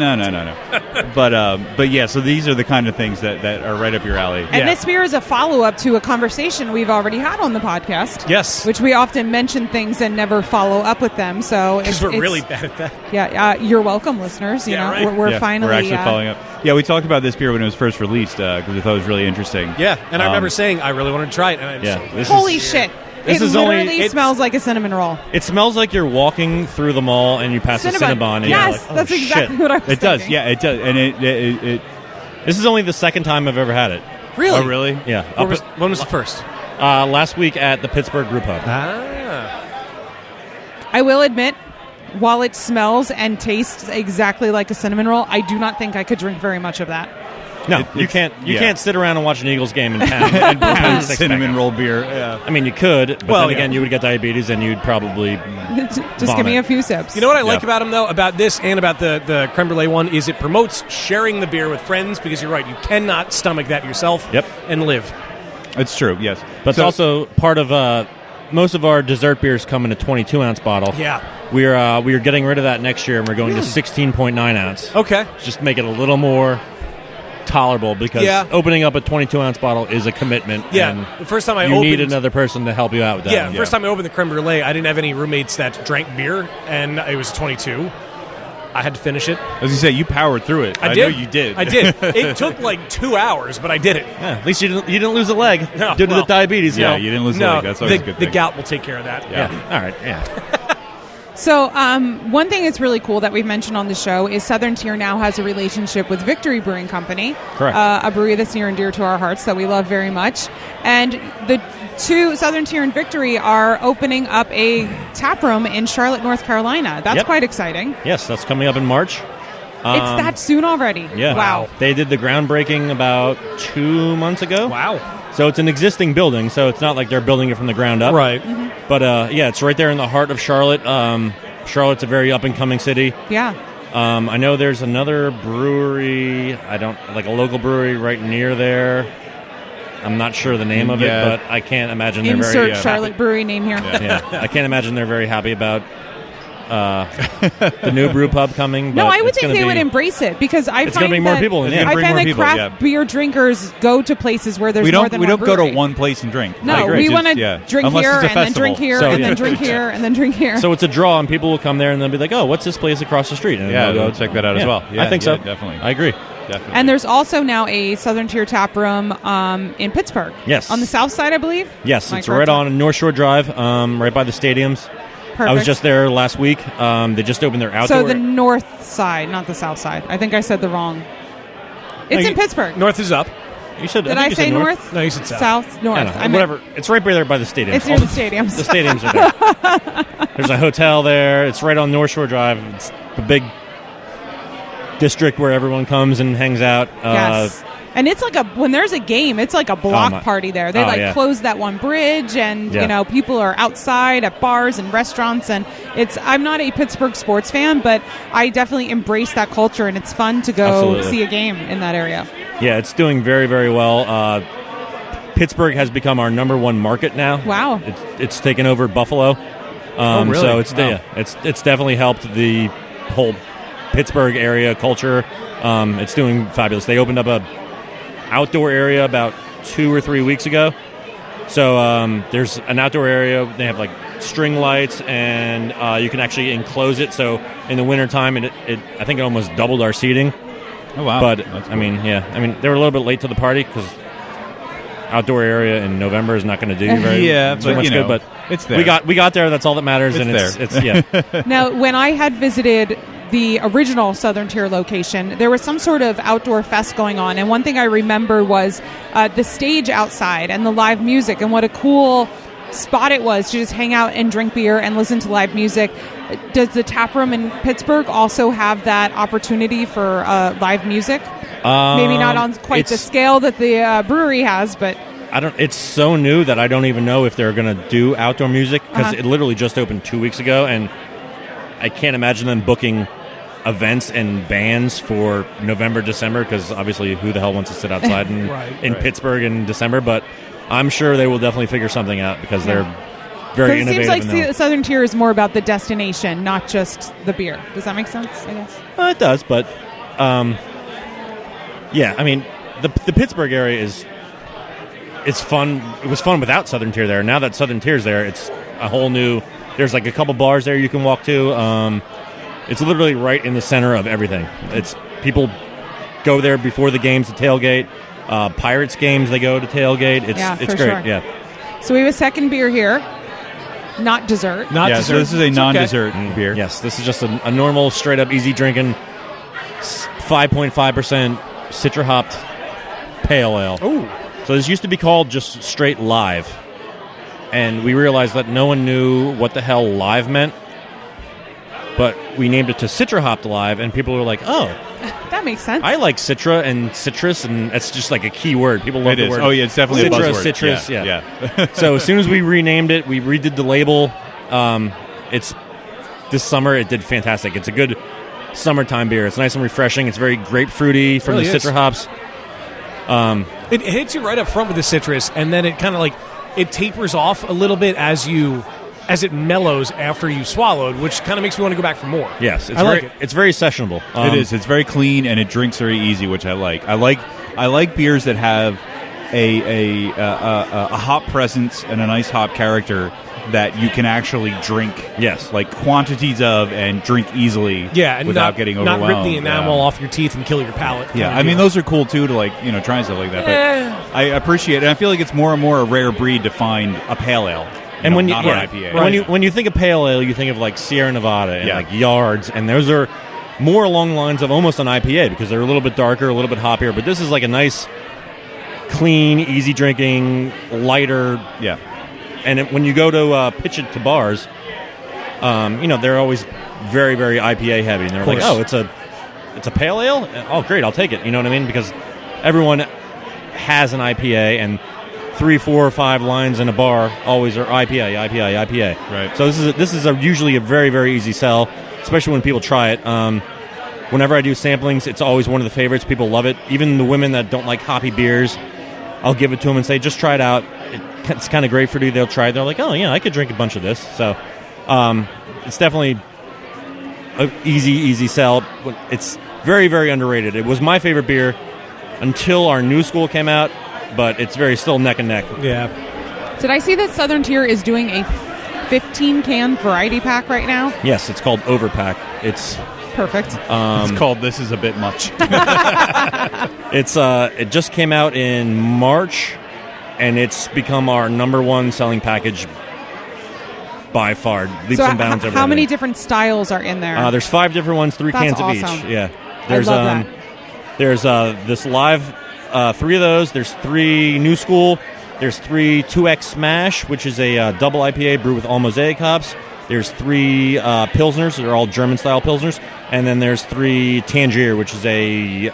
Speaker 2: kid.
Speaker 6: no. But yeah, so these are the kind of things that are right up your alley.
Speaker 5: And this beer is a follow-up to a conversation we've already had on the podcast.
Speaker 2: Yes.
Speaker 5: Which we often mention things and never follow up with them. So
Speaker 2: Because we're really bad at that.
Speaker 5: Yeah, you're welcome, listeners. You
Speaker 2: Yeah,
Speaker 5: know,
Speaker 2: right.
Speaker 5: we're finally
Speaker 6: We're actually following up. Yeah, we talked about this beer when it was first released because we thought it was really interesting.
Speaker 2: Yeah, and I remember saying I really wanted to try it. And
Speaker 5: Holy shit!
Speaker 12: This
Speaker 5: it
Speaker 12: is
Speaker 5: literally
Speaker 12: only-
Speaker 5: smells like a cinnamon roll.
Speaker 12: It smells like you're walking through the mall and you pass a
Speaker 5: Cinnabon.
Speaker 12: Cinnabon. And
Speaker 5: Yes,
Speaker 12: you're like, oh,
Speaker 5: that's exactly
Speaker 12: shit.
Speaker 5: what I was
Speaker 6: It does.
Speaker 5: thinking.
Speaker 6: Yeah, it does. And it
Speaker 12: This is only the second time I've ever had it.
Speaker 2: Really?
Speaker 6: Oh, really?
Speaker 12: Yeah.
Speaker 2: When was the first?
Speaker 12: Last week at the Pittsburgh Brew Pub.
Speaker 5: I will admit, while it smells and tastes exactly like a cinnamon roll, I do not think I could drink very much of that.
Speaker 12: No, you can't. You
Speaker 6: yeah.
Speaker 12: can't sit around and watch an Eagles game and pound,
Speaker 6: and
Speaker 12: six-pack.
Speaker 6: cinnamon roll beer. Yeah.
Speaker 12: I mean, you could, but
Speaker 2: Well,
Speaker 12: then
Speaker 2: yeah.
Speaker 12: again, you would get diabetes and you'd probably
Speaker 5: Just give
Speaker 12: vomit.
Speaker 5: me a few sips.
Speaker 2: You know what I like
Speaker 12: Yeah.
Speaker 2: about them, though, about this and about the creme brulee one, is it promotes sharing the beer with friends because you're right, you cannot stomach that yourself
Speaker 12: Yep.
Speaker 2: and live.
Speaker 6: It's true, yes.
Speaker 12: But it's also part of most of our dessert beers come in a 22-ounce bottle.
Speaker 2: Yeah.
Speaker 12: We are getting rid of that next year, and we're going to 16.9 ounce.
Speaker 2: Okay.
Speaker 12: Just make it a little more tolerable because
Speaker 2: Yeah.
Speaker 12: opening up a 22-ounce bottle is a commitment.
Speaker 2: Yeah.
Speaker 12: and
Speaker 2: The first time I
Speaker 12: you
Speaker 2: opened...
Speaker 12: need another person to help you out with that.
Speaker 2: Yeah,
Speaker 12: one.
Speaker 2: first time I opened the creme brulee, I didn't have any roommates that drank beer, and it was 22. I had to finish it.
Speaker 6: As you say, you powered through it.
Speaker 2: I
Speaker 6: know
Speaker 2: did.
Speaker 6: you did.
Speaker 2: I did. It took like 2 hours, but I did it.
Speaker 12: Yeah, at least you didn't lose a leg
Speaker 2: No,
Speaker 12: due to
Speaker 2: well,
Speaker 12: the diabetes.
Speaker 6: Yeah,
Speaker 12: No.
Speaker 6: you didn't lose the
Speaker 2: No,
Speaker 6: leg. That's always a good
Speaker 2: the
Speaker 6: thing.
Speaker 2: gout will take care of that.
Speaker 12: Yeah. All right. Yeah.
Speaker 5: So, one thing that's really cool that we've mentioned on the show is Southern Tier now has a relationship with Victory Brewing Company,
Speaker 12: Correct.
Speaker 5: A brewery that's near and dear to our hearts that we love very much. And the two, Southern Tier and Victory, are opening up a tap room in Charlotte, North Carolina. That's
Speaker 12: Yep.
Speaker 5: quite exciting.
Speaker 12: Yes, that's coming up in March.
Speaker 5: It's that soon already.
Speaker 12: Yeah.
Speaker 5: Wow.
Speaker 12: They did the groundbreaking about 2 months ago.
Speaker 2: Wow.
Speaker 12: So it's an existing building, so it's not like they're building it from the ground up.
Speaker 2: Right.
Speaker 12: But yeah, it's right there in the heart of Charlotte. Charlotte's a very up-and-coming city.
Speaker 5: Yeah.
Speaker 12: I know there's another brewery, like a local brewery right near there. I'm not sure the name of
Speaker 6: Yeah.
Speaker 12: it, but I can't imagine they're
Speaker 5: Insert
Speaker 12: very
Speaker 5: Charlotte brewery name here.
Speaker 12: Yeah, I can't imagine they're very happy about the new brew pub coming.
Speaker 5: No,
Speaker 12: but
Speaker 5: I would
Speaker 12: it's
Speaker 5: think
Speaker 12: gonna
Speaker 5: they
Speaker 12: be-
Speaker 5: would embrace it because I
Speaker 12: It's
Speaker 5: find
Speaker 12: gonna bring more
Speaker 5: that
Speaker 12: people in, yeah.
Speaker 6: It's
Speaker 5: I
Speaker 6: gonna bring
Speaker 5: find
Speaker 6: more
Speaker 5: that
Speaker 6: people,
Speaker 5: craft
Speaker 6: yeah.
Speaker 5: beer drinkers go to places where there's
Speaker 6: we
Speaker 5: more
Speaker 6: don't
Speaker 5: than
Speaker 6: we
Speaker 5: one
Speaker 6: don't go to
Speaker 5: brewery.
Speaker 6: one place and drink.
Speaker 5: No,
Speaker 6: Like,
Speaker 5: we
Speaker 6: it's
Speaker 5: want to
Speaker 6: just- yeah.
Speaker 5: drink
Speaker 6: Unless
Speaker 5: here
Speaker 6: it's a
Speaker 5: and then
Speaker 6: festival.
Speaker 5: drink here
Speaker 12: So,
Speaker 5: and
Speaker 12: yeah.
Speaker 5: then drink here and then drink here.
Speaker 12: So it's a draw, and people will come there and they'll be like, "Oh, what's this place across the street?" And
Speaker 6: Yeah,
Speaker 12: they'll
Speaker 6: go check that out as well. Yeah,
Speaker 12: I think so.
Speaker 6: yeah, definitely.
Speaker 12: I agree.
Speaker 6: Definitely.
Speaker 5: And there's also now a Southern Tier tap room in Pittsburgh.
Speaker 12: Yes.
Speaker 5: On the south side, I believe.
Speaker 12: Yes,
Speaker 5: Am I
Speaker 12: it's
Speaker 5: correct?
Speaker 12: right on North Shore Drive, right by the stadiums.
Speaker 5: Perfect.
Speaker 12: I was just there last week. They just opened their outdoor.
Speaker 5: So the north side, not the south side. I think I said the wrong. It's
Speaker 12: No,
Speaker 5: in Pittsburgh.
Speaker 2: North is up.
Speaker 12: you said,
Speaker 5: Did
Speaker 12: think
Speaker 5: I
Speaker 12: you
Speaker 5: say
Speaker 12: said
Speaker 5: north?
Speaker 2: No, you said south.
Speaker 5: South, north.
Speaker 12: I don't know.
Speaker 5: I meant-
Speaker 12: Whatever. It's right there by the stadiums.
Speaker 5: It's near the stadiums.
Speaker 12: The stadiums are there. There's a hotel there. It's right on North Shore Drive. It's the big district where everyone comes and hangs out.
Speaker 5: Yes. And it's like when there's a game, it's like a block party there. They close that one bridge, and people are outside at bars and restaurants. And I'm not a Pittsburgh sports fan, but I definitely embrace that culture, and it's fun to go see a game in that area.
Speaker 12: Yeah, it's doing very, very well. Pittsburgh has become our number one market now.
Speaker 5: Wow,
Speaker 12: it's taken over Buffalo.
Speaker 2: Really?
Speaker 12: So it's definitely helped the whole Pittsburgh area culture. It's doing fabulous. They opened up a outdoor area about 2 or 3 weeks ago. So there's an outdoor area. They have like string lights, and you can actually enclose it. So in the wintertime, I think it almost doubled our seating.
Speaker 6: Oh wow!
Speaker 12: But I mean, they were a little bit late to the party because outdoor area in November is not going to do too much good. But
Speaker 6: it's there.
Speaker 12: We got there. That's all that matters. It's there.
Speaker 5: Now, when I had visited the original Southern Tier location, there was some sort of outdoor fest going on, and one thing I remember was the stage outside and the live music, and what a cool spot it was to just hang out and drink beer and listen to live music. Does the tap room in Pittsburgh also have that opportunity for live music? Maybe not on quite the scale that the brewery has, but
Speaker 12: it's so new that I don't even know if they're going to do outdoor music, because it literally just opened 2 weeks ago, and I can't imagine them booking events and bands for November, December, because obviously who the hell wants to sit outside in Pittsburgh in December, but I'm sure they will definitely figure something out, because they're very innovative.
Speaker 5: It seems like Southern Tier is more about the destination, not just the beer. Does that make sense, I guess?
Speaker 12: It does, but I mean, the Pittsburgh area it's fun. It was fun without Southern Tier there. Now that Southern Tier's there, it's a whole new... There's like a couple bars there you can walk to. It's literally right in the center of everything. It's people go there before the games to tailgate. Pirates games, they go to tailgate. It's great.
Speaker 5: Sure.
Speaker 12: Yeah.
Speaker 5: So we have a second beer here, not dessert.
Speaker 6: So this is a non-dessert beer.
Speaker 12: Yes, this is just a normal, straight up, easy drinking, 5.5% citra hopped pale ale.
Speaker 2: Ooh.
Speaker 12: So this used to be called just straight live, and we realized that no one knew what the hell live meant. But we named it to Citra Hopped Live, and people were like, "Oh,
Speaker 5: that makes sense."
Speaker 12: I like Citra and citrus, and it's just like a key word. People love the word.
Speaker 6: Oh yeah, it's definitely
Speaker 12: Citra,
Speaker 6: a buzzword.
Speaker 12: Citrus, yeah. So as soon as we renamed it, we redid the label. It's this summer. It did fantastic. It's a good summertime beer. It's nice and refreshing. It's very grapefruity from the Citra hops.
Speaker 2: It hits you right up front with the citrus, and then it kind of it tapers off a little bit as it mellows after you swallowed, which kind of makes me want to go back for more.
Speaker 12: Yes,
Speaker 2: it's
Speaker 12: very sessionable.
Speaker 6: It is. It's very clean, and it drinks very easy, which I like. I like beers that have a hop presence and a nice hop character that you can actually drink.
Speaker 12: Yes,
Speaker 6: like quantities of, and drink easily.
Speaker 2: Yeah, and
Speaker 6: without getting overwhelmed.
Speaker 2: Not rip the enamel off your teeth and kill your palate.
Speaker 6: Yeah, I mean those are cool too to try and stuff like that. But I appreciate it. And I feel like it's more and more a rare breed to find a pale ale.
Speaker 12: And when you
Speaker 6: not an IPA.
Speaker 12: When you think of pale ale, you think of like Sierra Nevada and like Yards, and those are more along the lines of almost an IPA because they're a little bit darker, a little bit hoppier. But this is like a nice, clean, easy drinking, lighter.
Speaker 6: Yeah.
Speaker 12: And when you go to pitch it to bars, they're always very, very IPA heavy, and they're like, "Oh, it's a pale ale. Oh, great, I'll take it." You know what I mean? Because everyone has an IPA, and 3, 4, or 5 lines in a bar always are IPA.
Speaker 6: Right.
Speaker 12: So this is usually a very, very easy sell, especially when people try it. Whenever I do samplings, it's always one of the favorites. People love it. Even the women that don't like hoppy beers, I'll give it to them and say, just try it out. It's kind of grapefruity. They'll try it. They're like, oh, yeah, I could drink a bunch of this. So it's definitely an easy sell. It's very, very underrated. It was my favorite beer until our new school came out, but it's still neck and neck.
Speaker 2: Yeah.
Speaker 5: Did I see that Southern Tier is doing a 15-can variety pack right now?
Speaker 12: Yes, it's called Overpack. It's
Speaker 5: perfect.
Speaker 6: It's called This Is a Bit Much.
Speaker 12: It just came out in March, and it's become our number one selling package by far. Leaps and bounds over
Speaker 5: how many different styles are in there?
Speaker 12: There's 5 different ones, 3 cans
Speaker 5: awesome.
Speaker 12: of each. Yeah.
Speaker 5: I love that.
Speaker 12: There's this live, 3 of those. There's 3 New School. There's 3 2X Smash, which is a double IPA brewed with all mosaic hops. There's 3 Pilsners. They're all German-style Pilsners. And then there's 3 Tangier, which is a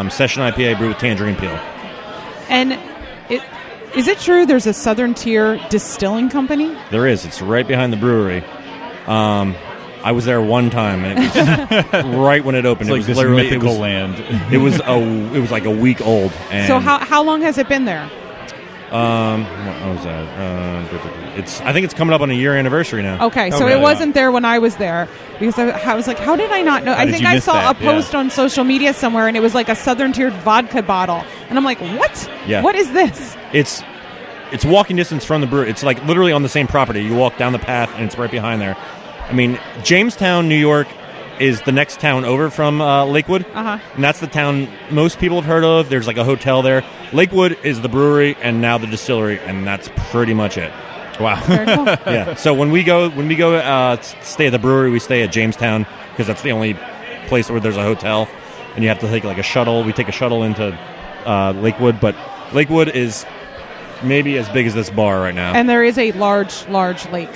Speaker 12: session IPA brewed with tangerine peel.
Speaker 5: And is it true there's a Southern Tier distilling company?
Speaker 12: There is. It's right behind the brewery. I was there one time, and it was right when it opened.
Speaker 6: It's like
Speaker 12: it was
Speaker 6: this
Speaker 12: literally
Speaker 6: mythical land.
Speaker 12: It was like a week old. And
Speaker 5: So how long has it been there?
Speaker 12: what was that? I think it's coming up on a year anniversary now.
Speaker 5: Okay, so it wasn't there when I was there because I was like, how did I not know? I think I saw a post on social media somewhere, and it was like a Southern Tiered vodka bottle, and I'm like, what?
Speaker 12: Yeah.
Speaker 5: What is this?
Speaker 12: It's walking distance from the brewery. It's like literally on the same property. You walk down the path, and it's right behind there. I mean, Jamestown, New York, is the next town over from Lakewood, and that's the town most people have heard of. There's like a hotel there. Lakewood is the brewery, and now the distillery, and that's pretty much it.
Speaker 6: Wow.
Speaker 5: Very cool.
Speaker 12: Yeah. So when we go stay at the brewery, we stay at Jamestown because that's the only place where there's a hotel, and you have to take like a shuttle. We take a shuttle into Lakewood, but Lakewood is maybe as big as this bar right now.
Speaker 5: And there is a large lake.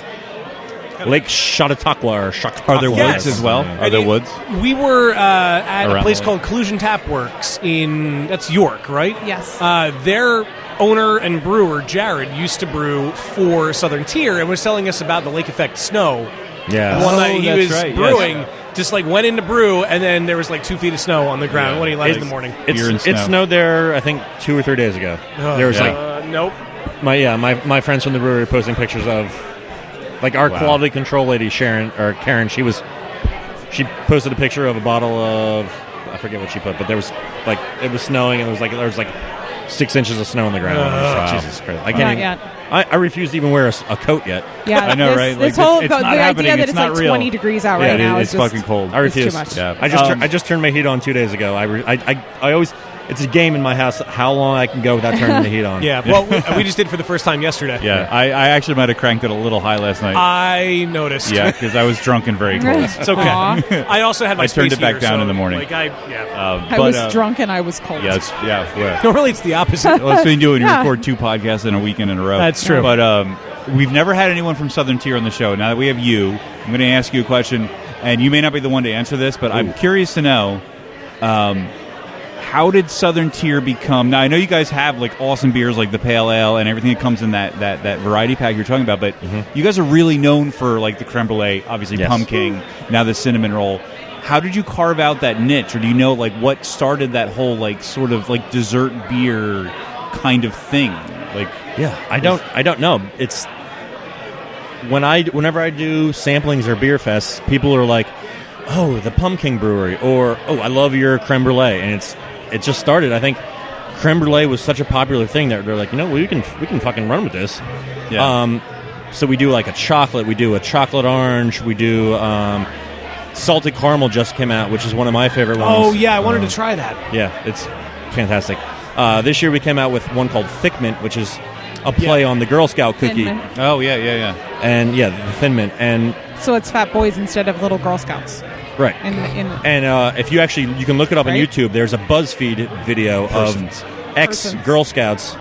Speaker 12: Lake Chautauqua or Chautauqua.
Speaker 6: Are there woods as well? Are there woods?
Speaker 2: We were at
Speaker 6: Around
Speaker 2: a place
Speaker 6: the
Speaker 2: called Collusion Tap Works that's York, right?
Speaker 5: Yes.
Speaker 2: Their owner and brewer, Jared, used to brew for Southern Tier and was telling us about the Lake Effect Snow.
Speaker 12: Yeah.
Speaker 2: One night he
Speaker 6: that's
Speaker 2: was
Speaker 6: right,
Speaker 2: brewing,
Speaker 6: yes.
Speaker 2: just like went in to brew, and then there was like 2 feet of snow on the ground when he left in the morning.
Speaker 12: It snowed there, I think, 2 or 3 days ago. There was
Speaker 2: nope.
Speaker 12: My friends from the brewery were posting pictures of like our quality control lady Karen. She posted a picture of a bottle of, I forget what she put, but there was like it was snowing and there was like 6 inches of snow on the ground.
Speaker 6: Wow.
Speaker 12: Jesus Christ! I can't
Speaker 5: Not
Speaker 12: even.
Speaker 5: yet.
Speaker 12: I refuse to even wear a coat yet.
Speaker 5: Yeah,
Speaker 6: I know, right?
Speaker 5: This
Speaker 6: Like,
Speaker 5: whole
Speaker 6: it's
Speaker 5: the
Speaker 6: not
Speaker 5: idea
Speaker 6: happening.
Speaker 5: that
Speaker 6: It's
Speaker 5: it's
Speaker 6: not
Speaker 5: like
Speaker 6: real.
Speaker 5: 20 degrees out right now
Speaker 6: it's
Speaker 5: is just
Speaker 6: fucking cold.
Speaker 12: I refuse.
Speaker 5: It's too much.
Speaker 6: Yeah.
Speaker 12: I just turned my heat on 2 days ago. I always. It's a game in my house how long I can go without turning the heat on.
Speaker 2: Yeah, well, we just did it for the first time yesterday.
Speaker 6: Yeah, I actually might have cranked it a little high last night.
Speaker 2: I noticed.
Speaker 6: Yeah, because I was drunk and very cold.
Speaker 2: It's okay. I also had my
Speaker 6: I turned
Speaker 2: space
Speaker 6: it back
Speaker 2: heater,
Speaker 6: down
Speaker 2: so,
Speaker 6: in the morning.
Speaker 2: Like
Speaker 5: I was drunk and I was cold.
Speaker 6: Yes, yeah.
Speaker 2: Normally it's the opposite.
Speaker 6: Well, that's what you do when you
Speaker 5: Yeah.
Speaker 6: record 2 podcasts in a weekend in a row.
Speaker 2: That's true.
Speaker 6: But we've never had anyone from Southern Tier on the show. Now that we have you, I'm going to ask you a question, and you may not be the one to answer this, but I'm curious to know, how did Southern Tier become? Now I know you guys have like awesome beers like the Pale Ale and everything that comes in that variety pack you're talking about, but you guys are really known for like the creme brulee, obviously pumpkin, now the cinnamon roll. How did you carve out that niche, or do you know like what started that whole like sort of like dessert beer kind of thing? Like,
Speaker 12: I don't know. It's whenever I do samplings or beer fests, people are like, "Oh, the Pumpkin Brewery," or "Oh, I love your creme brulee," and it just started. I think creme brulee was such a popular thing that they're like, we can fucking run with this.
Speaker 6: yeah.
Speaker 12: So we do like a chocolate. We do a chocolate orange. We do salted caramel just came out, which is one of my favorite ones.
Speaker 2: Oh, yeah, I wanted to try that.
Speaker 12: Yeah, it's fantastic. This year we came out with one called Thick Mint, which is a play on the Girl Scout cookie.
Speaker 5: Thin Mint.
Speaker 6: Oh yeah.
Speaker 12: And the Thin Mint. And
Speaker 5: So it's Fat Boys instead of Little Girl Scouts.
Speaker 12: right. And if you can look it up on
Speaker 5: Right?
Speaker 12: YouTube. There's a BuzzFeed video
Speaker 6: Persons.
Speaker 12: of ex-Girl Scouts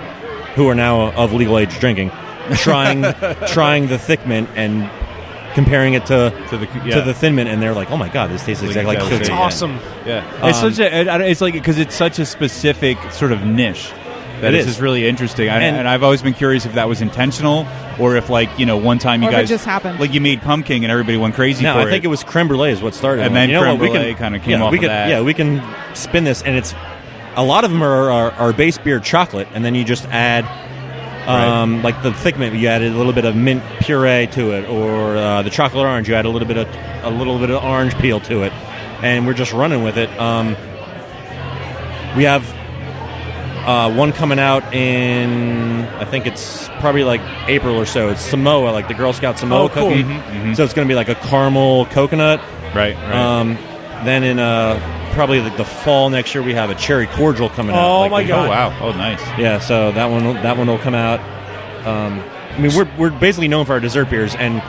Speaker 12: who are now of legal age drinking, trying the Thick Mint and comparing it to the Thin Mint, and they're like, "Oh my god, this tastes exactly like
Speaker 2: It's
Speaker 12: cookie."
Speaker 2: awesome.
Speaker 6: Yeah, it's such a. It's like because it's such a specific sort of niche that
Speaker 12: It
Speaker 6: it's
Speaker 12: is.
Speaker 6: just really interesting.
Speaker 12: And-
Speaker 6: And I've always been curious if that was intentional or if one time you
Speaker 5: Or if it
Speaker 6: guys
Speaker 5: just happened.
Speaker 6: like you made pumpkin and everybody went crazy
Speaker 12: No,
Speaker 6: for
Speaker 12: I think it was creme brulee is what started,
Speaker 6: And
Speaker 12: it.
Speaker 6: then
Speaker 12: You know
Speaker 6: creme
Speaker 12: what, we
Speaker 6: brulee kinda came off
Speaker 12: we
Speaker 6: of
Speaker 12: could,
Speaker 6: that.
Speaker 12: Yeah, we can spin this, and it's a lot of them are base beer chocolate, and then you just add. Like the Thick Mint, you added a little bit of mint puree to it, or the chocolate orange, you add a little bit of orange peel to it, and we're just running with it. We have one coming out in, I think it's probably like April or so. It's Samoa, like the Girl Scout Samoa
Speaker 2: cool.
Speaker 12: cookie. So it's going to be like a caramel coconut.
Speaker 6: right.
Speaker 12: Then in probably the fall next year, we have a cherry cordial coming out.
Speaker 2: Oh,
Speaker 12: Like
Speaker 2: my
Speaker 12: the-
Speaker 2: God.
Speaker 6: Oh wow. Oh nice.
Speaker 12: Yeah, so that one will come out. I mean, we're basically known for our dessert beers, and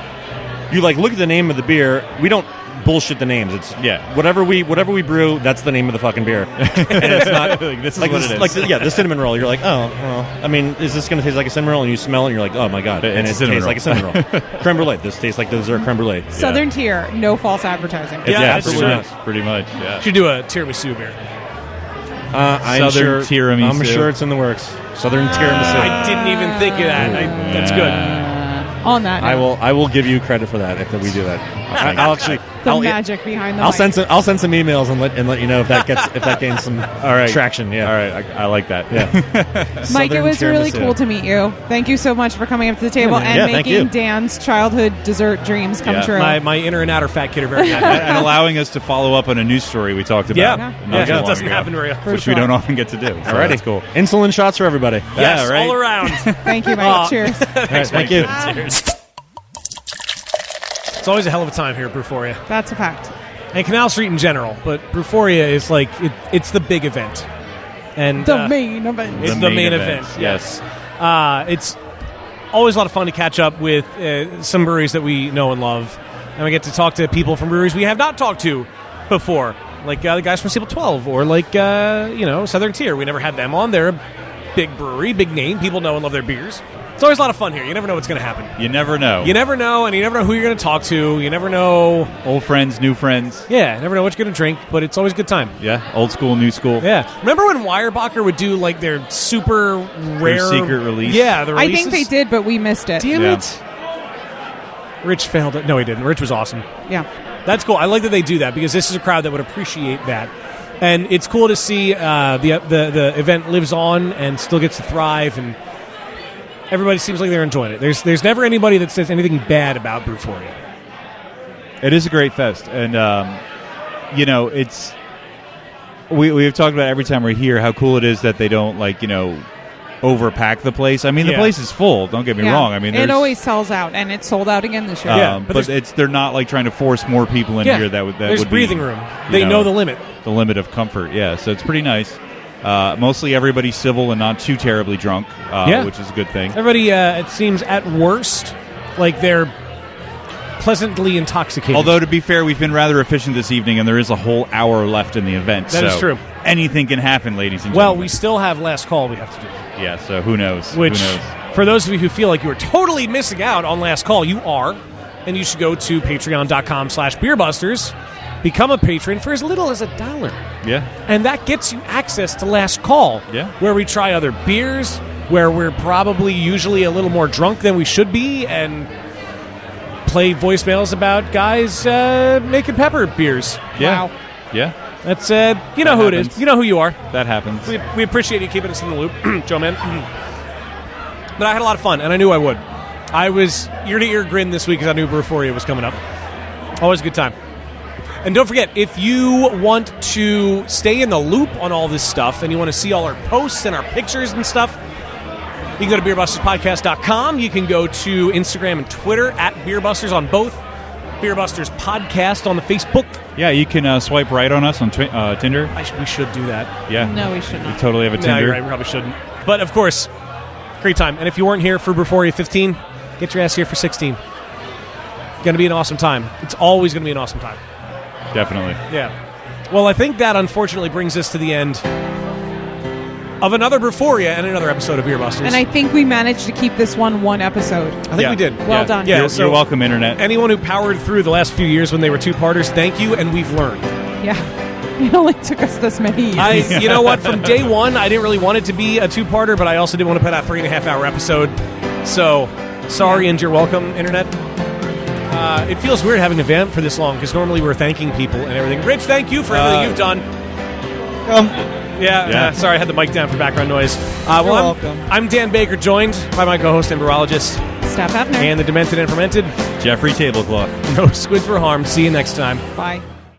Speaker 12: you like look at the name of the beer. We don't bullshit the names. It's whatever we brew. That's the name of the fucking beer, and it's not
Speaker 6: Like, this is
Speaker 12: like
Speaker 6: what
Speaker 12: this,
Speaker 6: it is.
Speaker 12: like the cinnamon roll. You're like, oh, well, I mean, is this going to taste like a cinnamon roll? And you smell it, and you're like, oh my god, and it
Speaker 6: It's a cinnamon
Speaker 12: tastes like a cinnamon roll. Creme brulee. This tastes like the dessert creme brulee.
Speaker 5: Southern Tier, no false advertising.
Speaker 2: Yeah, that's
Speaker 6: pretty
Speaker 2: true.
Speaker 6: much. Pretty much. Yeah.
Speaker 2: Should do a tiramisu beer.
Speaker 12: I'm
Speaker 6: Southern
Speaker 12: sure,
Speaker 6: tiramisu.
Speaker 12: I'm sure it's in the works. Southern tiramisu.
Speaker 2: I didn't even think of that. That's good.
Speaker 5: On that note.
Speaker 12: I will give you credit for that if we do that. I'll actually
Speaker 5: magic behind the
Speaker 12: I'll
Speaker 5: mic.
Speaker 12: send some emails and let you know if that gains some traction. Yeah.
Speaker 6: All right. I like that.
Speaker 12: Yeah.
Speaker 5: Mike, it was really cool to meet you. Thank you so much for coming up to the table and making Dan's childhood dessert dreams come true.
Speaker 2: My inner and outer fat kid are very happy.
Speaker 6: And allowing us to follow up on a news story we talked about.
Speaker 2: Yeah, it doesn't happen very often.
Speaker 6: Which we don't often get to do. So
Speaker 12: Alrighty.
Speaker 6: that's cool.
Speaker 12: Insulin shots for everybody.
Speaker 2: Yes,
Speaker 6: right.
Speaker 2: all around.
Speaker 5: Thank you, Mike. Cheers.
Speaker 12: Thanks, thank you.
Speaker 2: Cheers. It's always a hell of a time here at Brewphoria.
Speaker 5: That's a fact.
Speaker 2: And Canal Street in general, but Brewphoria is like, it's the big event. And
Speaker 5: the main event.
Speaker 2: It's the main event.
Speaker 6: Yes.
Speaker 2: It's always a lot of fun to catch up with some breweries that we know and love. And we get to talk to people from breweries we have not talked to before. Like the guys from Stable 12 or like, Southern Tier. We never had them on. They're a big brewery, big name. People know and love their beers. It's always a lot of fun here. You never know what's going to happen.
Speaker 6: You never know.
Speaker 2: You never know, and you never know who you're going to talk to. You never know.
Speaker 6: Old friends, new friends.
Speaker 2: Yeah, never know what you're going to drink, but it's always a good time.
Speaker 6: Yeah, old school, new school.
Speaker 2: Yeah. Remember when Weyerbacher would do like their super rare...
Speaker 6: Their secret release?
Speaker 2: Yeah, the
Speaker 5: I
Speaker 2: releases.
Speaker 5: think they did, but we missed it.
Speaker 2: Damn it. Rich failed it. No, he didn't. Rich was awesome.
Speaker 5: Yeah.
Speaker 2: That's cool. I like that they do that because this is a crowd that would appreciate that. And it's cool to see the event lives on and still gets to thrive, and everybody seems like they're enjoying it. There's never anybody that says anything bad about Brewphoria.
Speaker 6: It is a great fest, and it's we've talked about every time we're here how cool it is that they don't overpack the place. I mean, the place is full. Don't get me wrong. I mean,
Speaker 5: it always sells out, and it sold out again this year.
Speaker 6: But they're not like trying to force more people in here.
Speaker 2: There's
Speaker 6: would
Speaker 2: breathing
Speaker 6: be,
Speaker 2: room. They know the limit.
Speaker 6: The limit of comfort. Yeah, so it's pretty nice. Mostly everybody's civil and not too terribly drunk, which is a good thing.
Speaker 2: Everybody, it seems, at worst, like they're pleasantly intoxicated.
Speaker 6: Although, to be fair, we've been rather efficient this evening, and there is a whole hour left in the event.
Speaker 2: That is true.
Speaker 6: Anything can happen, ladies and
Speaker 2: well,
Speaker 6: gentlemen.
Speaker 2: we still have last call we have to do.
Speaker 6: Yeah, so who knows?
Speaker 2: Which,
Speaker 6: who knows?
Speaker 2: For those of you who feel like you are totally missing out on last call, you are, and you should go to patreon.com/beerbusters. Become a patron for as little as $1.
Speaker 6: Yeah.
Speaker 2: And that gets you access to Last Call.
Speaker 6: Yeah.
Speaker 2: Where we try other beers, where we're probably usually a little more drunk than we should be, and play voicemails about guys making pepper beers.
Speaker 6: Yeah.
Speaker 5: Wow.
Speaker 6: Yeah.
Speaker 2: That's, you know who it is. You know who you are.
Speaker 6: That happens.
Speaker 2: We appreciate you keeping us in the loop, Joe Man. But I had a lot of fun, and I knew I would. I was ear-to-ear grin this week because I knew Brewphoria was coming up. Always a good time. And don't forget, if you want to stay in the loop on all this stuff and you want to see all our posts and our pictures and stuff, you can go to beerbusterspodcast.com. You can go to Instagram and Twitter at Beerbusters on both. Beerbusters Podcast on the Facebook.
Speaker 6: Yeah, you can swipe right on us on Tinder.
Speaker 2: We should do that.
Speaker 6: Yeah.
Speaker 5: No, we should not.
Speaker 6: We totally have a Tinder.
Speaker 2: No, you're right. We probably shouldn't. But, of course, great time. And if you weren't here for Brewphoria 15, get your ass here for 16. Going to be an awesome time. It's always going to be an awesome time.
Speaker 6: Definitely.
Speaker 2: Yeah. Well, I think that unfortunately brings us to the end of another Brewphoria and another episode of Beer Busters.
Speaker 5: And I think we managed to keep this one episode.
Speaker 2: I think we did.
Speaker 5: Well done.
Speaker 2: Yeah,
Speaker 6: You're welcome, Internet.
Speaker 2: Anyone who powered through the last few years when they were two-parters, thank you, and we've learned.
Speaker 5: Yeah. It only took us this many years.
Speaker 2: You know what? From day one, I didn't really want it to be a two-parter, but I also didn't want to put out a 3.5-hour episode. So, sorry, and you're welcome, Internet. It feels weird having a vamp for this long because normally we're thanking people and everything. Rich, thank you for everything you've done. Sorry, I had the mic down for background noise.
Speaker 7: You're welcome.
Speaker 2: I'm Dan Baker, joined by my co-host and virologist,
Speaker 5: Steph Hefner.
Speaker 2: and the demented and fermented
Speaker 6: Jeffrey Tablecloth.
Speaker 2: No squids were harmed. See you next time.
Speaker 5: Bye.